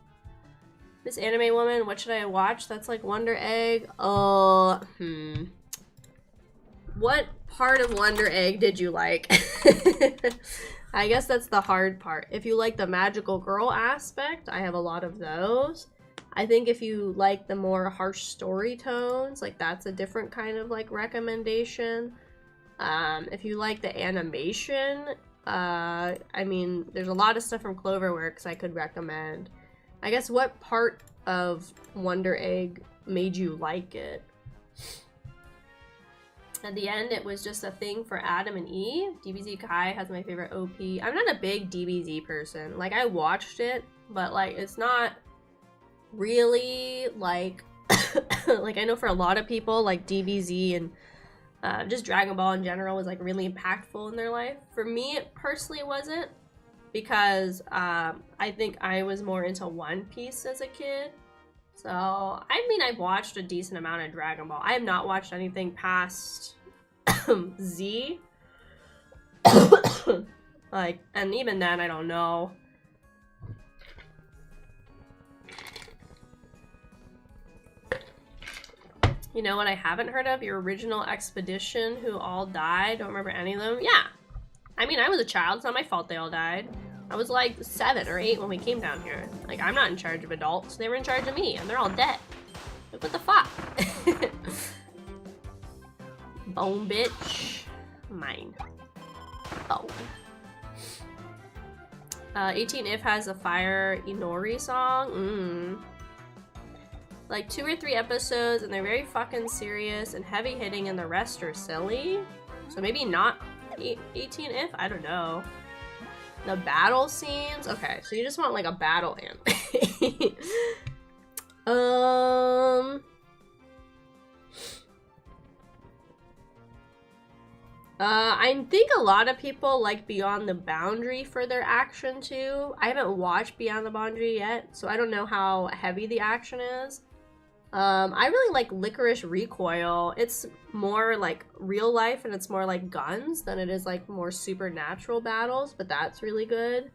This anime woman, what should I watch? That's like Wonder Egg. What part of Wonder Egg did you like? I guess that's the hard part. If you like the magical girl aspect, I have a lot of those. I think if you like the more harsh story tones, like that's a different kind of like recommendation. If you like the animation, I mean, there's a lot of stuff from Cloverworks I could recommend. I guess what part of Wonder Egg made you like it? At the end, it was just a thing for Adam and Eve. DBZ Kai has my favorite OP. I'm not a big DBZ person. Like, I watched it, but like, it's not really like, like I know for a lot of people, like DBZ and just Dragon Ball in general was like really impactful in their life. For me, it personally wasn't, because I think I was more into One Piece as a kid. So, I mean, I've watched a decent amount of Dragon Ball. I have not watched anything past Z. Like, and even then, I don't know. You know what I haven't heard of? Your original expedition who all died. Don't remember any of them. Yeah. I mean, I was a child. It's not my fault they all died. I was like 7 or 8 when we came down here. Like, I'm not in charge of adults. They were in charge of me, and they're all dead. Like, what the fuck? Bone, bitch. Mine. Oh. 18If has a Fire Inori song. Like 2 or 3 episodes, and they're very fucking serious and heavy hitting, and the rest are silly. So maybe not 18If? I don't know. The battle scenes? Okay, so you just want like a battle anime. I think a lot of people like Beyond the Boundary for their action too. I haven't watched Beyond the Boundary yet, so I don't know how heavy the action is. I really like Licorice Recoil. It's more like real life and it's more like guns than it is like more supernatural battles, but that's really good.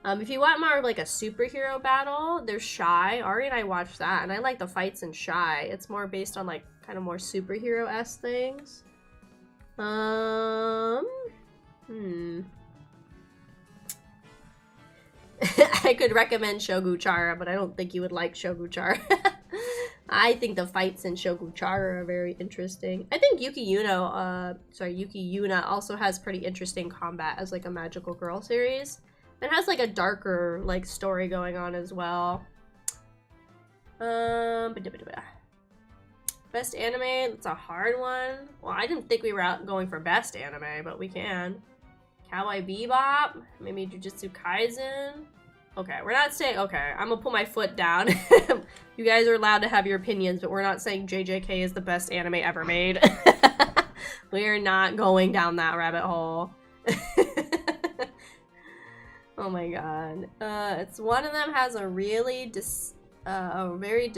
If you want more of like a superhero battle, there's Shy. Ari and I watched that, and I like the fights in Shy. It's more based on like kind of more superhero-esque things. I could recommend Shoguchara, but I don't think you would like Shoguchara. I think the fights in Shoguchara are very interesting. I think Yuki Yuna also has pretty interesting combat as like a magical girl series. It has like a darker like story going on as well. Best anime, that's a hard one. Well, I didn't think we were out going for best anime, but we can. Cowboy Bebop, maybe Jujutsu Kaisen. Okay, we're not saying, okay, I'm gonna put my foot down. You guys are allowed to have your opinions, but we're not saying JJK is the best anime ever made. We are not going down that rabbit hole. Oh my god. It's one of them has a really very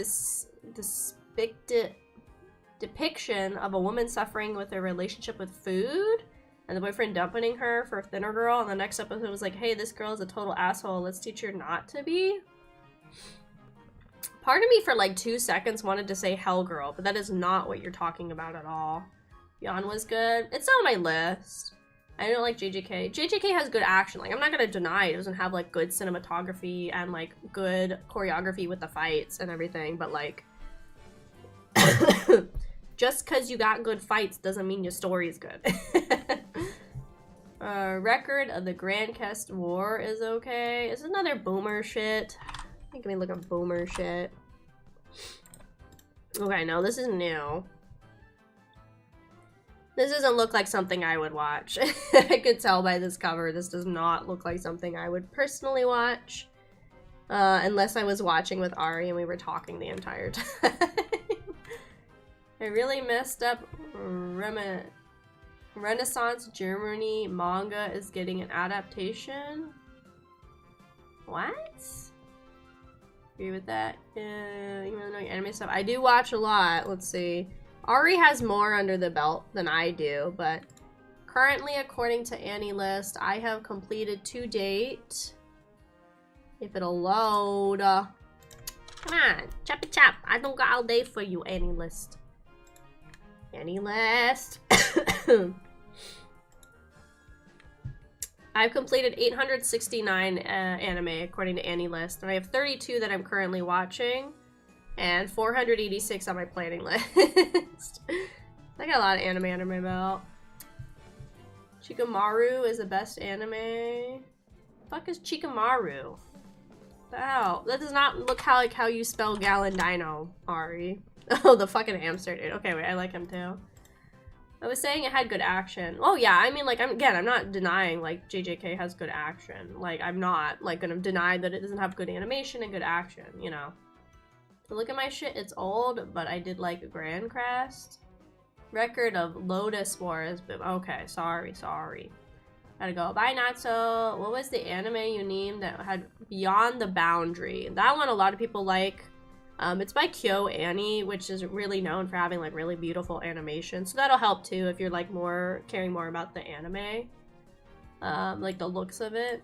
depiction of a woman suffering with a relationship with food, and the boyfriend dumping her for a thinner girl, and the next episode was like, hey, this girl is a total asshole, let's teach her not to be. Part of me for like 2 seconds wanted to say Hell Girl, but that is not what you're talking about at all. Yon was good. It's on my list. I don't like JJK. JJK has good action. Like, I'm not gonna deny it doesn't have like good cinematography and like good choreography with the fights and everything, but like just because you got good fights doesn't mean your story is good. Record of the Grand Quest War is okay. It's another boomer shit. Making me look at boomer shit. Okay, no, this is new. This doesn't look like something I would watch. I could tell by this cover, this does not look like something I would personally watch. Unless I was watching with Ari and we were talking the entire time. I really messed up. Renaissance Germany manga is getting an adaptation. What? Agree with that? Even though anime stuff. I do watch a lot. Let's see. Ari has more under the belt than I do, but currently, according to Annie List, I have completed to date. If it'll load. Come on, chop it chop. I don't got all day for you, Annie List. Annie List. I've completed 869 anime according to Annie List, and I have 32 that I'm currently watching. And 486 on my planning list. I got a lot of anime under my belt. Chikamaru is the best anime. The fuck is Chikamaru? What the hell? That does not look like how you spell Galendino, Ari. Oh, the fucking hamster dude. Okay, wait, I like him too. I was saying it had good action. Oh yeah, I mean, like, I'm not denying, like, JJK has good action. Like, I'm not, like, gonna deny that it doesn't have good animation and good action, you know? To look at my shit, it's old, but I did like a Grand Crest. Record of Lotus Wars. Okay, sorry. Gotta go. Bye, Natsu. What was the anime you named that had Beyond the Boundary? That one a lot of people like. It's by Kyo Annie, which is really known for having like really beautiful animation. So that'll help too if you're like caring more about the anime. Like the looks of it.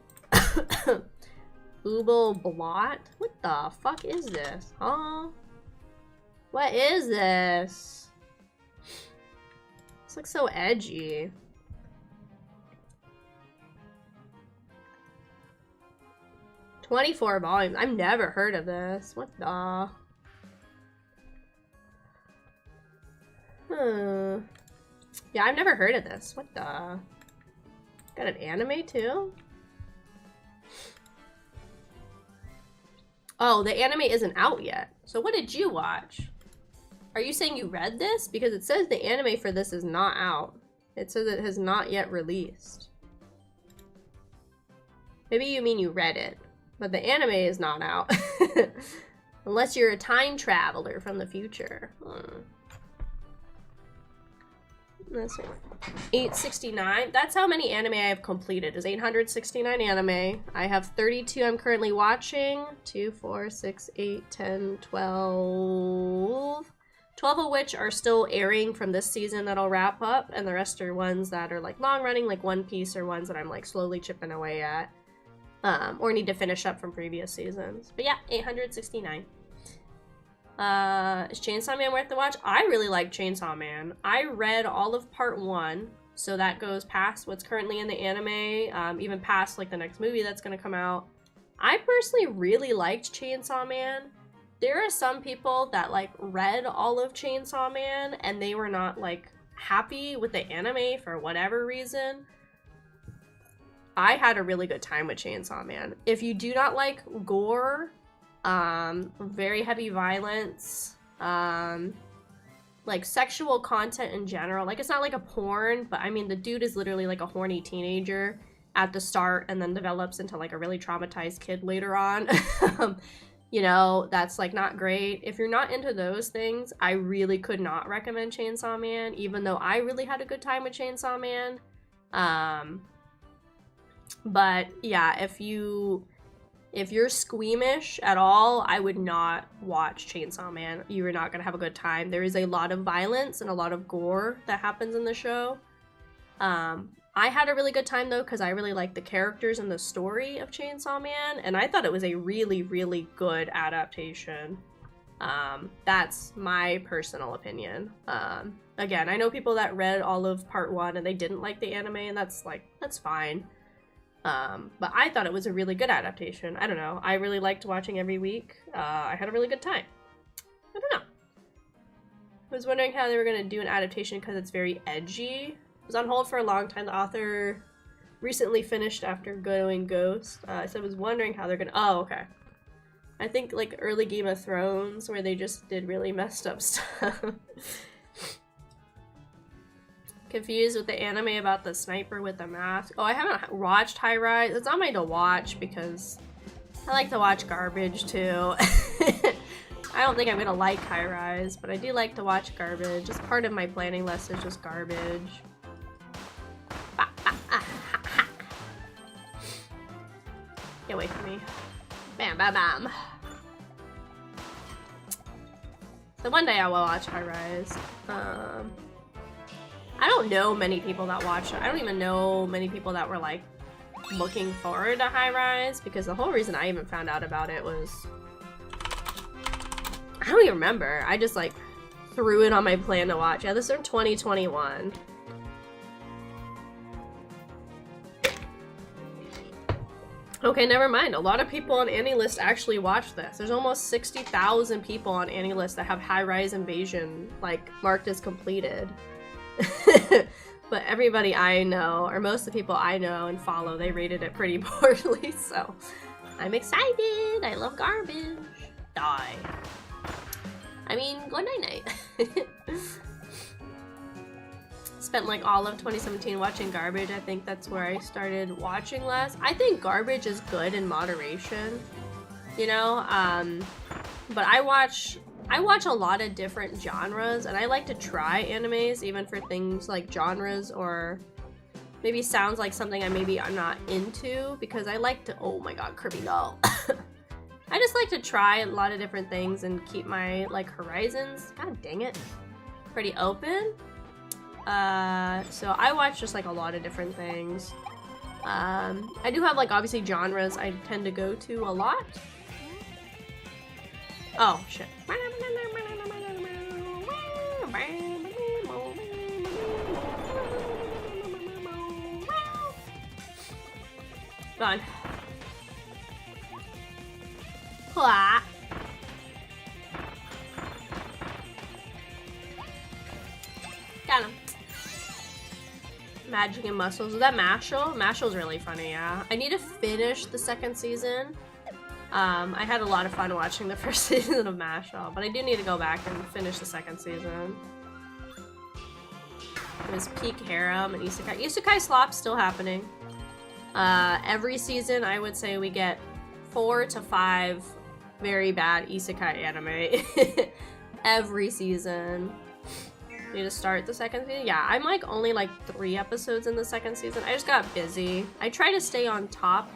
Ubo Blot? What the fuck is this? Huh? What is this? This looks so edgy. "24 volumes. I've never heard of this. What the? Yeah, I've never heard of this. What the? Got an anime too? Oh, the anime isn't out yet. So what did you watch? Are you saying you read this? Because it says the anime for this is not out. It says it has not yet released. Maybe you mean you read it, but the anime is not out. Unless you're a time traveler from the future. Let's see. 869. That's how many anime I have completed, is 869 anime. I have 32 I'm currently watching. 2, 4, 6, 8, 10, 12. 12 of which are still airing from this season that'll wrap up, and the rest are ones that are like long running, like One Piece, or ones that I'm like slowly chipping away at. Or need to finish up from previous seasons. But yeah, 869. Is Chainsaw Man worth the watch? I really like Chainsaw Man. I read all of part 1, so that goes past what's currently in the anime, even past like the next movie that's gonna come out. I personally really liked Chainsaw Man. There are some people that like read all of Chainsaw Man and they were not like happy with the anime for whatever reason. I had a really good time with Chainsaw Man. If you do not like gore, very heavy violence, like sexual content in general, like it's not like a porn, but I mean the dude is literally like a horny teenager at the start and then develops into like a really traumatized kid later on. You know, that's like not great. If you're not into those things, I really could not recommend Chainsaw Man, even though I really had a good time with Chainsaw Man. But yeah, if you're squeamish at all, I would not watch Chainsaw Man. You are not gonna have a good time. There is a lot of violence and a lot of gore that happens in the show. I had a really good time though, because I really liked the characters and the story of Chainsaw Man, and I thought it was a really, really good adaptation. That's my personal opinion. Again, I know people that read all of part 1 and they didn't like the anime, and that's fine. But I thought it was a really good adaptation. I don't know. I really liked watching every week. I had a really good time. I don't know. I was wondering how they were going to do an adaptation because it's very edgy. It was on hold for a long time. The author recently finished after going Ghost. So I was wondering how they're gonna. Oh, okay. I think like early Game of Thrones, where they just did really messed up stuff. Confused with the anime about the sniper with the mask. Oh, I haven't watched High Rise. It's on my to watch because I like to watch garbage too. I don't think I'm gonna like High Rise, but I do like to watch garbage. It's part of my planning list is just garbage. Get away from me. Bam, bam, bam. So one day I will watch High Rise. I don't know many people that watch it. I don't even know many people that were like looking forward to High Rise, because the whole reason I even found out about it was I don't even remember. I just like threw it on my plan to watch. Yeah, this is in 2021. Okay, never mind. A lot of people on AniList actually watched this. There's almost 60,000 people on AniList that have High Rise Invasion like marked as completed. But everybody I know, or most of the people I know and follow, they rated it pretty poorly, so I'm excited. I love garbage. Die. I mean, go night-night. Spent like all of 2017 watching garbage. I think that's where I started watching less. I think garbage is good in moderation, you know, but I watch a lot of different genres, and I like to try animes even for things like genres or maybe sounds like something I'm not into, because I like to, oh my god, Kirby, no. I just like to try a lot of different things and keep my like horizons, god dang it, pretty open. So I watch just like a lot of different things. I do have like obviously genres I tend to go to a lot. Oh shit. Gone. Got him. Magic and Muscles. Was that Mashal? Mashal's really funny, yeah. I need to finish the second season. I had a lot of fun watching the first season of Mashal, but I do need to go back and finish the second season. It was peak harem and isekai. Isekai slop's still happening. Every season, I would say we get 4 to 5 very bad isekai anime. Every season. Need to start the second season? Yeah, I'm like only like 3 episodes in the second season. I just got busy. I try to stay on top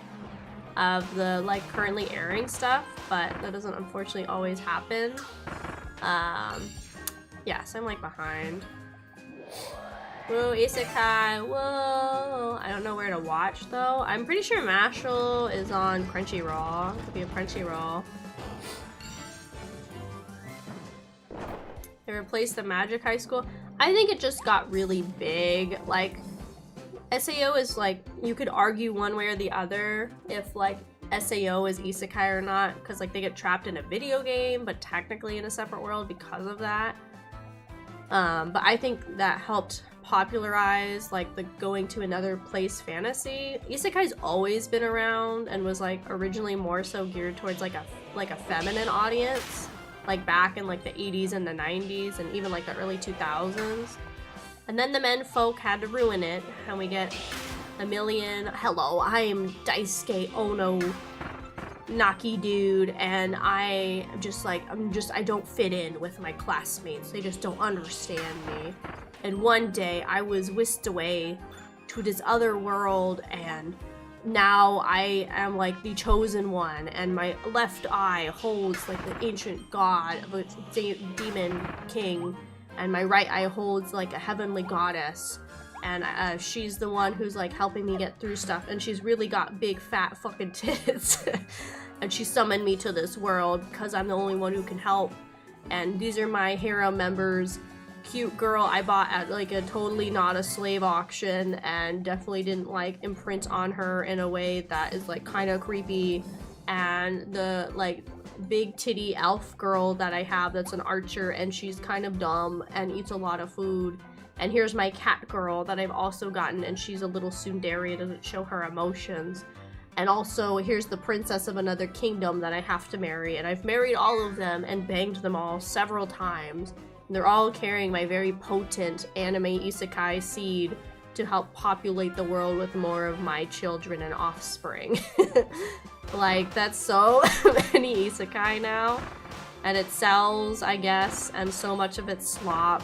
of the like currently airing stuff, but that doesn't unfortunately always happen. Yeah, so I'm like behind. Whoa, isekai, whoa. I don't know where to watch though. I'm pretty sure Mashal is on Crunchyroll. It could be a Crunchyroll. They replaced the Magic High School. I think it just got really big. Like, SAO is like, you could argue one way or the other if like SAO is isekai or not, because like they get trapped in a video game, but technically in a separate world because of that. But I think that helped popularize like the going to another place fantasy. Isekai's always been around and was like originally more so geared towards like a feminine audience, like back in like the 80s and the 90s and even like the early 2000s. And then the men folk had to ruin it, and we get a million, hello, I am Daisuke Ono Naki dude, and I don't fit in with my classmates. They just don't understand me. And one day I was whisked away to this other world, and now I am like the chosen one, and my left eye holds like the ancient god of a demon king, and my right eye holds like a heavenly goddess, and she's the one who's like helping me get through stuff, and she's really got big fat fucking tits. And she summoned me to this world because I'm the only one who can help, and these are my harem members. Cute girl I bought at like a totally not a slave auction, and definitely didn't like imprint on her in a way that is like kind of creepy. And the like big titty elf girl that I have that's an archer, and she's kind of dumb and eats a lot of food, And here's my cat girl that I've also gotten, and she's a little tsundere, doesn't show her emotions. And also, here's the princess of another kingdom that I have to marry, and I've married all of them and banged them all several times. And they're all carrying my very potent anime isekai seed to help populate the world with more of my children and offspring. Like, that's so many isekai now. And it sells, I guess, and so much of it's slop.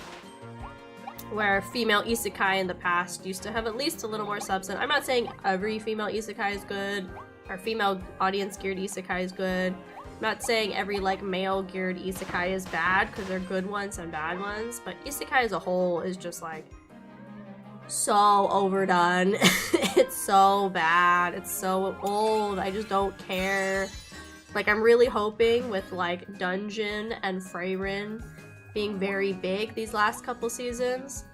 Where female isekai in the past used to have at least a little more substance. I'm not saying every female isekai is good, or female audience geared isekai is good. I'm not saying every like male geared isekai is bad, because there are good ones and bad ones, but isekai as a whole is just like so overdone. It's so bad, it's so old, I just don't care. Like, I'm really hoping with like Dungeon and Frieren being very big these last couple seasons,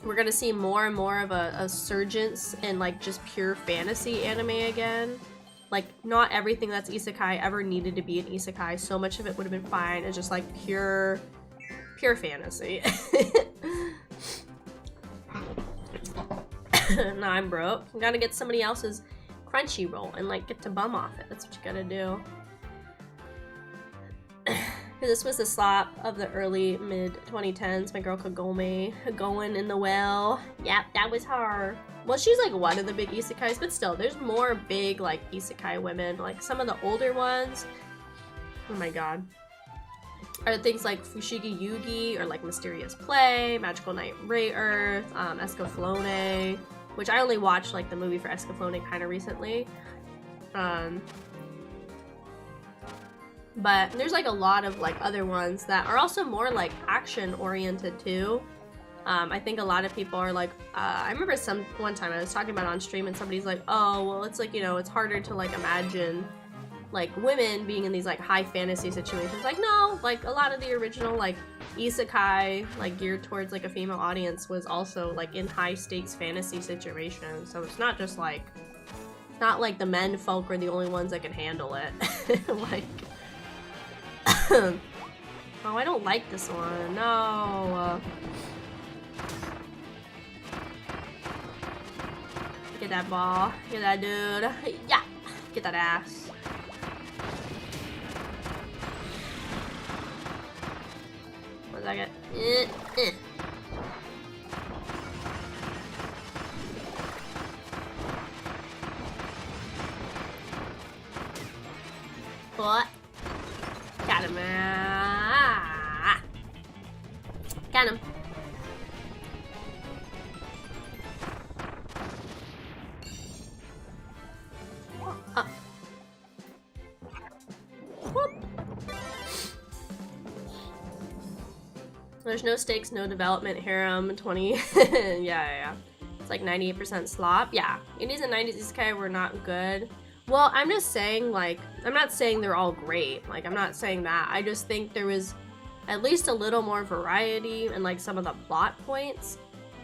we're gonna see more and more of a surgence in like just pure fantasy anime again. Like, not everything that's isekai ever needed to be an isekai. So much of it would have been fine. It's just like pure fantasy. Nah, I'm broke. I gotta get somebody else's Crunchyroll and like get to bum off it. That's what you gotta do. This was the slop of the early mid 2010s. My girl Kagome going in the well. Yep, that was her. Well, she's like one of the big isekais, but still, there's more big like isekai women. Like some of the older ones, oh my god, are things like Fushigi Yugi or like Mysterious Play, Magical Night Ray Earth, Escaflowne, which I only watched like the movie for Escaflowne kind of recently. But there's like a lot of like other ones that are also more like action oriented too. I think a lot of people are like, I remember one time I was talking about it on stream and somebody's like, oh, well, it's like, you know, it's harder to like imagine like women being in these like high fantasy situations. Like, no, like a lot of the original like isekai like geared towards like a female audience was also like in high stakes fantasy situations. So it's not just like, it's not like the men folk are the only ones that can handle it. Like, oh, I don't like this one. No. Get that ball. Get that dude. Yeah. Get that ass. One second. What? Got him. Got him. Oh. There's no stakes, no development, harem, 20. yeah. It's like 98% slop. Yeah, 80s and 90s isekai were not good. Well, I'm just saying, like, I'm not saying they're all great. Like, I'm not saying that. I just think there was at least a little more variety in, like, some of the plot points.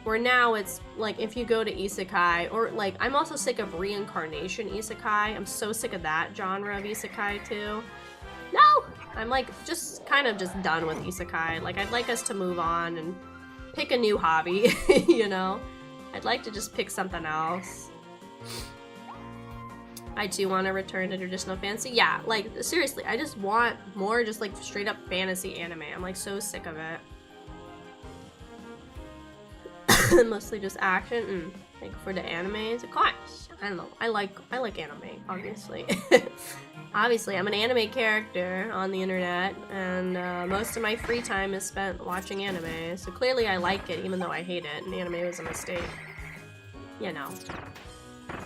Where now it's, like, if you go to isekai, or, like, I'm also sick of reincarnation isekai. I'm so sick of that genre of isekai, too. No! I'm, like, just kind of just done with isekai. Like, I'd like us to move on and pick a new hobby, you know? I'd like to just pick something else. I do want to return to traditional fantasy. Yeah, like, seriously, I just want more just, like, straight up fantasy anime. I'm, like, so sick of it. Mostly just action. Like, for the animes, of course. I don't know. I like anime, obviously. Obviously, I'm an anime character on the internet, and most of my free time is spent watching anime. So clearly I like it, even though I hate it, and the anime was a mistake. You know.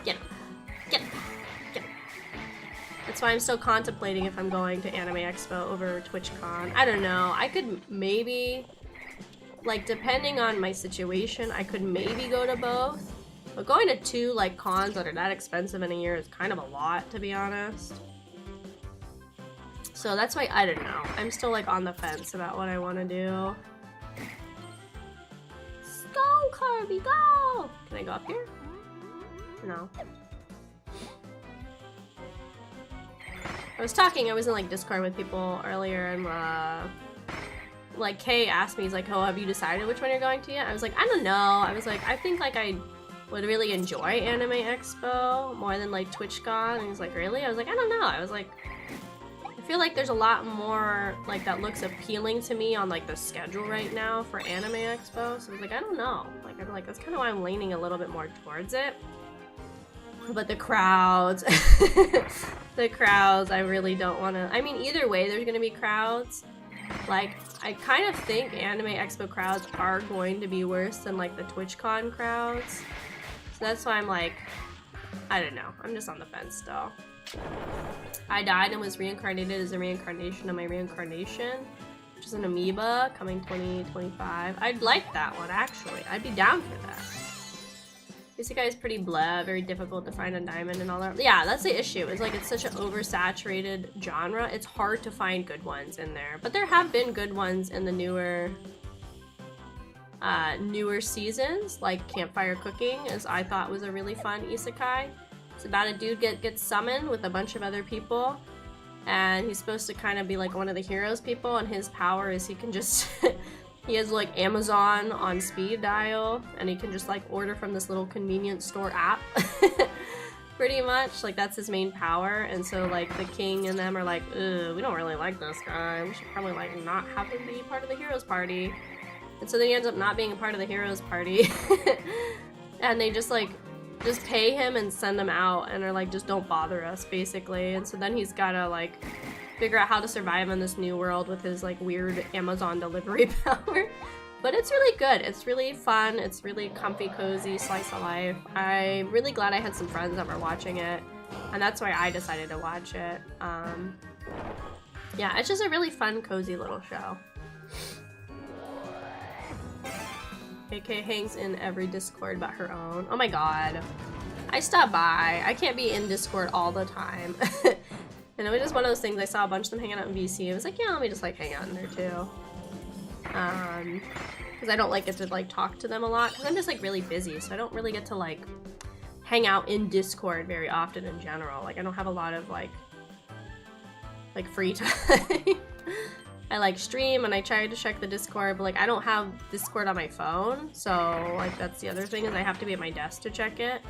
Get it. Get it. That's why I'm still contemplating if I'm going to Anime Expo over TwitchCon. I don't know. I could maybe, like, depending on my situation, I could maybe go to both. But going to two, like, cons that are that expensive in a year is kind of a lot, to be honest. So that's why, I don't know. I'm still, like, on the fence about what I want to do. Go, Kirby, go! Can I go up here? No. I was in like Discord with people earlier, and like, Kay asked me, he's like, oh, have you decided which one you're going to yet? I was like, I don't know. I was like, I think, like, I would really enjoy Anime Expo more than, like, TwitchCon. And he's like, really? I was like, I don't know. I was like, I feel like there's a lot more, like, that looks appealing to me on, like, the schedule right now for Anime Expo. So I was like, I don't know. Like, I'm like, that's kind of why I'm leaning a little bit more towards it. But the crowds, the crowds, I really don't want to. I mean, either way, there's going to be crowds. Like, I kind of think Anime Expo crowds are going to be worse than, like, the TwitchCon crowds. So that's why I'm like, I don't know. I'm just on the fence still. I died and was reincarnated as a reincarnation of my reincarnation, which is an amoeba coming 2025. I'd like that one, actually. I'd be down for that. Isekai is pretty blah, very difficult to find a diamond and all that. Yeah, that's the issue. It's like it's such an oversaturated genre. It's hard to find good ones in there. But there have been good ones in the newer seasons, like Campfire Cooking, as I thought was a really fun isekai. It's about a dude gets summoned with a bunch of other people, and he's supposed to kind of be like one of the heroes people, and his power is he can just he has like Amazon on speed dial, and he can just like order from this little convenience store app. Pretty much, like that's his main power. And so like the king and them are like, ugh, we don't really like this guy. We should probably like not have him be part of the heroes party. And so then he ends up not being a part of the heroes party. And they just pay him and send him out and are like, just don't bother us, basically. And so then he's gotta like figure out how to survive in this new world with his like weird Amazon delivery power. But it's really good. It's really fun. It's really comfy, cozy, slice of life. I'm really glad I had some friends that were watching it, and that's why I decided to watch it. Yeah, it's just a really fun, cozy little show. AK hangs in every Discord but her own. Oh my god. I stopped by. I can't be in Discord all the time. And it was just one of those things. I saw a bunch of them hanging out in VC. I was like, yeah, let me just like hang out in there too. Because I don't like get to like talk to them a lot. Because I'm just like really busy. So I don't really get to like hang out in Discord very often in general. Like I don't have a lot of like free time. I like stream and I try to check the Discord, but like I don't have Discord on my phone, so like that's the other thing is I have to be at my desk to check it.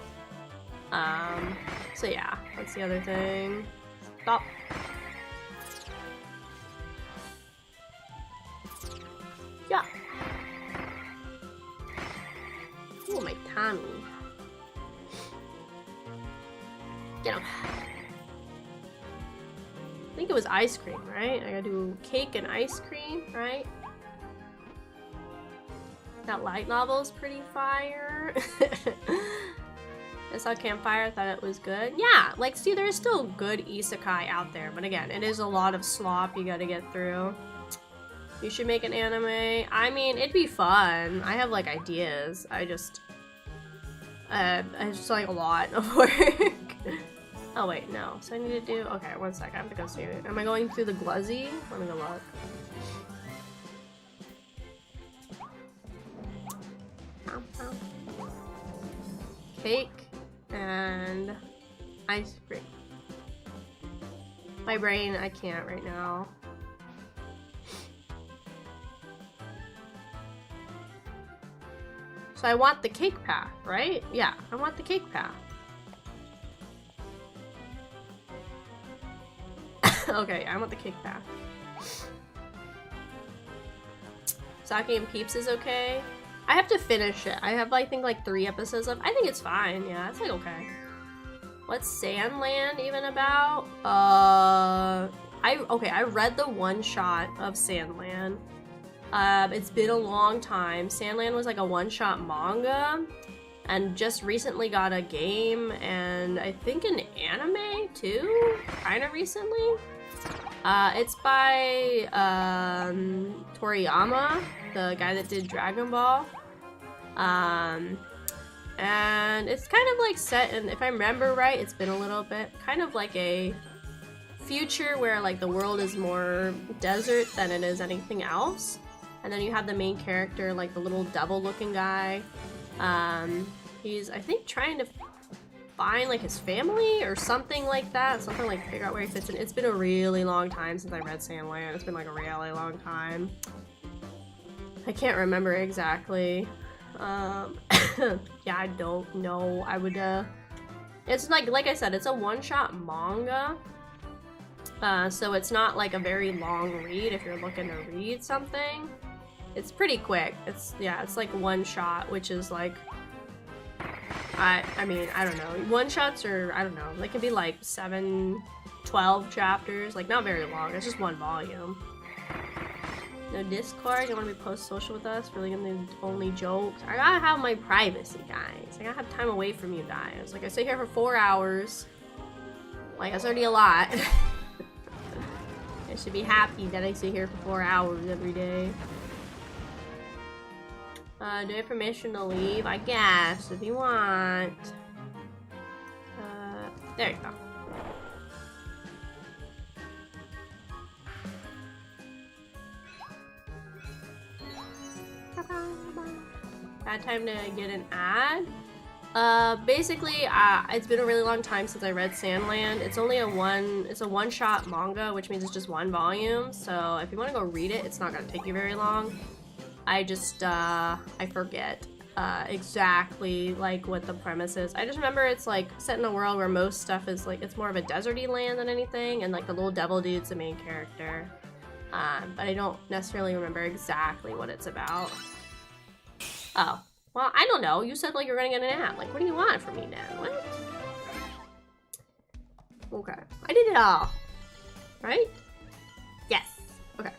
So yeah, that's the other thing. Stop. Yeah. Oh my tummy. Get him. I think it was ice cream, right? I gotta do cake and ice cream, right? That light novel is pretty fire. I saw Campfire, I thought it was good. Yeah, like, see, there's still good isekai out there, but again, it is a lot of slop you gotta get through. You should make an anime. I mean, it'd be fun. I have, like, ideas. I just like a lot of work. Oh wait, no. So I need to do, okay, one sec, I have to go see it. Am I going through the Gluzzy? Let me go look. Cake and ice cream. My brain, I can't right now. So I want the cake path, right? Yeah, I want the cake path. Okay, I want the cake path. Sake and Peeps is okay. I have to finish it. I have, I think, like 3 episodes of. I think it's fine. Yeah, it's like okay. What's Sandland even about? I read the one-shot of Sandland. It's been a long time. Sandland was like a one-shot manga, and just recently got a game, and I think an anime too, kind of recently. It's by Toriyama, the guy that did Dragon Ball. And it's kind of like set in, if I remember right, it's been a little bit, kind of like a future where like the world is more desert than it is anything else. And then you have the main character, like the little devil looking guy. He's, I think, trying to find like his family or something like that. Something like figure out where he fits in. It's been a really long time since I read Sandland. It's been like a really long time. I can't remember exactly. Yeah, I don't know. I would, it's like I said, it's a one-shot manga. So it's not like a very long read if you're looking to read something. It's pretty quick. It's like one shot, which is like, I mean, I don't know. One shots are, I don't know, they can be like 7, 12 chapters, like not very long. It's just one volume. No Discord, you want to be post-social with us? Really only jokes? I gotta have my privacy, guys. I gotta have time away from you guys. Like, I sit here for 4 hours. Like, that's already a lot. I should be happy that I sit here for 4 hours every day. Do I have permission to leave? I guess, if you want. There you go. Bad time to get an ad. Basically, it's been a really long time since I read Sandland. It's only it's a one-shot manga, which means it's just one volume. So if you want to go read it, it's not gonna take you very long. I just, I forget, exactly, like, what the premise is. I just remember it's, like, set in a world where most stuff is, like, it's more of a deserty land than anything, and, like, the little devil dude's the main character. But I don't necessarily remember exactly what it's about. Oh. Well, I don't know. You said, like, you're gonna get an ad. Like, what do you want from me, then? What? Okay. I did it all. Right? Yes. Okay.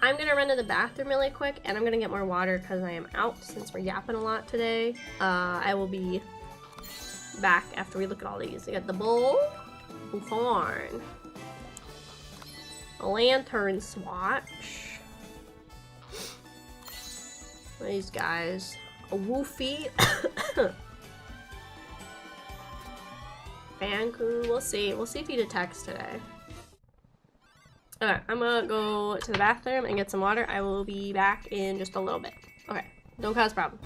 I'm gonna run to the bathroom really quick, and I'm gonna get more water because I am out since we're yapping a lot today. I will be back after we look at all these. I got the bowl, bullhorn, a lantern swatch, these guys, a woofie, Banku. We'll see if he detects today. Alright, I'm gonna go to the bathroom and get some water. I will be back in just a little bit. Okay, don't cause problems.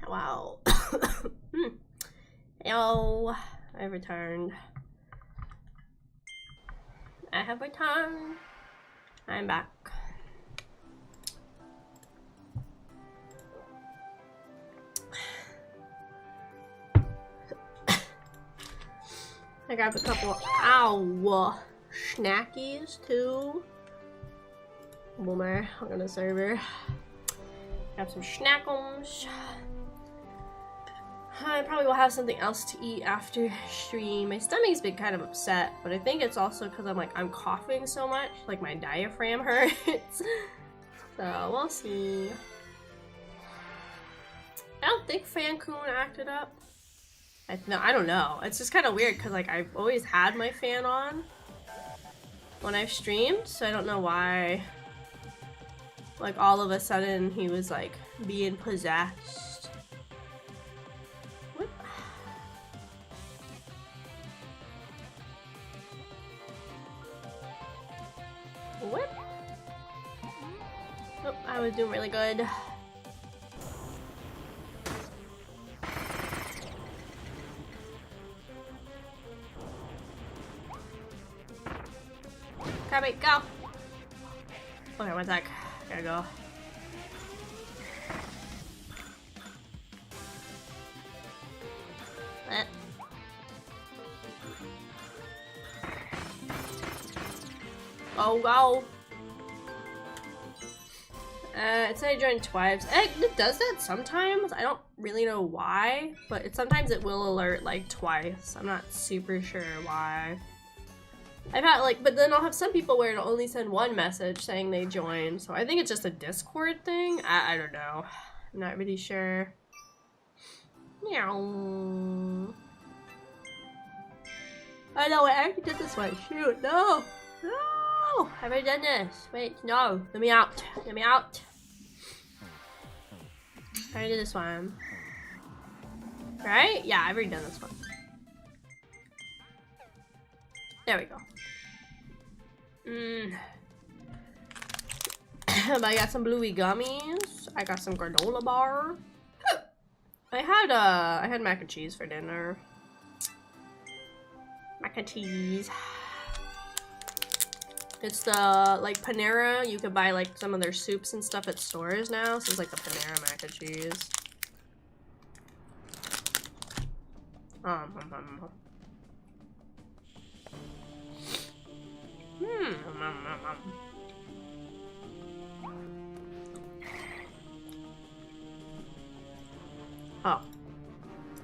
Wow. Hello. I returned. I have returned. I'm back. I grabbed a couple, snackies too. Boomer, I'm gonna serve her. Grab some snackums. I probably will have something else to eat after stream. My stomach's been kind of upset, but I think it's also because I'm coughing so much, like my diaphragm hurts. So we'll see. I don't think Fan-kun acted up. I don't know. It's just kind of weird because like I've always had my fan on when I've streamed, so I don't know why. Like all of a sudden he was like being possessed. What? What? Oh, I was doing really good. Kirby, go! Okay, one sec. Gotta go. Oh, go! It said I joined twice. It does that sometimes. I don't really know why, but sometimes it will alert like twice. I'm not super sure why. I've had like, but then I'll have some people where it'll only send one message saying they joined. So I think it's just a Discord thing. I don't know. I'm not really sure. Meow. I know, I already did this one. Shoot, no! No! Have I done this? Wait, no. Let me out. Let me out. I already did this one. Right? Yeah, I've already done this one. There we go. I got some bluey gummies. I got some granola bar. I had mac and cheese for dinner. Mac and cheese. It's the like Panera. You can buy like some of their soups and stuff at stores now. So it's like the Panera mac and cheese. Oh.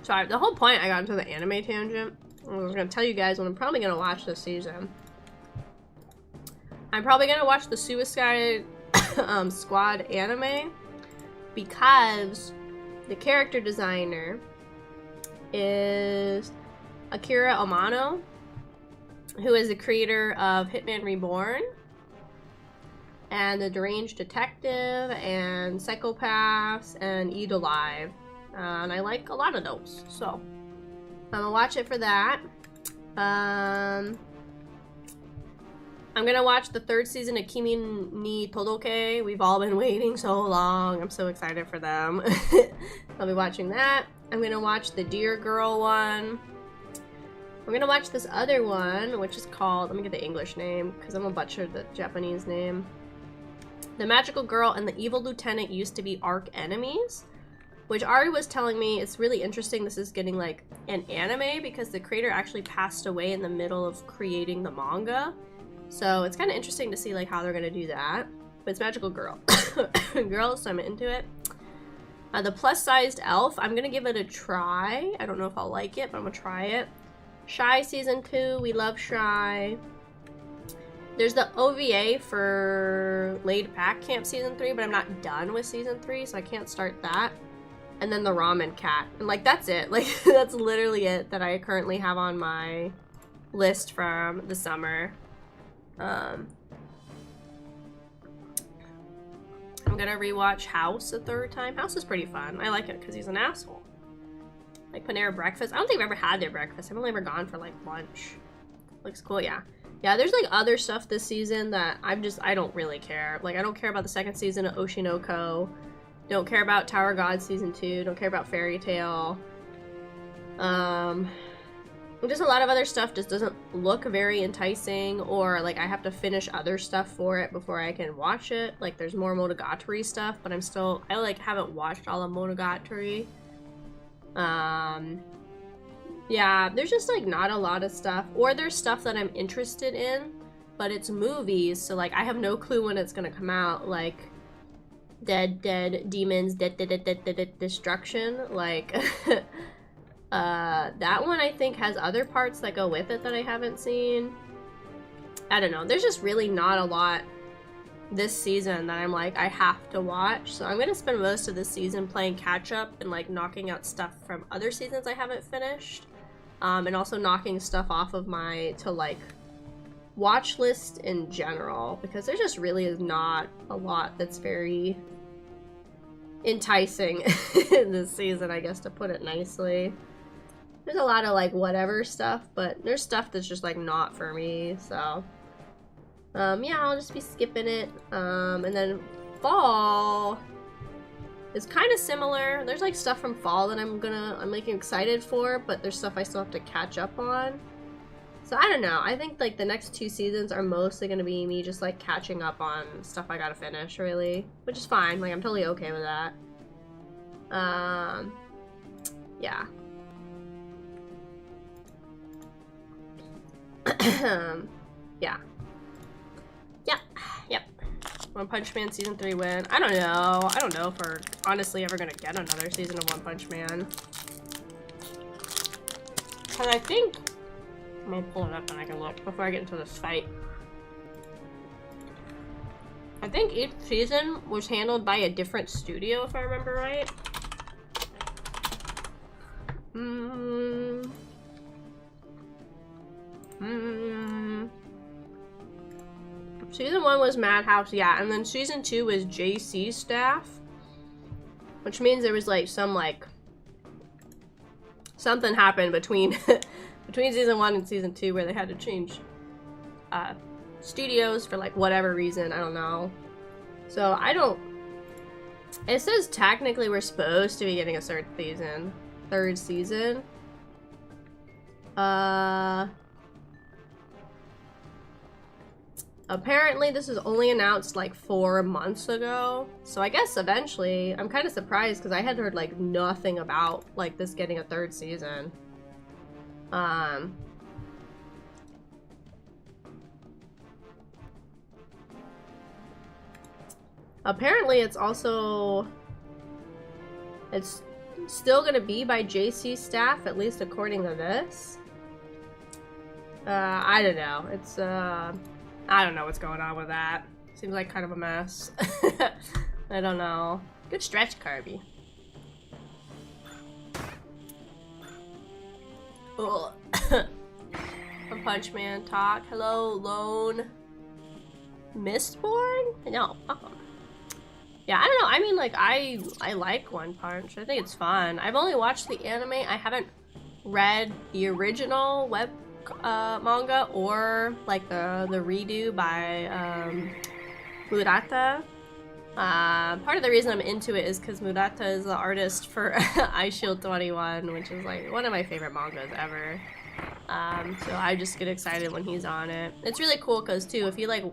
Sorry, the whole point I got into the anime tangent. I was gonna tell you guys what I'm probably gonna watch this season. I'm probably gonna watch the Suicide Squad anime because the character designer is Akira Amano, who is the creator of Hitman Reborn and The Deranged Detective and Psychopaths and Eat Alive. And I like a lot of those, so I'm gonna watch it for that. I'm gonna watch the 3rd season of Kimi ni Todoke. We've all been waiting so long. I'm so excited for them. I'll be watching that. I'm gonna watch the Dear Girl one. I'm gonna watch this other one, which is called, let me get the English name, because I'm gonna butcher the Japanese name. The Magical Girl and the Evil Lieutenant Used to Be Arch Enemies, which Ari was telling me it's really interesting this is getting like an anime because the creator actually passed away in the middle of creating the manga. So it's kind of interesting to see like how they're gonna do that. But it's Magical Girl. Girl, so I'm into it. The Plus-Sized Elf, I'm gonna give it a try. I don't know if I'll like it, but I'm gonna try it. Shy Season 2, we love Shy. There's the OVA for Laid Pack Camp Season 3, but I'm not done with Season 3, so I can't start that. And then the Ramen Cat. And like, that's it. Like, that's literally it that I currently have on my list from the summer. I'm gonna rewatch House a 3rd time. House is pretty fun. I like it because he's an asshole. Like Panera Breakfast. I don't think I've ever had their breakfast. I've only ever gone for like lunch. Looks cool, yeah. Yeah, there's like other stuff this season that I don't really care. Like I don't care about the 2nd season of Oshinoko. Don't care about Tower of God Season 2. Don't care about Fairy Tail. Just a lot of other stuff just doesn't look very enticing, or like I have to finish other stuff for it before I can watch it. Like there's more Monogatari stuff, but I like haven't watched all of Monogatari. Yeah, there's just like not a lot of stuff, or there's stuff that I'm interested in, but it's movies, so like I have no clue when it's gonna come out. Like Dead Demons Destruction, like that one I think has other parts that go with it that I haven't seen. I don't know, there's just really not a lot this season that I'm like I have to watch, so I'm gonna spend most of this season playing catch up and like knocking out stuff from other seasons I haven't finished, and also knocking stuff off of my to like watch list in general, because there just really is not a lot that's very enticing in this season, I guess, to put it nicely. There's a lot of like whatever stuff, but there's stuff that's just like not for me, so yeah, I'll just be skipping it. And then fall is kind of similar. There's like stuff from fall that I'm like excited for, but there's stuff I still have to catch up on. So I don't know. I think like the next 2 seasons are mostly gonna be me just like catching up on stuff I gotta finish, really, which is fine. Like I'm totally okay with that. Yeah. Yeah. Yep. One Punch Man Season 3 win. I don't know. I don't know if we're honestly ever gonna get another season of One Punch Man. Cause I think I'm gonna pull it up and I can look before I get into this fight. I think each season was handled by a different studio, if I remember right. Season 1 was Madhouse, yeah, and then Season 2 was JC staff, which means there was like some like something happened between between Season 1 and Season 2 where they had to change studios for like whatever reason, I don't know. So it says technically we're supposed to be getting a third season. Apparently this was only announced like 4 months ago, so I guess eventually. I'm kind of surprised because I had heard like nothing about like this getting a 3rd season. Apparently it's still gonna be by JC staff, at least according to this. I don't know. I don't know what's going on with that. Seems like kind of a mess. I don't know. Good stretch, Kirby. Ugh. One Punch Man talk. Hello, Lone Mistborn? No. Yeah, I don't know. I mean, like, I like One Punch. I think it's fun. I've only watched the anime. I haven't read the original web manga or like the redo by Murata. Part of the reason I'm into it is because Murata is the artist for Eyeshield 21, which is like one of my favorite mangas ever. So I just get excited when he's on it. It's really cool because too, if you like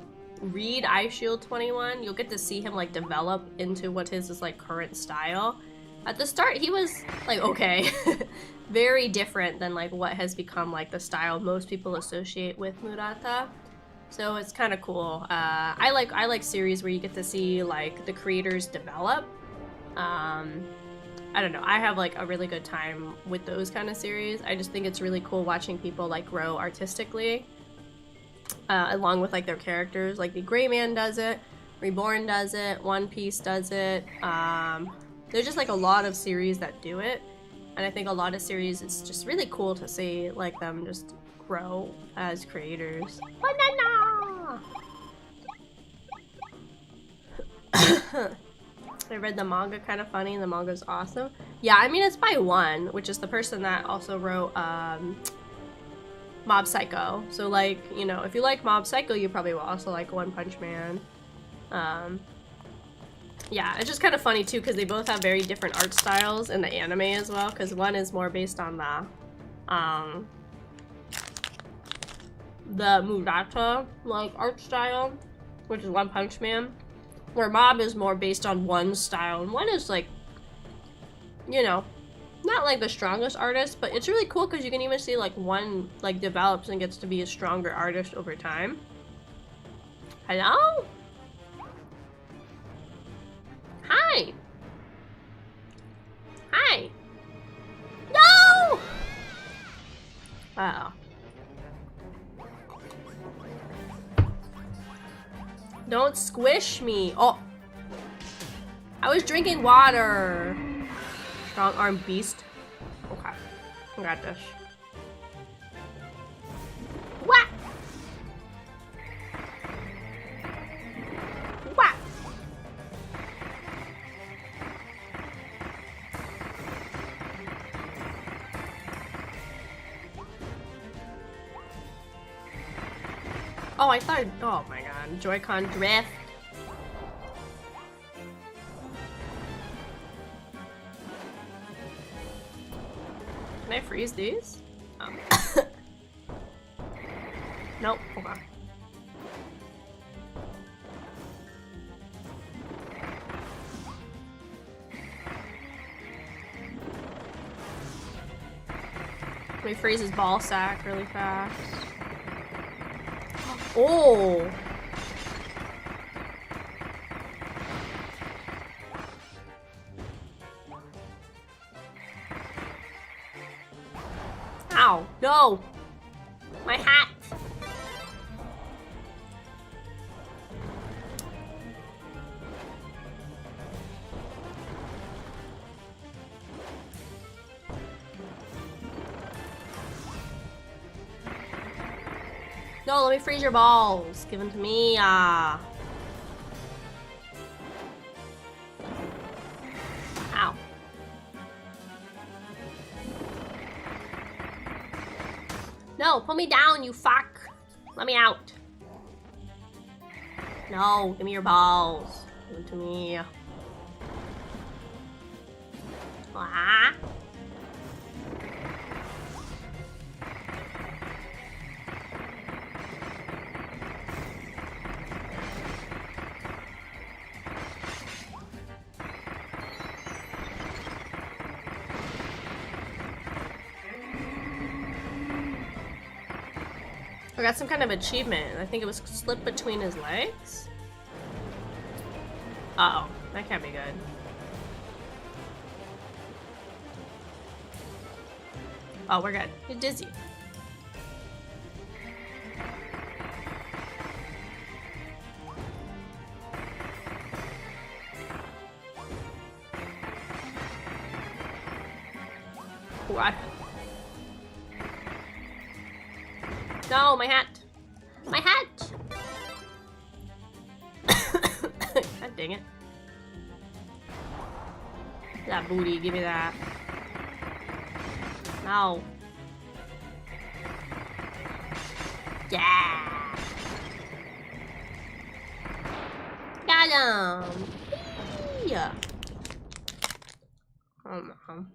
read Eyeshield 21, you'll get to see him like develop into what his like current style. At the start he was like okay very different than like what has become like the style most people associate with Murata. So it's kind of cool. I like series where you get to see like the creators develop. I don't know, I have like a really good time with those kind of series. I just think it's really cool watching people like grow artistically along with like their characters. Like the Gray Man does it, Reborn does it, One Piece does it. There's just like a lot of series that do it, and I think a lot of series, it's just really cool to see like them just grow as creators. Banana! I read the manga, kind of funny. The manga's awesome. Yeah, I mean it's by One, which is the person that also wrote Mob Psycho. So like, you know, if you like Mob Psycho, you probably will also like One Punch Man. Yeah, it's just kind of funny too because they both have very different art styles in the anime as well. Because one is more based on the Murata like art style, which is One Punch Man, where Mob is more based on one style, and one is like, you know, not like the strongest artist, but it's really cool because you can even see like one like develops and gets to be a stronger artist over time. Hello? Hi. Hi. No! Uh-oh. Don't squish me. Oh. I was drinking water. Strong arm beast. Okay. I got this. What? What? Oh, I thought, oh my god, Joy-Con drift. Can I freeze these? Nope, okay. Let me freeze his ball sack really fast. Oh! Ow! No! My hat! No, let me freeze your balls. Give them to me. Ow. No, put me down, you fuck. Let me out. No, give me your balls. Give them to me. Ah. I got some kind of achievement. I think it was slipped between his legs. Uh-oh, that can't be good. Oh, we're good. You're dizzy. What? No, my hat! My hat! God dang it. That booty, give me that. No. Yeah! Got him! Yeah. Oh no.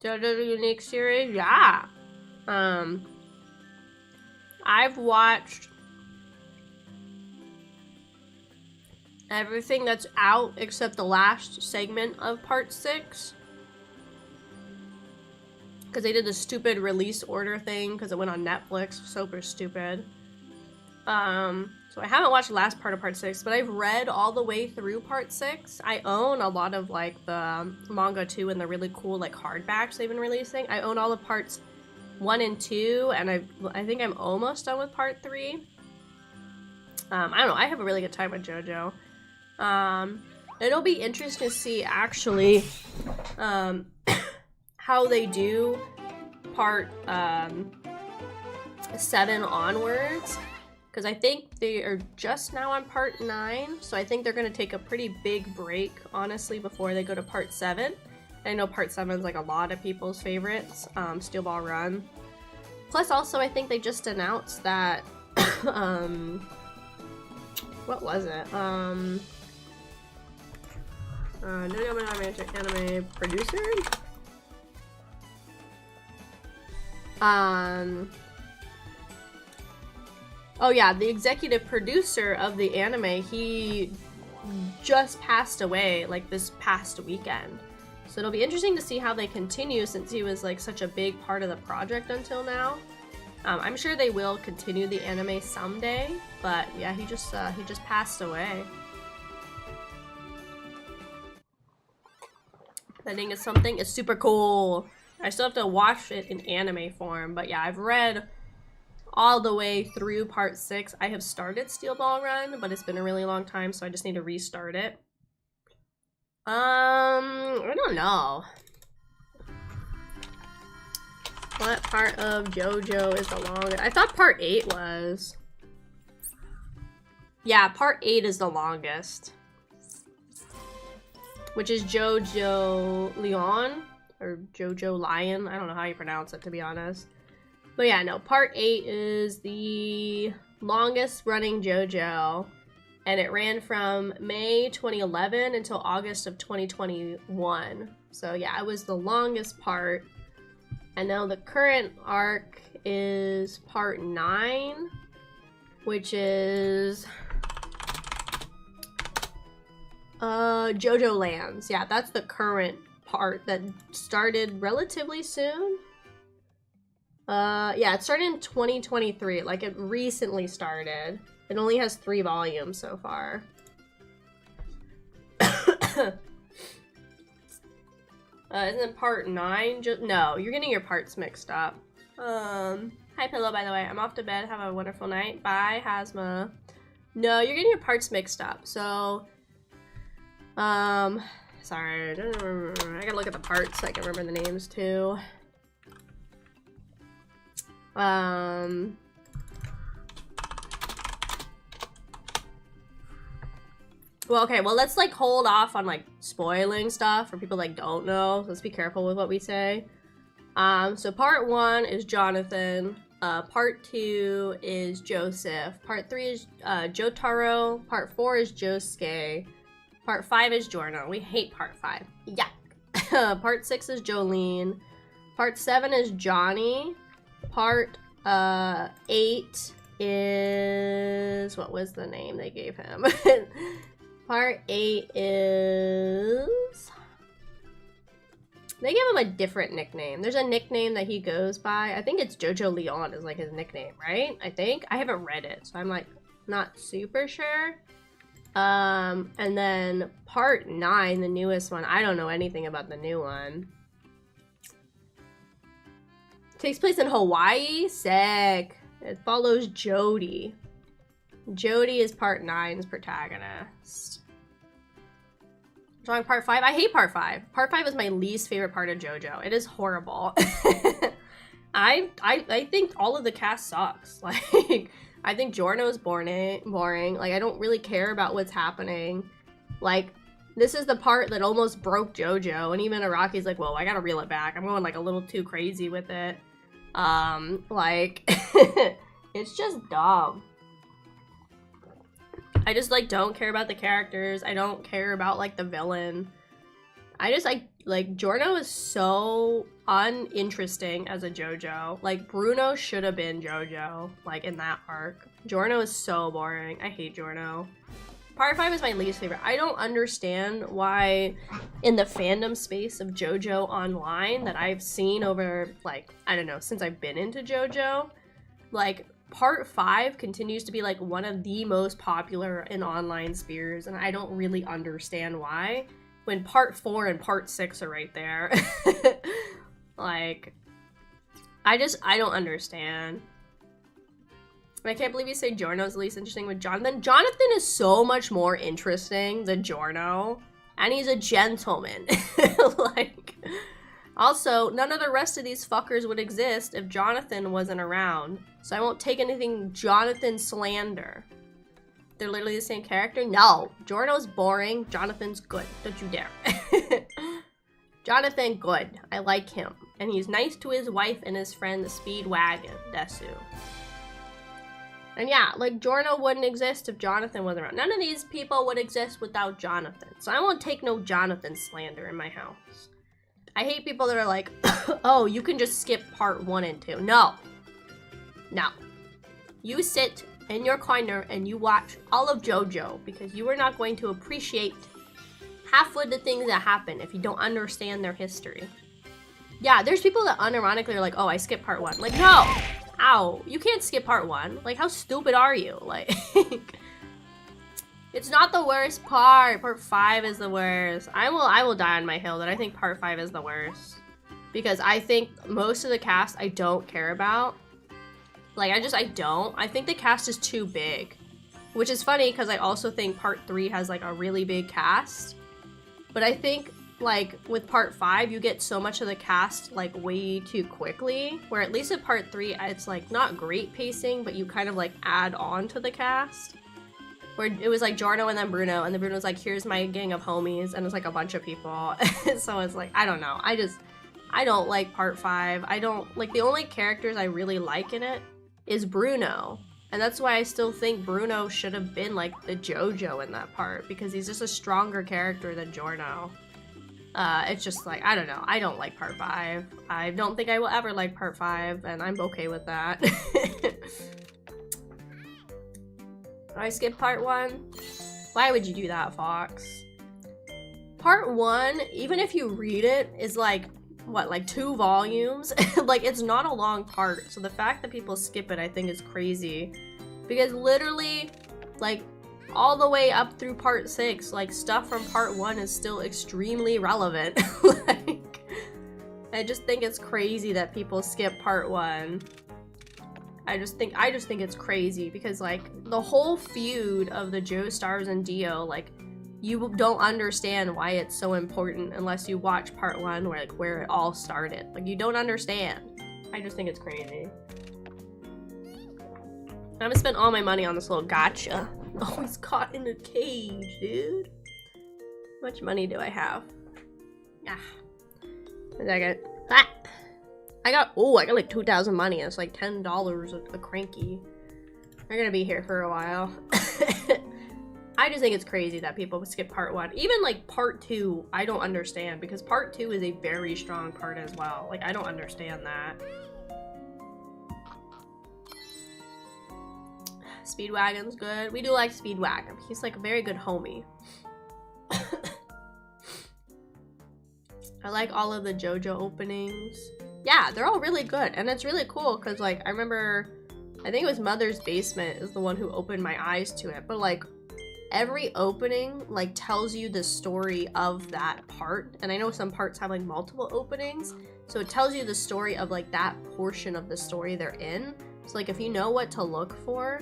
JoJo's Unique Series, yeah. I've watched everything that's out except the last segment of part 6. Because they did the stupid release order thing because it went on Netflix. Super stupid. So I haven't watched the last part of part 6, but I've read all the way through part 6. I own a lot of like the manga too and the really cool like hardbacks they've been releasing. I own all of parts 1 and 2, and I think I'm almost done with part 3. I don't know, I have a really good time with JoJo. It'll be interesting to see actually how they do part 7 onwards. Because I think they are just now on part 9, so I think they're going to take a pretty big break, honestly, before they go to part 7. I know part 7 is like a lot of people's favorites, Steel Ball Run. Plus, also, I think they just announced that, what was it? Anime producer? Oh yeah, the executive producer of the anime, he just passed away, like, this past weekend. So it'll be interesting to see how they continue since he was, like, such a big part of the project until now. I'm sure they will continue the anime someday, but yeah, he just passed away. Ending is something, it's super cool. I still have to watch it in anime form, but yeah, I've read all the way through part 6. I have started Steel Ball Run, but it's been a really long time, so I just need to restart it. I don't know. What part of JoJo is the longest? I thought part 8 was. Yeah, part 8 is the longest. Which is JoJo Leon, or JoJo Lion. I don't know how you pronounce it, to be honest. But yeah, no, part 8 is the longest running JoJo. And it ran from May 2011 until August of 2021. So yeah, it was the longest part. And now the current arc is part 9, which is JoJo Lands. Yeah, that's the current part that started relatively soon. Yeah, it started in 2023. Like, it recently started. It only has 3 volumes so far. Isn't it part 9? No, you're getting your parts mixed up. Hi Pillow, by the way. I'm off to bed. Have a wonderful night. Bye, Hazma. No, you're getting your parts mixed up. So, sorry. I gotta look at the parts so I can remember the names too. Well, okay, well, let's, like, hold off on, like, spoiling stuff for people that don't know. Let's be careful with what we say. So part 1 is Jonathan. Part 2 is Joseph. Part 3 is Jotaro. Part 4 is Josuke. Part 5 is Giorno. We hate part 5. Yuck. Part 6 is Jolene. Part 7 is Johnny. Part 8 is... What was the name they gave him? Part 8 is... They give him a different nickname. There's a nickname that he goes by. I think it's Jojo Leon is like his nickname, right? I think. I haven't read it, so I'm like not super sure. And then part 9, the newest one. I don't know anything about the new one. Takes place in Hawaii? Sick. It follows Jody. Jody is part 9's protagonist. Drawing part 5? I hate part 5. Part 5 is my least favorite part of JoJo. It is horrible. I think all of the cast sucks. Like, I think Giorno's boring. Like, I don't really care about what's happening. Like, this is the part that almost broke JoJo, and even Araki's like, whoa, I gotta reel it back. I'm going, like, a little too crazy with it. Like, it's just dumb. I just, like, don't care about the characters. I don't care about, like, the villain. I just, like, Giorno is so uninteresting as a JoJo. Like, Bruno should have been JoJo, like, in that arc. Giorno is so boring. I hate Giorno. Part 5 is my least favorite. I don't understand why in the fandom space of JoJo online that I've seen over, like, I don't know, since I've been into JoJo, like, Part 5 continues to be, like, one of the most popular in online spheres, and I don't really understand why, when Part 4 and Part 6 are right there. Like, I don't understand. I can't believe you say Giorno's the least interesting with Jonathan. Jonathan is so much more interesting than Giorno, and he's a gentleman. Like, also, none of the rest of these fuckers would exist if Jonathan wasn't around. So I won't take anything Jonathan slander. They're literally the same character? No. Giorno's boring. Jonathan's good. Don't you dare. Jonathan, good. I like him. And he's nice to his wife and his friend, the Speedwagon, Desu. And yeah, like, Giorno wouldn't exist if Jonathan wasn't around. None of these people would exist without Jonathan. So I won't take no Jonathan slander in my house. I hate people that are like, oh, you can just skip part 1 and 2. No. No. You sit in your corner and you watch all of JoJo because you are not going to appreciate half of the things that happen if you don't understand their history. Yeah, there's people that unironically are like, oh, I skipped part 1. Like, no! Ow, you can't skip part 1. Like, how stupid are you? Like, it's not the worst part. Part 5 is the worst. I will die on my hill that I think part 5 is the worst. Because I think most of the cast I don't care about. Like, I don't. I think the cast is too big. Which is funny because I also think part 3 has like a really big cast. But I think like with part 5 you get so much of the cast like way too quickly, where at least in part 3 it's like not great pacing, but you kind of like add on to the cast, where it was like Giorno and then Bruno, and then Bruno's like, here's my gang of homies, and it's like a bunch of people. So it's like, I don't know, I don't like part 5. I don't like, the only characters I really like in it is Bruno, and that's why I still think Bruno should have been like the JoJo in that part, because he's just a stronger character than Giorno. It's just like, I don't know. I don't like part 5. I don't think I will ever like part 5, and I'm okay with that. I skipped part 1. Why would you do that, Fox? Part 1, even if you read it, is like, what, like 2 volumes? Like, it's not a long part. So the fact that people skip it, I think, is crazy. Because literally, like, all the way up through part 6, like, stuff from part 1 is still extremely relevant. Like, I just think it's crazy that people skip part 1. I just think it's crazy because, like, the whole feud of the Joestars and Dio, like, you don't understand why it's so important unless you watch part 1 where it all started. Like, you don't understand. I just think it's crazy. I'm gonna spend all my money on this little gacha. Oh, he's caught in a cage, dude. How much money do I have? Ah. A second. Ah! I got like 2,000 money. It's like $10 a cranky. They're gonna be here for a while. I just think it's crazy that people skip part 1. Even like part 2, I don't understand, because part 2 is a very strong part as well. Like, I don't understand that. Speedwagon's good. We do like Speedwagon. He's like a very good homie. I like all of the JoJo openings. Yeah, they're all really good. And it's really cool because, like, I remember, I think it was Mother's Basement is the one who opened my eyes to it. But, like, every opening, like, tells you the story of that part. And I know some parts have, like, multiple openings. So it tells you the story of, like, that portion of the story they're in. So, like, if you know what to look for,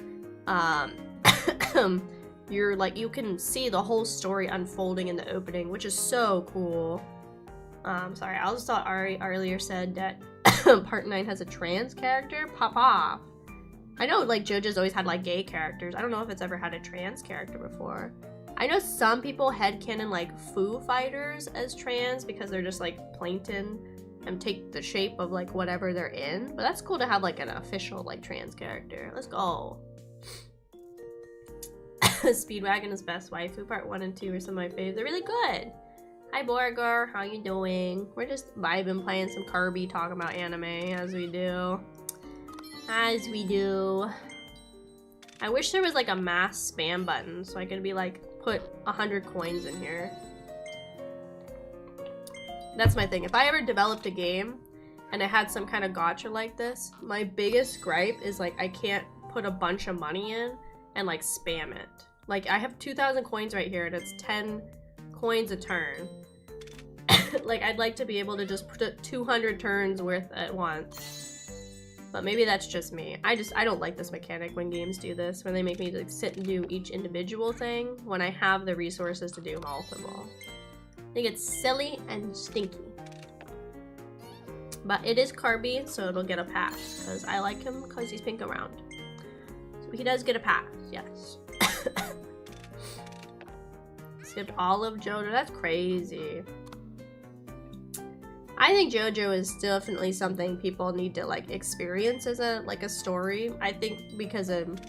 you're like, you can see the whole story unfolding in the opening, which is so cool. Sorry, I also thought Ari earlier said that part 9 has a trans character. Pop off. I know, like, JoJo's always had like gay characters. I don't know if it's ever had a trans character before. I know some people headcanon like Foo Fighters as trans because they're just like plankton and take the shape of like whatever they're in, but that's cool to have like an official like trans character. Let's go. Speedwagon is best waifu. Part 1 and 2 are some of my faves. They're really good. Hi Borgar, how you doing? We're just vibing, playing some Kirby, talking about anime as we do. As we do. I wish there was like a mass spam button so I could be like, put 100 coins in here. That's my thing. If I ever developed a game and I had some kind of gacha like this, my biggest gripe is like I can't put a bunch of money in and like spam it. Like, I have 2,000 coins right here and it's 10 coins a turn. Like, I'd like to be able to just put 200 turns worth at once. But maybe that's just me. I don't like this mechanic when games do this, when they make me like sit and do each individual thing when I have the resources to do multiple. I think it's silly and stinky. But it is Kirby, so it'll get a pass because I like him because he's pink around. So he does get a pass, yes. Skipped all of JoJo. That's crazy. I think JoJo is definitely something people need to like experience as a story. I think because of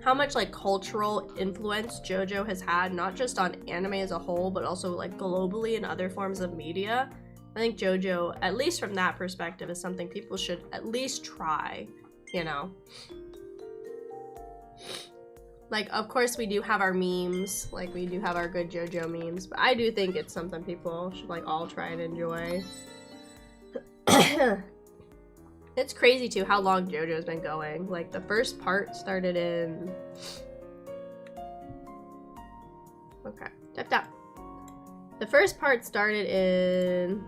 how much like cultural influence JoJo has had, not just on anime as a whole, but also like globally in other forms of media. I think JoJo, at least from that perspective, is something people should at least try, you know? Like, of course we do have our memes, like we do have our good JoJo memes, but I do think it's something people should like all try and enjoy. It's crazy too how long JoJo's been going. Like the first part started in... Okay, tap. The first part started in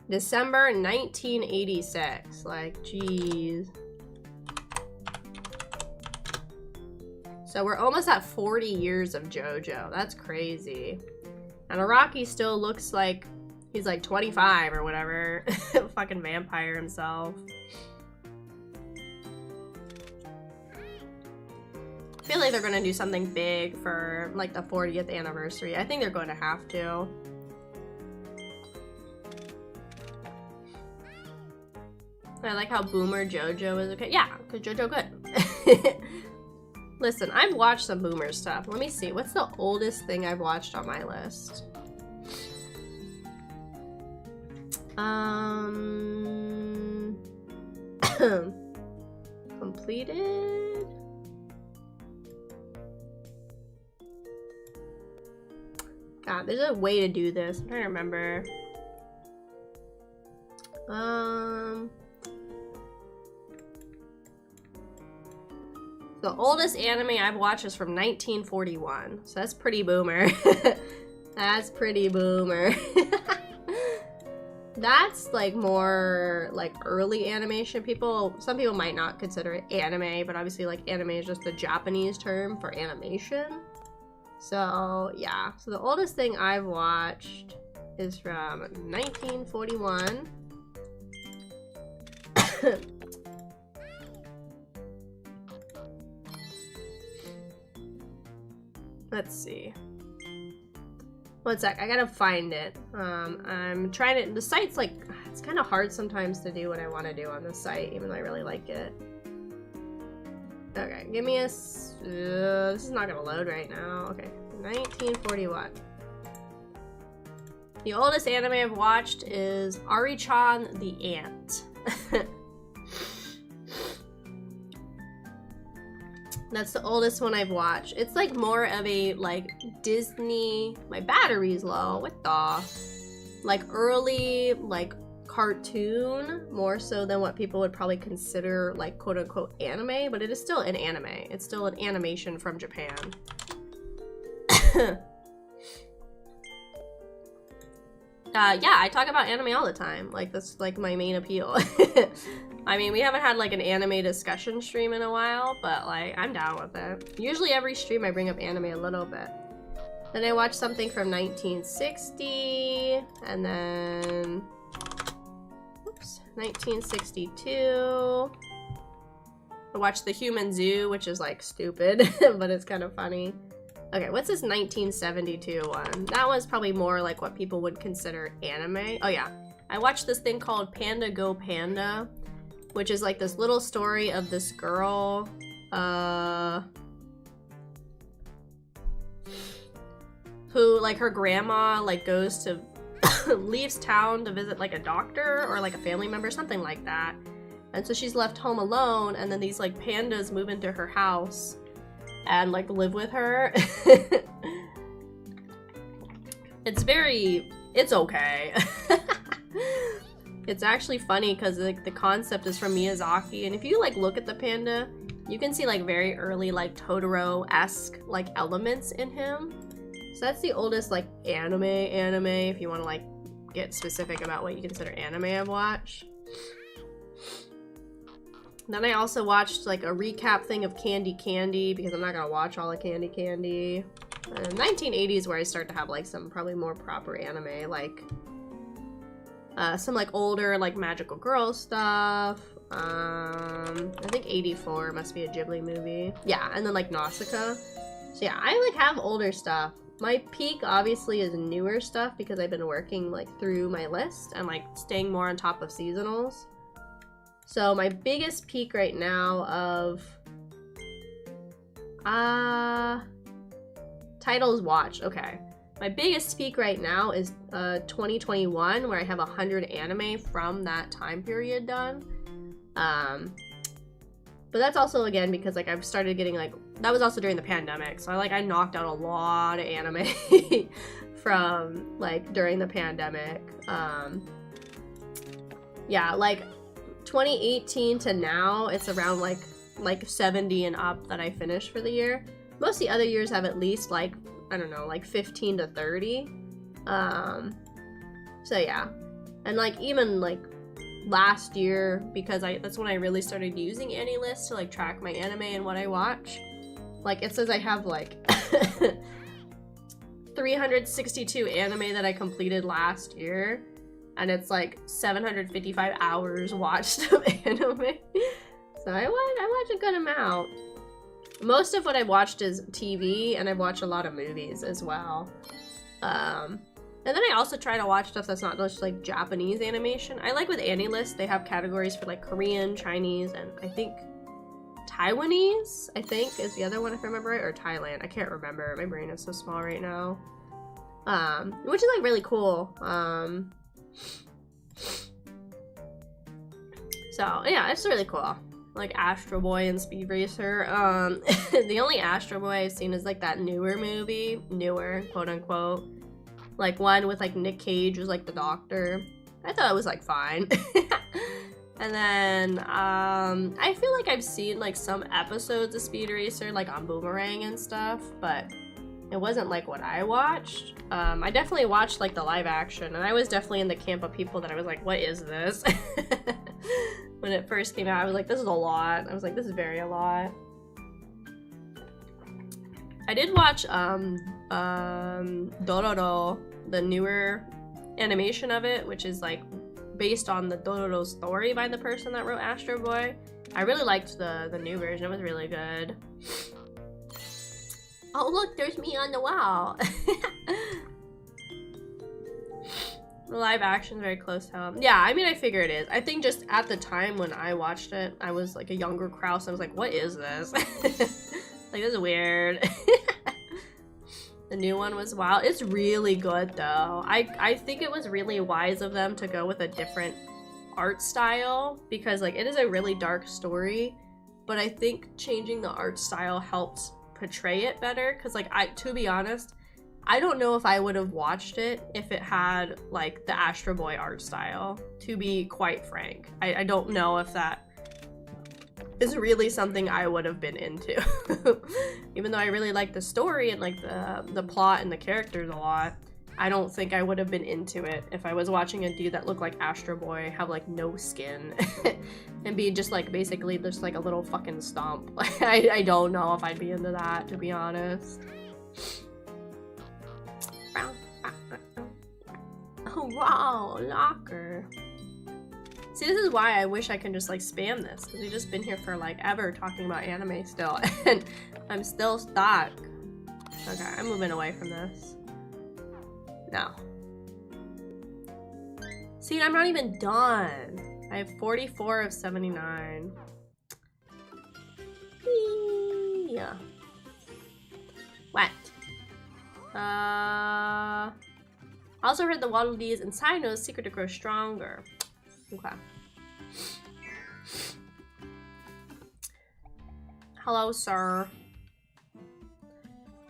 December 1986. Like, jeez. So we're almost at 40 years of JoJo. That's crazy. And Araki still looks like he's like 25 or whatever. Fucking vampire himself. I feel like they're gonna do something big for like the 40th anniversary. I think they're going to have to. I like how Boomer JoJo is okay. Yeah, because JoJo good. Listen, I've watched some Boomer stuff. Let me see. What's the oldest thing I've watched on my list? Completed? God, there's a way to do this. I'm trying to remember. The oldest anime I've watched is from 1941, so that's pretty boomer. That's pretty boomer. That's like more like early animation. Some people might not consider it anime, but obviously like anime is just the Japanese term for animation. So yeah, so the oldest thing I've watched is from 1941. Let's see. One sec, I gotta find it. I'm trying to, the site's like, it's kind of hard sometimes to do what I want to do on the site, even though I really like it. Okay, give me a, this is not gonna load right now. Okay, 1941. The oldest anime I've watched is Ari-chan the Ant. That's the oldest one I've watched. It's like more of a like Disney, my battery's low, what the? Like early like cartoon, more so than what people would probably consider like quote unquote anime, but it is still an anime. It's still an animation from Japan. Yeah, I talk about anime all the time. Like that's like my main appeal. I mean, we haven't had like an anime discussion stream in a while, but like I'm down with it. Usually every stream I bring up anime a little bit. Then I watched something from 1960, and then, oops, 1962. I watched The Human Zoo, which is like stupid, but it's kind of funny. Okay, what's this 1972 one? That was probably more like what people would consider anime. Oh yeah, I watched this thing called Panda Go Panda, which is like this little story of this girl, who like her grandma like goes to, leaves town to visit like a doctor or like a family member, something like that. And so she's left home alone, and then these like pandas move into her house and like live with her. It's okay. It's actually funny because like the concept is from Miyazaki, and if you like look at the panda, you can see like very early like Totoro-esque like elements in him. So that's the oldest like anime if you want to like get specific about what you consider anime I've watched. Then I also watched like a recap thing of Candy Candy because I'm not gonna watch all of Candy Candy. 1980s where I start to have like some probably more proper anime, like some like older like magical girl stuff. I think 84 must be a Ghibli movie. Yeah, and then like Nausicaa. So yeah, I like have older stuff. my peak obviously is newer stuff because I've been working like through my list and like staying more on top of seasonals. So my biggest peak right now of titles watched. Okay. My biggest peak right now is 2021, where I have 100 anime from that time period done. But that's also, again, because like I've started getting like, that was also during the pandemic, so I knocked out a lot of anime from like during the pandemic. Yeah, like 2018 to now, it's around like 70 and up that I finished for the year. Most of the other years have at least like, I don't know, like 15 to 30. So yeah. And like even like last year, because that's when I really started using AniList to like track my anime and what I watch. Like it says I have like 362 anime that I completed last year, and it's like 755 hours watched of anime. So I watch a good amount. Most of what I've watched is TV, and I've watched a lot of movies as well. And then I also try to watch stuff that's not just like Japanese animation. I like with AniList, they have categories for like Korean, Chinese, and I think Taiwanese, I think, is the other one if I remember right, or Thailand. I can't remember. My brain is so small right now. Which is like really cool. So yeah, it's really cool. Like Astro Boy and Speed Racer. The only Astro Boy I've seen is like that newer movie, newer, quote unquote. Like one with like Nick Cage was like the doctor. I thought it was like fine. And then I feel like I've seen like some episodes of Speed Racer like on Boomerang and stuff, but it wasn't like what I watched. I definitely watched like the live action, and I was definitely in the camp of people that I was like, what is this? When it first came out, I was like, this is a lot. I was like, this is very a lot. I did watch Dororo, the newer animation of it, which is like based on the Dororo story by the person that wrote Astro Boy. I really liked the new version. It was really good. Oh look, there's me on the wall. The live action is very close to home. Yeah, I mean, I figure it is. I think just at the time when I watched it, I was like a younger Kraus. I was like, what is this? Like, this is weird. The new one was wild. It's really good, though. I think it was really wise of them to go with a different art style, because, like, it is a really dark story, but I think changing the art style helps portray it better, because, like, to be honest, I don't know if I would have watched it if it had, like, the Astro Boy art style, to be quite frank. I don't know if that is really something I would have been into. Even though I really like the story and, like, the plot and the characters a lot, I don't think I would have been into it if I was watching a dude that looked like Astro Boy, have, like, no skin, and be just, like, basically just, like, a little fucking stomp. I don't know if I'd be into that, to be honest. Oh wow, locker. See, this is why I wish I can just like spam this, because we've just been here for like ever talking about anime still, and I'm still stuck. Okay, I'm moving away from this. No. See, I'm not even done. I have 44 of 79. Yeah. What? I also heard the Waddle Dee's inside nose secret to grow stronger. Okay. Hello, sir.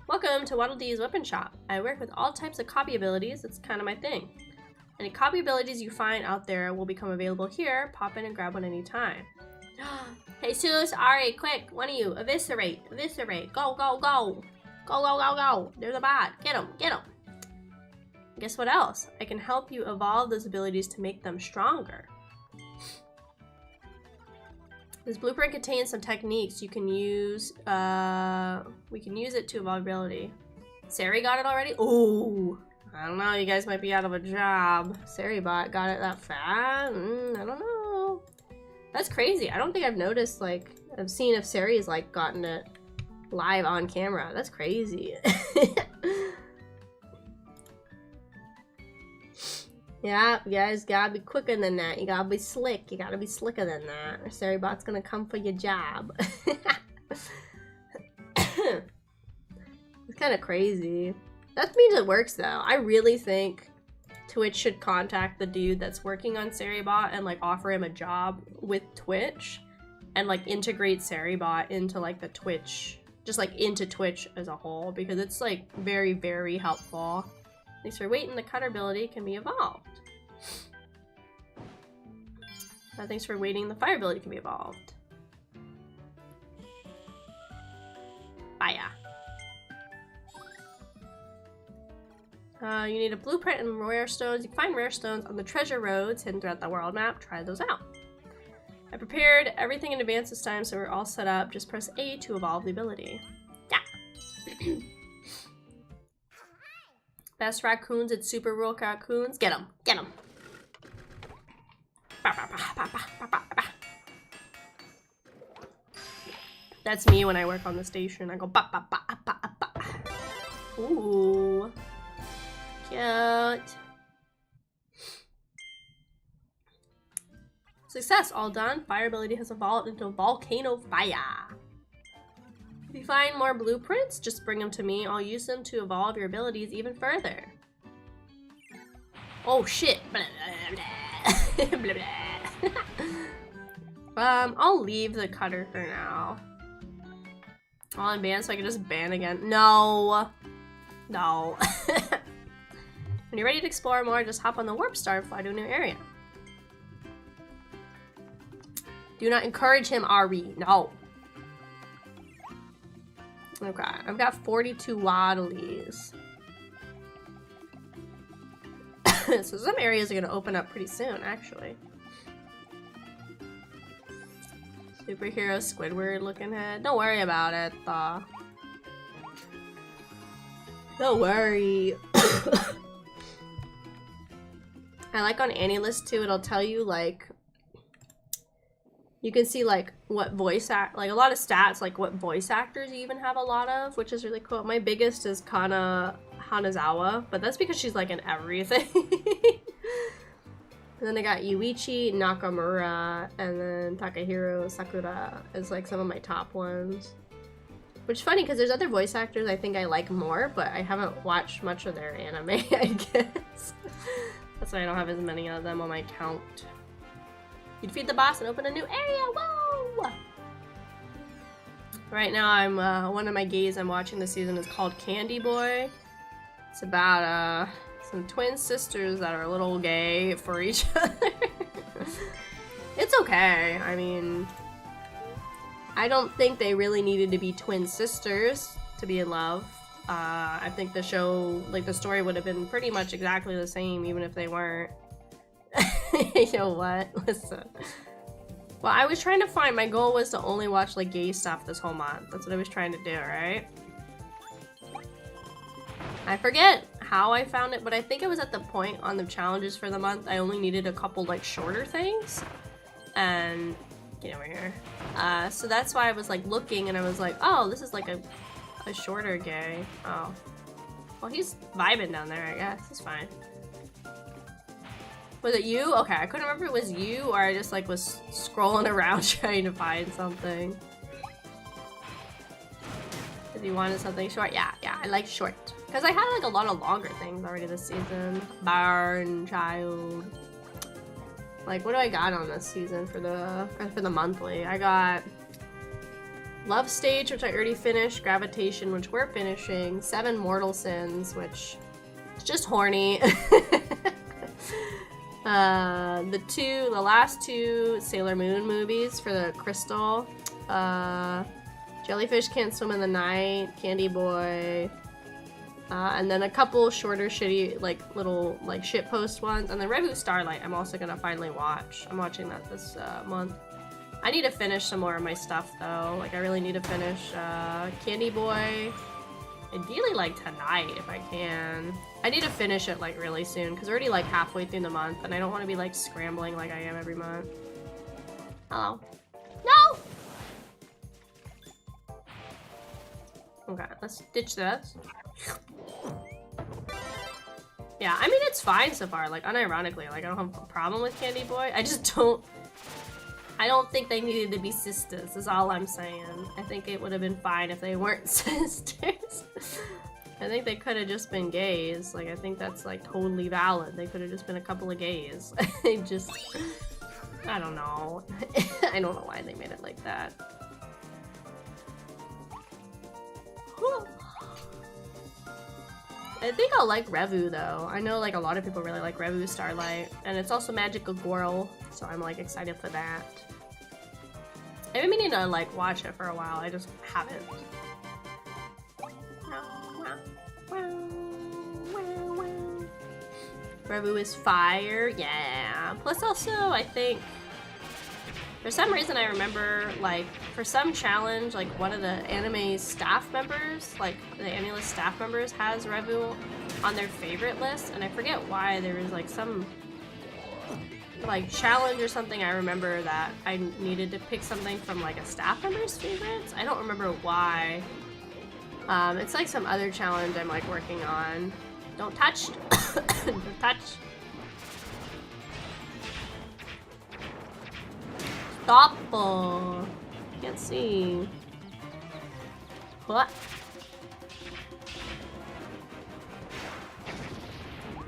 Welcome to Waddle Dee's weapon shop. I work with all types of copy abilities. It's kind of my thing. Any copy abilities you find out there will become available here. Pop in and grab one anytime. Jesus, Ari, quick, one of you, eviscerate, eviscerate, go, go, go. Go, go, go, go. There's a bot. Get him, get him. Guess what else? I can help you evolve those abilities to make them stronger. This blueprint contains some techniques you can use. We can use it to evolve ability. Sari got it already? Ooh. I don't know. You guys might be out of a job. Saribot got it that fast? I don't know. That's crazy. I don't think I've noticed, like, I've seen if Sari's, like, gotten it live on camera. That's crazy. Yeah, you guys gotta be quicker than that. You gotta be slick. You gotta be slicker than that. Or Sarybot's gonna come for your job. It's kind of crazy. That means it works though. I really think Twitch should contact the dude that's working on Sarybot and like offer him a job with Twitch and like integrate Sarybot into like the Twitch, just like into Twitch as a whole, because it's like very, very helpful. Thanks for waiting. The cutter ability can be evolved. Thanks for waiting. The fire ability can be evolved. Fire. You need a blueprint and rare stones. You can find rare stones on the treasure roads hidden throughout the world map. Try those out. I prepared everything in advance this time, so we're all set up. Just press A to evolve the ability. Yeah. Best raccoons at Super Rural Raccoons. Get them. Get them. That's me when I work on the station. I go ba ba ba ba ba. Ooh. Cute. Success, all done. Fire ability has evolved into a volcano fire. If you find more blueprints, just bring them to me. I'll use them to evolve your abilities even further. Oh shit. Blah, blah, blah. Blah, blah. I'll leave the cutter for now. I'll unban so I can just ban again. No. No. When you're ready to explore more, just hop on the warp star and fly to a new area. Do not encourage him, Ari. No. Okay, I've got 42 waddlies. So some areas are gonna open up pretty soon, actually. Superhero Squidward looking head. Don't worry about it, though. Don't worry. I like on AniList too, it'll tell you like, you can see like what voice act, like a lot of stats, like what voice actors you even have a lot of, which is really cool. My biggest is Kana Hanazawa, but that's because she's like in everything. And then I got Yuichi Nakamura, and then Takahiro Sakura is like some of my top ones. Which is funny because there's other voice actors I think I like more, but I haven't watched much of their anime, I guess. That's why I don't have as many of them on my count. You defeat the boss and open a new area. Whoa! Right now, I'm one of my gays I'm watching this season is called Candy Boy. It's about some twin sisters that are a little gay for each other. It's okay. I mean, I don't think they really needed to be twin sisters to be in love. I think the show, like the story, would have been pretty much exactly the same even if they weren't. You know what? Listen. Well, I was trying to find, my goal was to only watch like gay stuff this whole month. That's what I was trying to do, right? I forget how I found it, but I think it was at the point on the challenges for the month I only needed a couple like shorter things. And get over here. So that's why I was like looking and I was like, oh, this is like a shorter gay. Oh. Well, he's vibing down there, I guess. He's fine. Was it you? Okay, I couldn't remember if it was you or I just like was scrolling around trying to find something. If you wanted something short, yeah, I like short. Because I had like a lot of longer things already this season. Barn, child. Like, what do I got on this season for the monthly? I got Love Stage, which I already finished. Gravitation, which we're finishing. 7 Mortal Sins, which is just horny. The last 2 Sailor Moon movies for the Crystal. Jellyfish Can't Swim in the Night, Candy Boy, and then a couple shorter shitty, like, little, like, shitpost ones, and then Reboot Starlight I'm also gonna finally watch. I'm watching that this month. I need to finish some more of my stuff, though. Like, I really need to finish Candy Boy, ideally, like, tonight, if I can. I need to finish it, like, really soon, because we're already, like, halfway through the month, and I don't want to be, like, scrambling like I am every month. Hello. No! Okay, let's ditch this. Yeah, I mean, it's fine so far, like, unironically, like, I don't have a problem with Candy Boy. I just don't... I don't think they needed to be sisters, is all I'm saying. I think it would have been fine if they weren't sisters. I think they could have just been gays. Like, I think that's, like, totally valid. They could have just been a couple of gays. They just... I don't know. I don't know why they made it like that. I think I'll like Revu though. I know like a lot of people really like Revu Starlight, and it's also Magical Girl, so I'm like excited for that. I've been meaning to like watch it for a while, I just haven't. Revu is fire, yeah. Plus also, I think, for some reason I remember, like, for some challenge, like, one of the anime staff members, like, the Anime staff members has Revu on their favorite list, and I forget why. There was, like, some, like, challenge or something I remember that I needed to pick something from, like, a staff member's favorites. I don't remember why. It's, like, some other challenge I'm, like, working on. Don't touch! Don't touch! Stop! Can't see. What?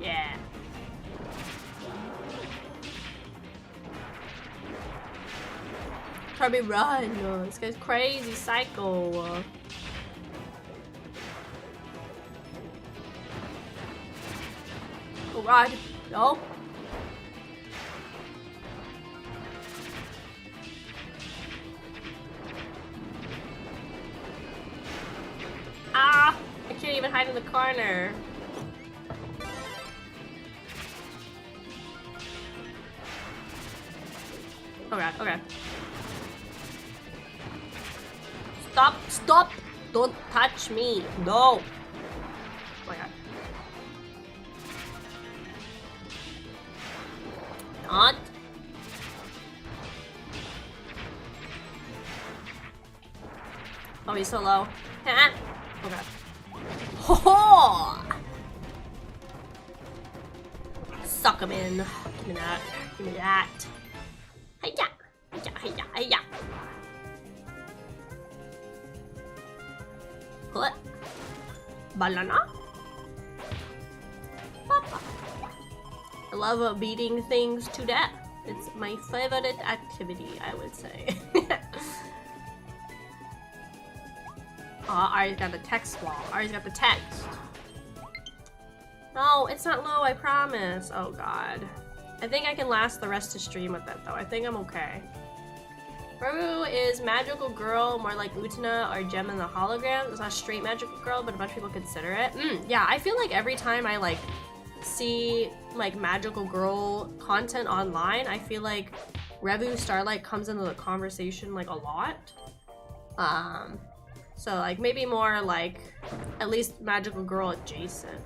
Yeah. Kirby, run! Oh, this guy's crazy, psycho. Oh god, no. Ah! I can't even hide in the corner. Oh god, okay. Stop! Stop! Don't touch me! No! Oh my god. Not. Oh, he's so low. Okay. Ho ho! Suck him in. Give me that. Give me that. Hiya! Hiya! Hiya! Hiya! What? Banana? Papa. I love beating things to death. It's my favorite activity, I would say. Ari's got the text wall. Ari's got the text. No, it's not low, I promise. Oh god. I think I can last the rest of the stream with it though. I think I'm okay. Revu is Magical Girl, more like Utena or Gem in the Hologram. It's not straight Magical Girl, but a bunch of people consider it. Yeah, I feel like every time I like see like Magical Girl content online, I feel like Revu Starlight comes into the conversation like a lot. So like maybe more like at least Magical Girl adjacent.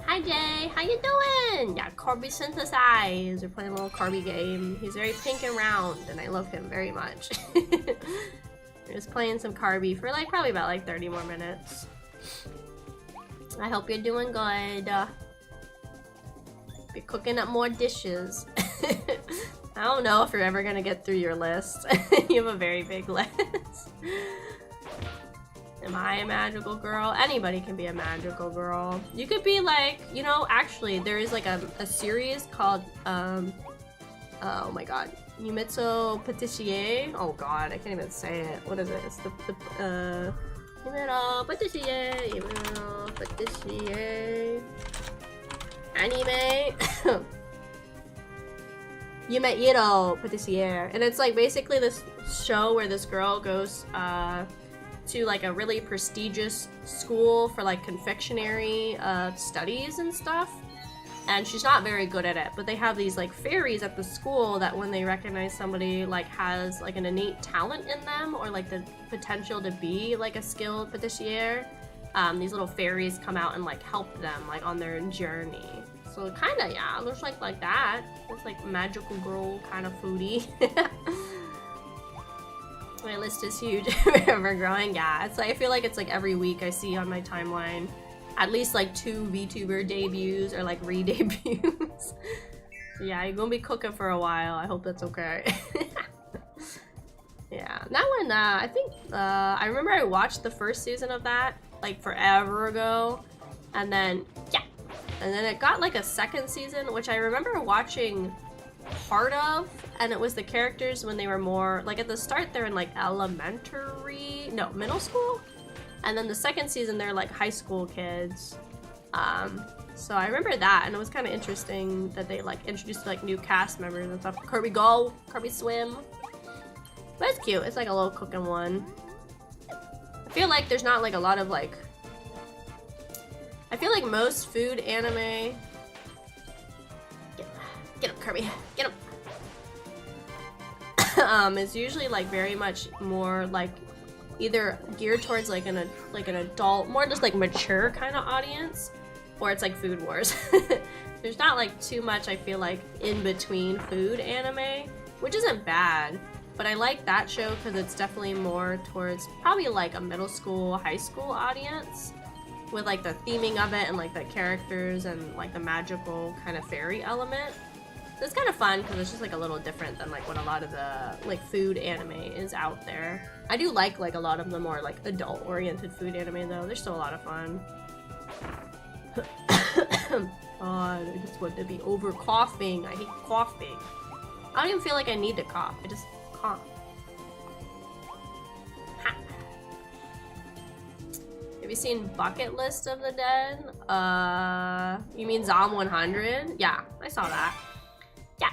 Hi Jay, how you doing? Yeah, Kirby synthesize. We're playing a little Kirby game. He's very pink and round, and I love him very much. We're just playing some Kirby for like probably about like 30 more minutes. I hope you're doing good. Be cooking up more dishes. I don't know if you're ever gonna get through your list. You have a very big list. Am I a magical girl? Anybody can be a magical girl. You could be like, you know, actually there is like a series called, oh my god, Yumitsu Patissier. Oh god, I can't even say it. What is it? It's the Yumitsu Patissier, Yumitsu Patissier. Anime. Yumitsu Patissier. And it's like basically this show where this girl goes, to like a really prestigious school for like confectionery studies and stuff, and she's not very good at it, but they have these like fairies at the school that when they recognize somebody like has like an innate talent in them or like the potential to be like a skilled patissier, these little fairies come out and like help them like on their journey. So kind of, yeah, it looks like that. It's like magical girl kind of foodie. My list is huge. Ever growing, yeah. It's like I feel like it's like every week I see on my timeline at least like 2 VTuber debuts or like re-debuts. So yeah, you're gonna be cooking for a while. I hope that's okay. Yeah, that one, I think, I remember I watched the first season of that like forever ago, and then, yeah, and then it got like a second season, which I remember watching part of, and it was the characters when they were more, like at the start they're in like middle school, and then the second season they're like high school kids. So I remember that, and it was kind of interesting that they like introduced like new cast members and stuff. Kirby Go, Kirby Swim. But it's cute. It's like a little cooking one. I feel like there's not like a lot of like... I feel like most food anime... Get him, Kirby. Get him. Is usually like very much more like either geared towards like an adult, more just like mature kind of audience, or it's like Food Wars. There's not like too much, I feel like, in between food anime, which isn't bad. But I like that show because it's definitely more towards probably like a middle school, high school audience, with like the theming of it and like the characters and like the magical kind of fairy element. So it's kind of fun because it's just like a little different than like what a lot of the like food anime is out there. I do like a lot of the more like adult oriented food anime though. They're still a lot of fun. God, I just want to be over coughing. I hate coughing. I don't even feel like I need to cough. I just cough. Ha. Have you seen Bucket List of the Dead? You mean Zom 100? Yeah, I saw that. Yeah.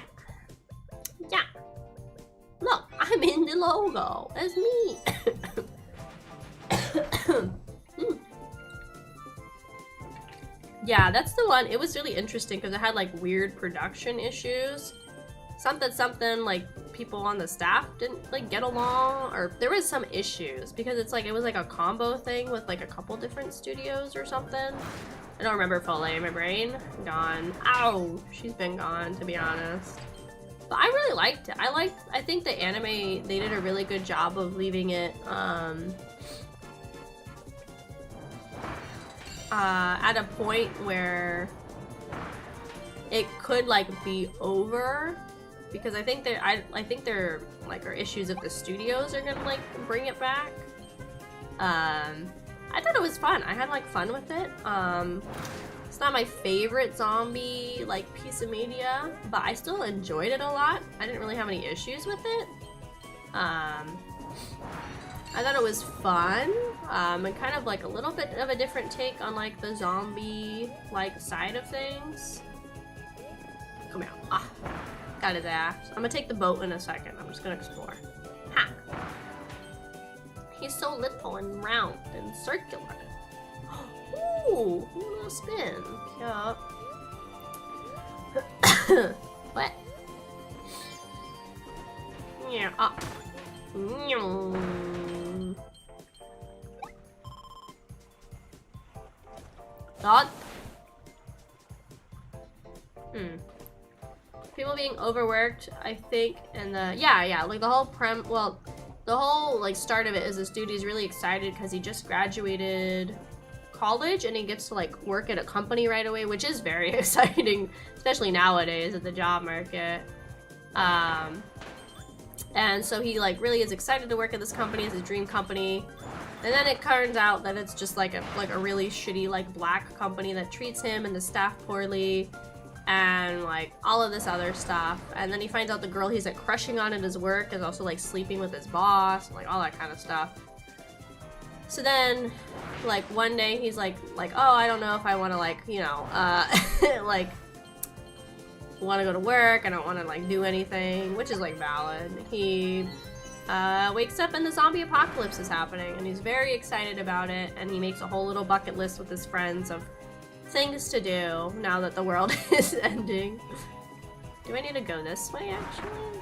Yeah. Look, I'm in the logo. That's me. Yeah, that's the one. It was really interesting because it had like weird production issues. Something like people on the staff didn't like get along, or there was some issues because it's like it was like a combo thing with like a couple different studios or something. I don't remember fully. My brain gone. Ow, she's been gone, to be honest. But I really liked it. I think the anime, they did a really good job of leaving it at a point where it could like be over, because I think there like are issues if the studios are gonna like bring it back. I thought it was fun. I had like fun with it. It's not my favorite zombie like piece of media, but I still enjoyed it a lot. I didn't really have any issues with it. I thought it was fun, and kind of like a little bit of a different take on like the zombie like side of things. Come here. Ah, got his ass. I'm gonna take the boat in a second. I'm just gonna explore. Ha! He's so little and round and circular. Ooh, a little spin. Yup. What? Yeah. Ah. Dot. People being overworked, I think, and yeah, like the whole the whole like start of it is this dude is really excited because he just graduated college and he gets to like work at a company right away, which is very exciting, especially nowadays at the job market. And so he like really is excited to work at this company, it's his dream company. And then it turns out that it's just like a really shitty like black company that treats him and the staff poorly, and like all of this other stuff. And then he finds out the girl he's like crushing on at his work is also like sleeping with his boss, and, like all that kind of stuff. So then like one day he's like oh, I don't know if I want to like, you know, like want to go to work. I don't want to like do anything, which is like valid. He wakes up and the zombie apocalypse is happening, and he's very excited about it, and he makes a whole little bucket list with his friends of things to do now that the world is ending. Do I need to go this way, actually?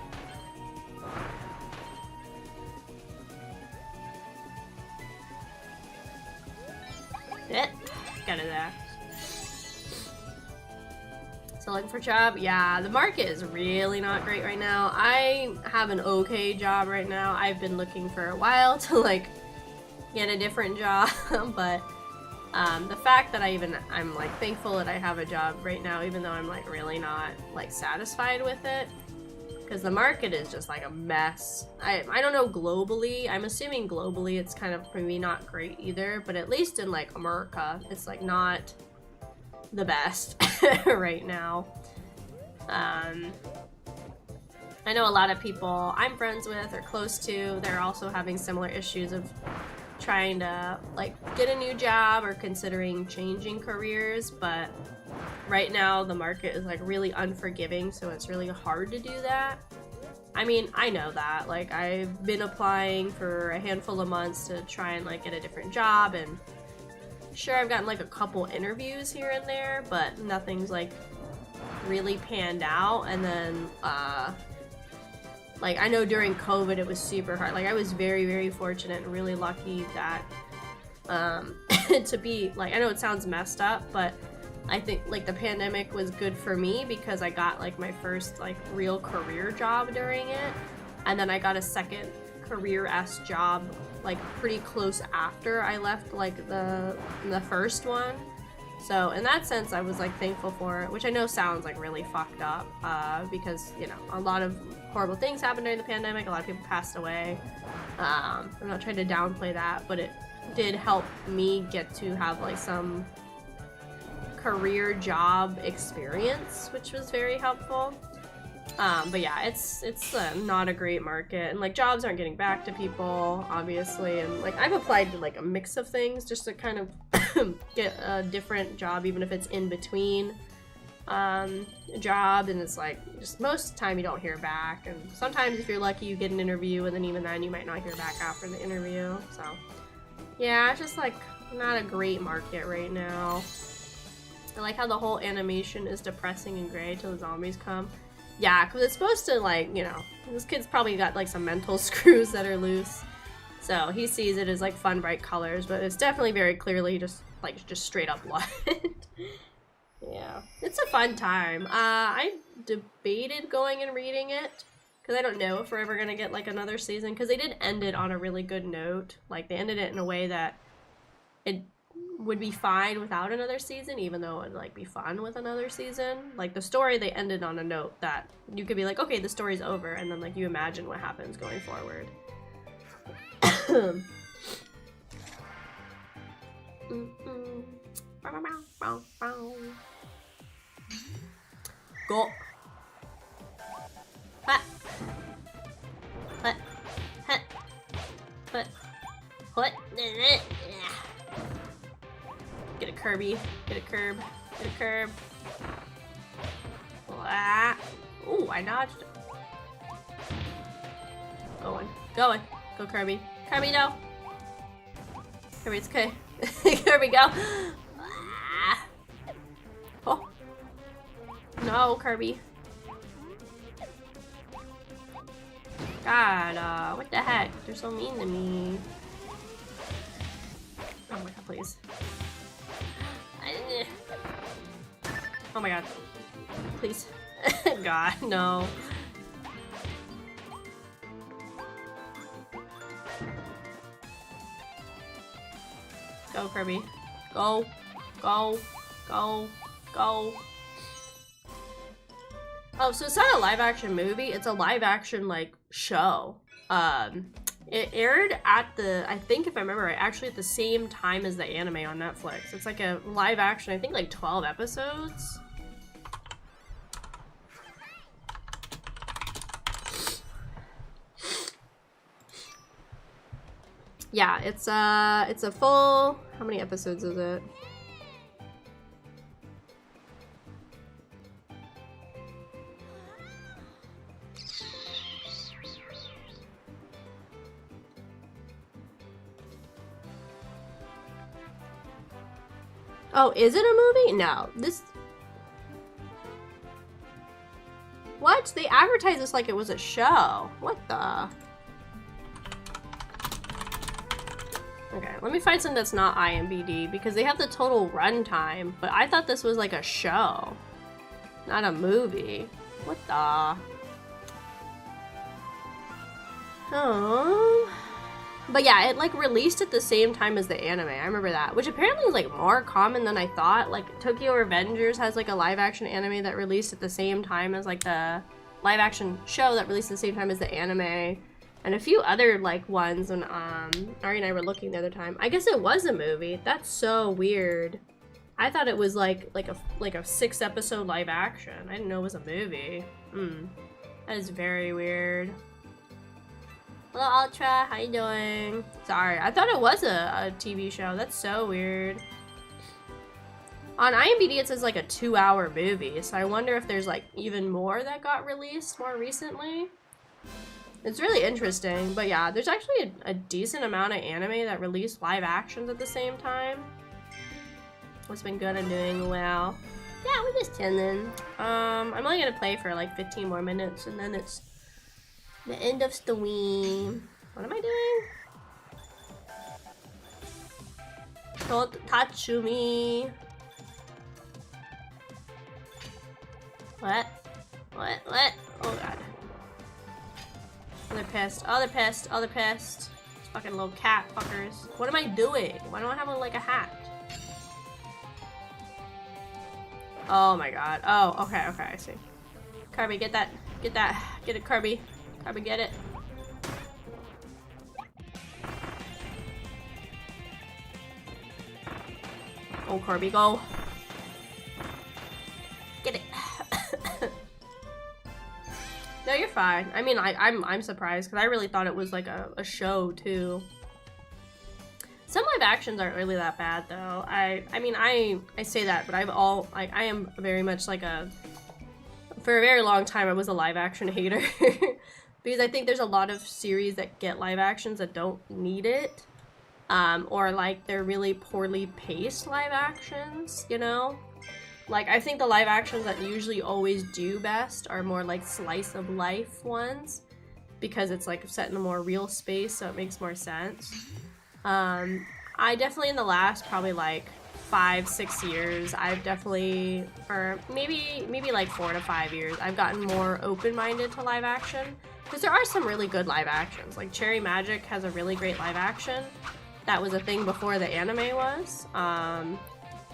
Got it there. So looking for a job? Yeah, the market is really not great right now. I have an okay job right now. I've been looking for a while to like get a different job, but The fact that I'm like thankful that I have a job right now, even though I'm like really not like satisfied with it, because the market is just like a mess. I don't know globally. I'm assuming globally it's kind of maybe not great either, but at least in like America, it's like not the best right now. I know a lot of people I'm friends with or close to, they're also having similar issues of trying to like get a new job or considering changing careers, but right now the market is like really unforgiving, so it's really hard to do that. I mean, I know that. Like, I've been applying for a handful of months to try and like get a different job, and sure, I've gotten like a couple interviews here and there, but nothing's like really panned out. And then like, I know during COVID it was super hard. Like, I was very, very fortunate and really lucky that to be like, I know it sounds messed up, but I think like the pandemic was good for me because I got like my first like real career job during it, and then I got a second career-esque job like pretty close after I left like the first one. So in that sense, I was like thankful for it, which I know sounds like really fucked up because, you know, a lot of horrible things happened during the pandemic. A lot of people passed away. I'm not trying to downplay that, but it did help me get to have like some career job experience, which was very helpful. But yeah, it's not a great market, and like jobs aren't getting back to people, obviously, and like I've applied to like a mix of things just to kind of get a different job, even if it's in between a job, and it's like just most of the time you don't hear back, and sometimes if you're lucky you get an interview, and then even then you might not hear back after the interview. So yeah, it's just like not a great market right now. I like how the whole animation is depressing and gray till the zombies come. Yeah, because it's supposed to, like, you know, this kid's probably got like some mental screws that are loose, so he sees it as like fun, bright colors, but it's definitely very clearly just straight up blood. Yeah, it's a fun time. I debated going and reading it because I don't know if we're ever gonna get like another season, because they did end it on a really good note. Like, they ended it in a way that it would be fine without another season, even though it'd like be fun with another season. Like, the story, they ended on a note that you could be like, okay, the story's over, and then like you imagine what happens going forward. Go. What? What? What? What? What? Get a Kirby. Get a curb. Get a curb. Ah. Ooh, I dodged. Going. Going. Go, Kirby. Kirby, no. Kirby, it's okay. Kirby, go. Ah. Oh. No, Kirby. God, what the heck? They're so mean to me. Oh my god, please. Oh my god. Please. God, no. Go, Kirby. Go. Go. Go. Go. Oh, so it's not a live action movie, it's a live action like show. It aired at the, I think if I remember right, actually at the same time as the anime on Netflix. It's like a live action, I think like 12 episodes. Yeah, it's a full, how many episodes is it? Oh, is it a movie? No. This... What? They advertised this like it was a show. What the... Okay, let me find something that's not IMDb, because they have the total runtime, but I thought this was like a show, not a movie. What the... Oh... But yeah, it like released at the same time as the anime. I remember that, which apparently is like more common than I thought. Like Tokyo Revengers has like a live action anime that released at the same time as like the live action show that released at the same time as the anime, and a few other like ones. And Ari and I were looking the other time. I guess it was a movie. That's so weird. I thought it was like a 6-episode live action. I didn't know it was a movie. That is very weird. Hello Ultra, how you doing? Sorry, I thought it was a TV show. That's so weird. On IMDb it says like a 2-hour movie, so I wonder if there's like even more that got released more recently. It's really interesting, but yeah, there's actually a decent amount of anime that released live actions at the same time. What's been good and doing well. Yeah, we're just chilling. I'm only gonna play for like 15 more minutes and then it's the end of stream. What am I doing? Don't touch me. What? What? What? Oh god. Oh, they're pissed. Oh, they're pissed. Oh, they're pissed. These fucking little cat fuckers. What am I doing? Why don't I have like a hat? Oh my god. Oh, okay, okay, I see. Kirby, get that. Get that. Get it, Kirby. Kirby, get it. Oh, Kirby, go. Get it. No, you're fine. I mean, I'm surprised because I really thought it was like a show too. Some live actions aren't really that bad though. I mean, I say that, but I am very much like for a very long time I was a live action hater because I think there's a lot of series that get live actions that don't need it, or like they're really poorly paced live actions, you know? Like, I think the live actions that usually always do best are more like slice of life ones because it's like set in a more real space, so it makes more sense. I definitely in the last probably like 5-6 years, I've definitely, or maybe like 4 to 5 years, I've gotten more open-minded to live action because there are some really good live actions. Like Cherry Magic has a really great live action. That was a thing before the anime was.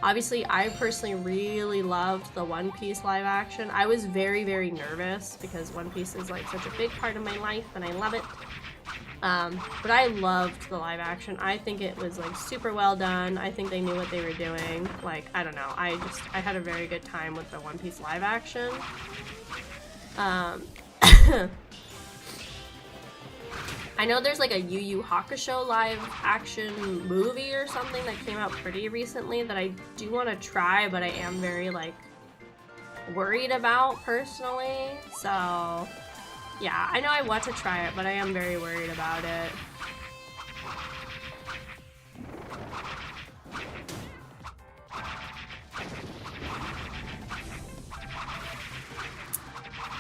Obviously, I personally really loved the One Piece live action. I was very, very nervous because One Piece is like such a big part of my life and I love it. But I loved the live action. I think it was like super well done. I think they knew what they were doing. Like, I don't know. I had a very good time with the One Piece live action. I know there's like a Yu Yu Hakusho live action movie or something that came out pretty recently that I do want to try, but I am very like worried about personally. So yeah, I know I want to try it, but I am very worried about it.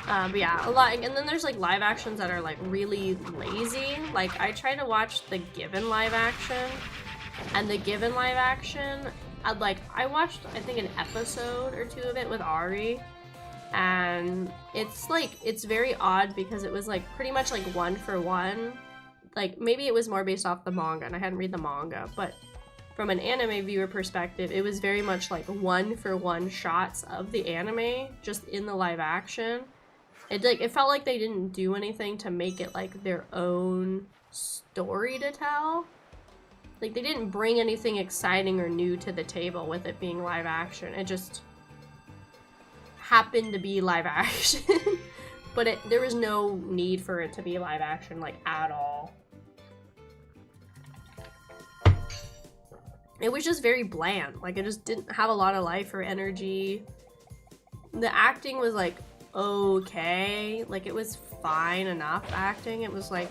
But yeah, a lot, and then there's like live actions that are like really lazy. Like I tried to watch the Given live action, and the Given live action, I watched I think an episode or 2 of it with Ari, and it's very odd because it was like pretty much like 1-for-1. Like maybe it was more based off the manga, and I hadn't read the manga, but from an anime viewer perspective, it was very much like 1-for-1 shots of the anime just in the live action. It felt like they didn't do anything to make it like their own story to tell. Like they didn't bring anything exciting or new to the table with it being live action. It just happened to be live action. But there was no need for it to be live action like at all. It was just very bland. Like it just didn't have a lot of life or energy. The acting was like okay, like it was fine enough acting. It was like,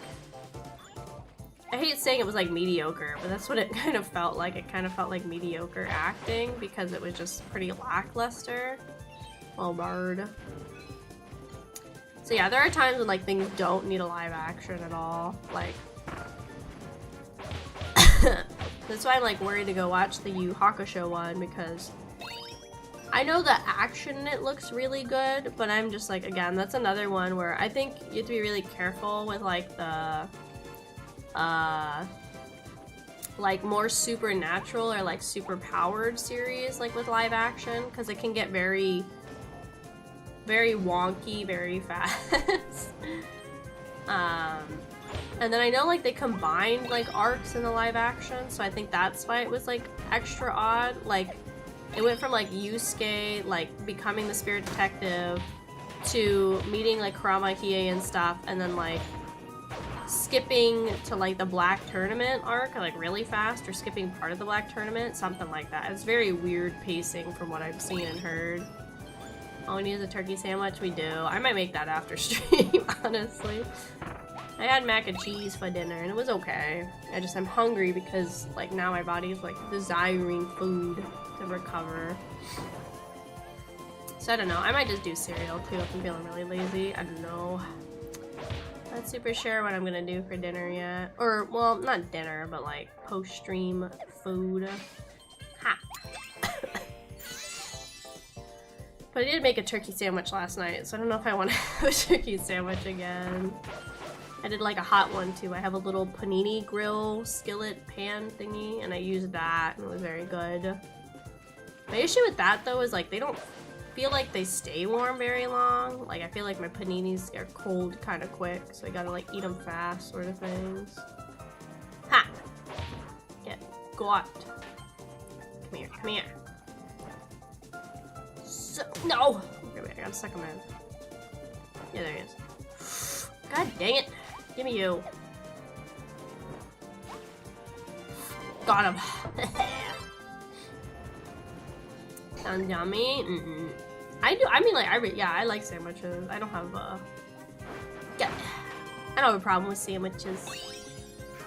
I hate saying it was like mediocre, but that's what it kind of felt like. It kind of felt like mediocre acting because it was just pretty lackluster. Oh, bird. So yeah, there are times when like things don't need a live action at all. Like that's why I'm like worried to go watch the Yu Hakusho one because I know the action in it looks really good, but I'm just like, again, that's another one where I think you have to be really careful with like the like more supernatural or like super powered series like with live action, because it can get very wonky very fast. And then I know like they combined like arcs in the live action, so I think that's why it was like extra odd. Like it went from like Yusuke like becoming the spirit detective to meeting like Kurama Hiei and stuff, and then like skipping to like the Black Tournament arc like really fast, or skipping part of the Black Tournament, something like that. It's very weird pacing from what I've seen and heard. All we need is a turkey sandwich. We do. I might make that after stream, honestly. I had mac and cheese for dinner and it was okay. I'm hungry because like now my body is like desiring food to recover. So I don't know. I might just do cereal too if I'm feeling really lazy. I don't know. Not super sure what I'm gonna do for dinner yet. Or, well, not dinner, but like post-stream food. Ha! But I did make a turkey sandwich last night, so I don't know if I want to have a turkey sandwich again. I did like a hot one too. I have a little panini grill skillet pan thingy, and I used that, and it was very good. My issue with that though is like they don't feel like they stay warm very long. Like I feel like my paninis are cold kind of quick, so I gotta like eat them fast sort of things. Ha! Get got. Come here, come here. So, no! Okay, wait, I gotta suck him in. Yeah, there he is. God dang it! Give me you. Got him. Sounds yummy. I like sandwiches. I don't have I don't have a problem with sandwiches.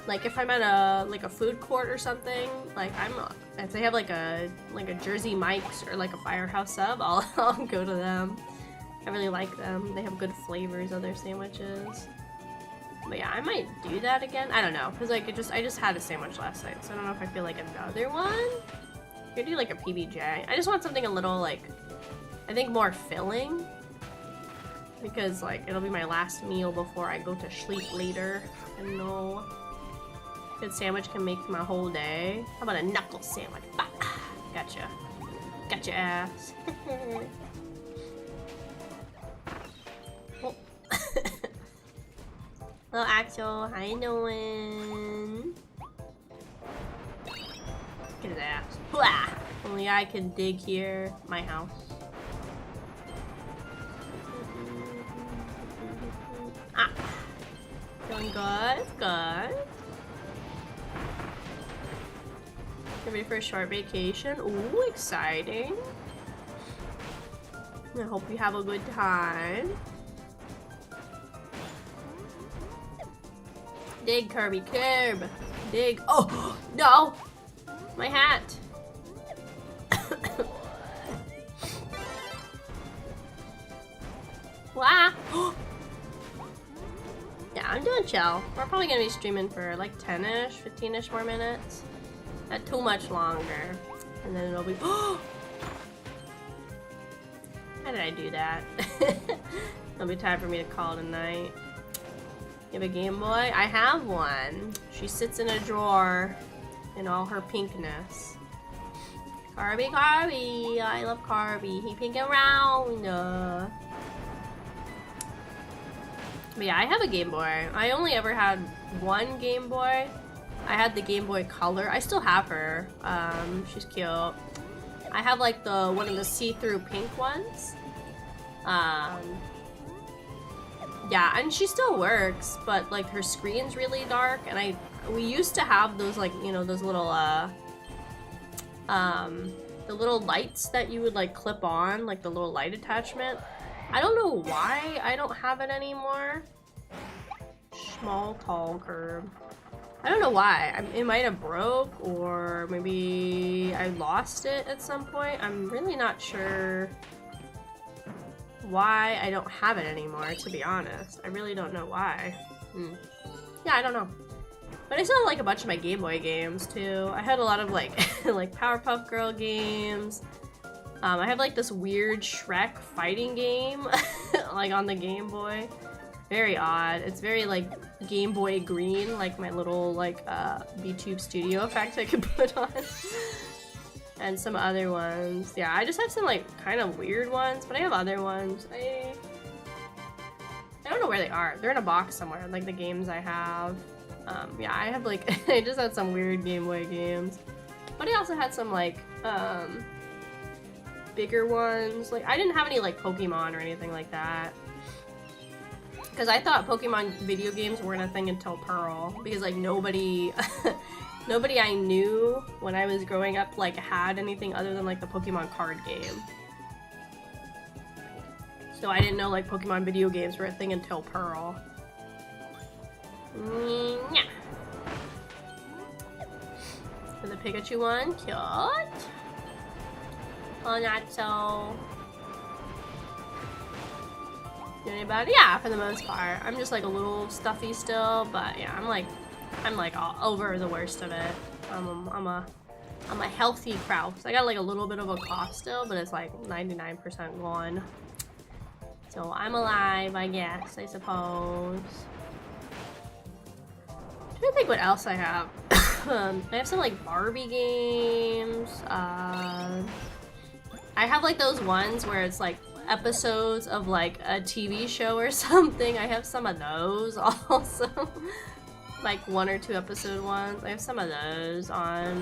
Like if I'm at a food court or something, like if they have like a Jersey Mike's or like a Firehouse Sub, I'll go to them. I really like them. They have good flavors of their sandwiches. But yeah, I might do that again. I don't know, cause like I just had a sandwich last night, so I don't know if I feel like another one. I could do like a PBJ. I just want something a little like, I think more filling, because like it'll be my last meal before I go to sleep later. I know. Good sandwich can make my whole day. How about a knuckle sandwich? Bah! Gotcha. Gotcha ass. Oh. Hello Axel, how you doing? Get his ass. Blah! Only I can dig here. My house. Ah! Feeling good? Good. Get ready for a short vacation. Ooh, exciting. I hope you have a good time. Dig, Kirby, curb. Dig. Oh, no! My hat. Wow. Yeah, I'm doing chill. We're probably gonna be streaming for like 10-ish, 15-ish more minutes. Not too much longer. And then it'll be. How did I do that? It'll be time for me to call it a night. You have a Game Boy? I have one. She sits in a drawer in all her pinkness. Kirby, Kirby! I love Kirby. He pink around. But yeah, I have a Game Boy. I only ever had one Game Boy. I had the Game Boy Color. I still have her. She's cute. I have like one of the see-through pink ones. Yeah, and she still works, but like her screen's really dark, and we used to have those like, you know, those little the little lights that you would like clip on, like the little light attachment. I don't know why I don't have it anymore. Small, tall curve. I don't know why. It might have broke, or maybe I lost it at some point. I'm really not sure why I don't have it anymore, to be honest. I really don't know why. Yeah, I don't know. But I still have like a bunch of my Game Boy games too. I had a lot of like like Powerpuff Girl games. I have like this weird Shrek fighting game like on the Game Boy. Very odd. It's very like Game Boy green, like my little like VTube Studio effect I could put on. And some other ones. Yeah, I just have some like kind of weird ones, but I have other ones. I don't know where they are. They're in a box somewhere, like the games I have. Yeah, I have like, I just had some weird Game Boy games. But I also had some like, bigger ones. Like, I didn't have any like Pokemon or anything like that. Because I thought Pokemon video games weren't a thing until Pearl. Because like nobody, nobody I knew when I was growing up like had anything other than like the Pokemon card game. So I didn't know like Pokemon video games were a thing until Pearl. Yeah. For the Pikachu one, cute. Oh, not so. Anybody? Yeah, for the most part. I'm just like a little stuffy still, but yeah, I'm like all over the worst of it. I'm a healthy Kraus. I got like a little bit of a cough still, but it's like 99% gone. So I'm alive, I guess, I suppose. I'm trying to think what else I have. I have some like Barbie games. I have like those ones where it's like episodes of like a TV show or something. I have some of those also. Like 1 or 2 episode ones. I have some of those on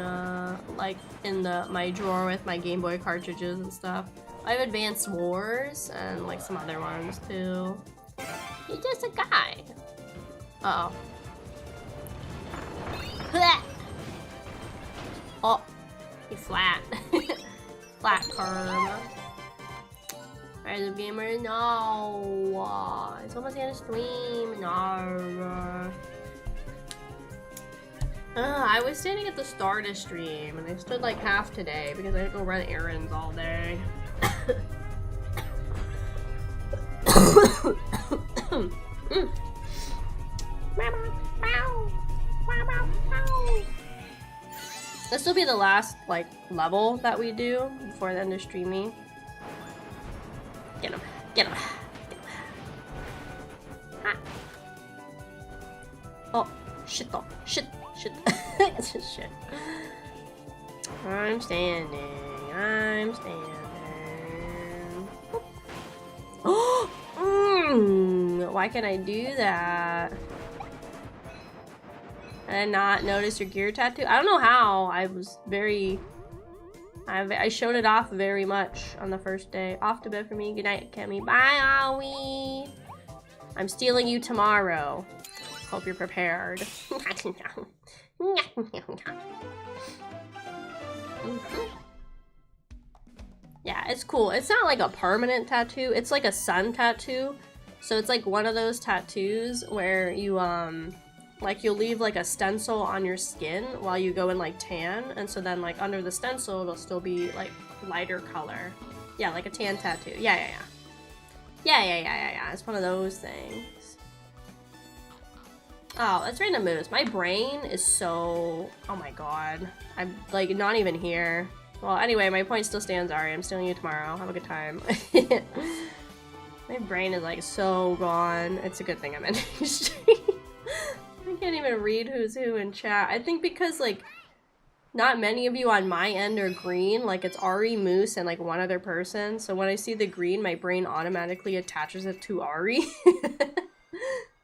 like in my drawer with my Game Boy cartridges and stuff. I have Advanced Wars and like some other ones too. He's just a guy. Uh oh. Oh, he's flat. Flat curve. Rise of Gamer, no. It's almost gonna stream. No. I was standing at the start of stream and I stood like half today because I had to go run errands all day. This will be the last like level that we do before the end of streaming. Get him, get him, get him. Ah. Oh, shit though, shit, shit, shit. I'm standing, I'm standing. Oh, why can't I do that? And not notice your gear tattoo? I don't know how. I was very... I showed it off very much on the first day. Off to bed for me. Good night, Akemi. Bye, Aoi. I'm stealing you tomorrow. Hope you're prepared. Yeah, it's cool. It's not like a permanent tattoo. It's like a sun tattoo. So it's like one of those tattoos where you, like you'll leave like a stencil on your skin while you go and like tan, and so then like under the stencil it'll still be like lighter color. Yeah, like a tan tattoo. Yeah. It's one of those things. Oh, that's random moves. My brain is so... Oh my god. I'm like not even here. Well, anyway, my point still stands, Ari. I'm stealing you tomorrow. Have a good time. My brain is like so gone. It's a good thing I'm ending stream. I can't even read who's who in chat. I think because, like, not many of you on my end are green. Like, it's Ari, Moose, and, like, one other person. So when I see the green, my brain automatically attaches it to Ari.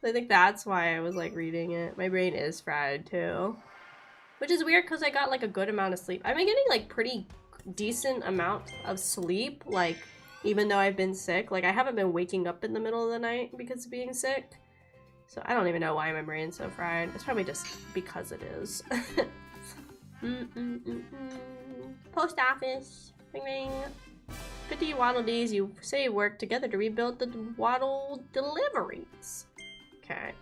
I think that's why I was, like, reading it. My brain is fried, too. Which is weird because I got, like, a good amount of sleep. I've been getting, like, pretty decent amount of sleep, like, even though I've been sick. Like, I haven't been waking up in the middle of the night because of being sick. So I don't even know why my brain's so fried. It's probably just because it is. Post office. Ring ring. 50 Waddle Days you say work together to rebuild the Waddle deliveries. Okay.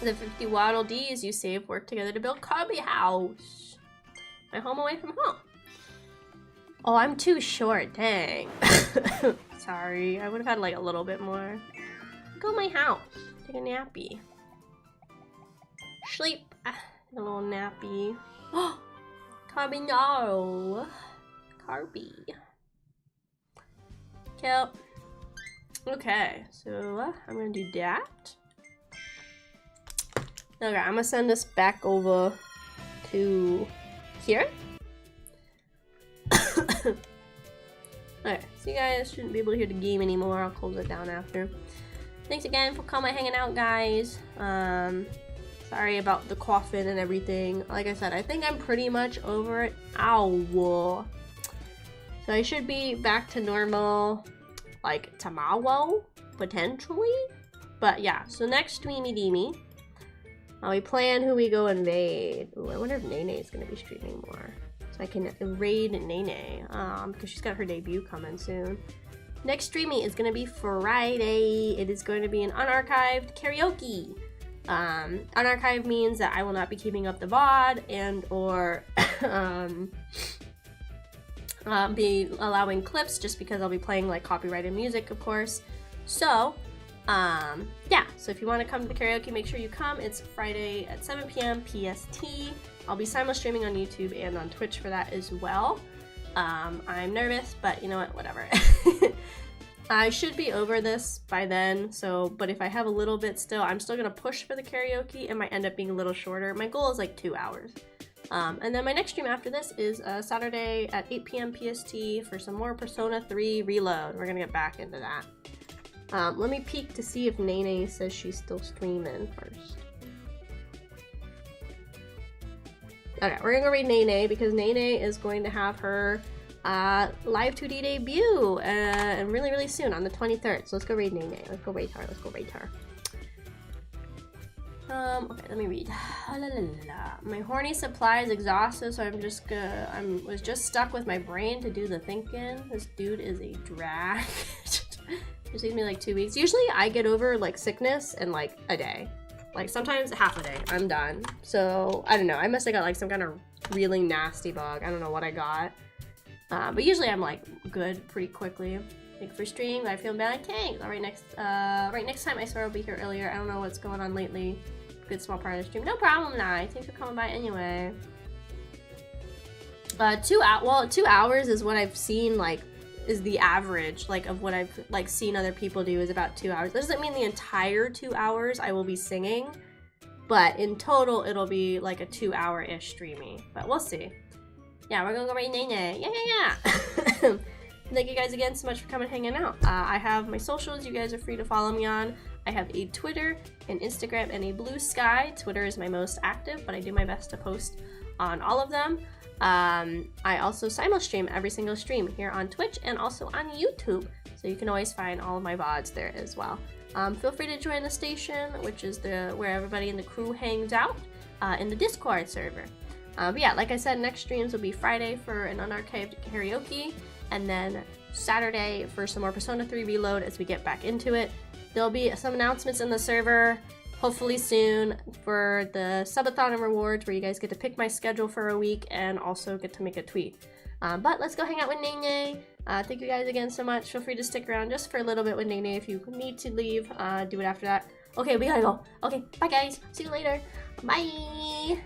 The 50 Waddle Dees you save work together to build Kirby house. My home away from home. Oh, I'm too short, dang. Sorry, I would have had like a little bit more. Go to my house, take a nappy. Sleep, a little nappy. Oh, Kirby, no. Kirby. Cute. Okay, so I'm gonna do that. Okay, I'm gonna send this back over to here. Alright, so you guys shouldn't be able to hear the game anymore. I'll close it down after. Thanks again for coming hanging out, guys. Sorry about the coughing and everything. Like I said, I think I'm pretty much over it. Ow. So I should be back to normal, like, tomorrow, potentially? But yeah, so next Streamy Deemy, we plan who we go invade. Ooh, I wonder if Nene is going to be streaming more. So I can raid Nene, because she's got her debut coming soon. Next Streamy is going to be Friday. It is going to be an unarchived karaoke. Unarchived means that I will not be keeping up the VOD and or be allowing clips, just because I'll be playing like copyrighted music, of course. So yeah, so if you want to come to the karaoke, make sure you come. It's Friday at 7 p.m. PST. I'll be streaming on YouTube and on Twitch for that as well. I'm nervous, but you know what, whatever. I should be over this by then, so, but if I have a little bit still, I'm still gonna push for the karaoke. It might end up being a little shorter. My goal is like 2 hours. And then my next stream after this is Saturday at 8 p.m. PST for some more Persona 3 Reload. We're gonna get back into that. Let me peek to see if Nene says she's still streaming first. Okay, we're gonna go read Nene because Nene is going to have her live 2D debut really soon on the 23rd. So let's go raid Nene. Let's go raid her. Let's go raid her. Okay, let me read. My horny supply is exhausted, so was just stuck with my brain to do the thinking. This dude is a drag. It takes me like 2 weeks. Usually I get over like sickness in like a day. Like sometimes half a day, I'm done. So I don't know, I must have got like some kind of really nasty bug. I don't know what I got. But usually I'm like good pretty quickly. Thank you for streaming, but I feel bad. Thanks. Alright, right next time I swear I'll be here earlier. I don't know what's going on lately. Good small part of the stream. No problem, Nye. Thanks for coming by anyway. 2 hours is what I've seen, like, is the average, like, of what I've, like, seen other people do is about 2 hours. That doesn't mean the entire 2 hours I will be singing, but in total it'll be like a 2 hour-ish streamy. But we'll see. Yeah, we're gonna go raid Nene. Yeah. Thank you guys again so much for coming and hanging out. I have my socials. You guys are free to follow me on. I have a Twitter, an Instagram, and a Blue Sky. Twitter is my most active, but I do my best to post on all of them. I also simul-stream every single stream here on Twitch and also on YouTube, so you can always find all of my VODs there as well. Feel free to join the station, which is where everybody in the crew hangs out, in the Discord server. But yeah, like I said, next streams will be Friday for an unarchived karaoke, and then Saturday for some more Persona 3 Reload as we get back into it. There'll be some announcements in the server, hopefully soon, for the subathon and rewards, where you guys get to pick my schedule for a week and also get to make a tweet. But let's go hang out with Nene. Thank you guys again so much. Feel free to stick around just for a little bit with Nene. If you need to leave, do it after that. Okay, we gotta go. Okay, bye guys. See you later. Bye.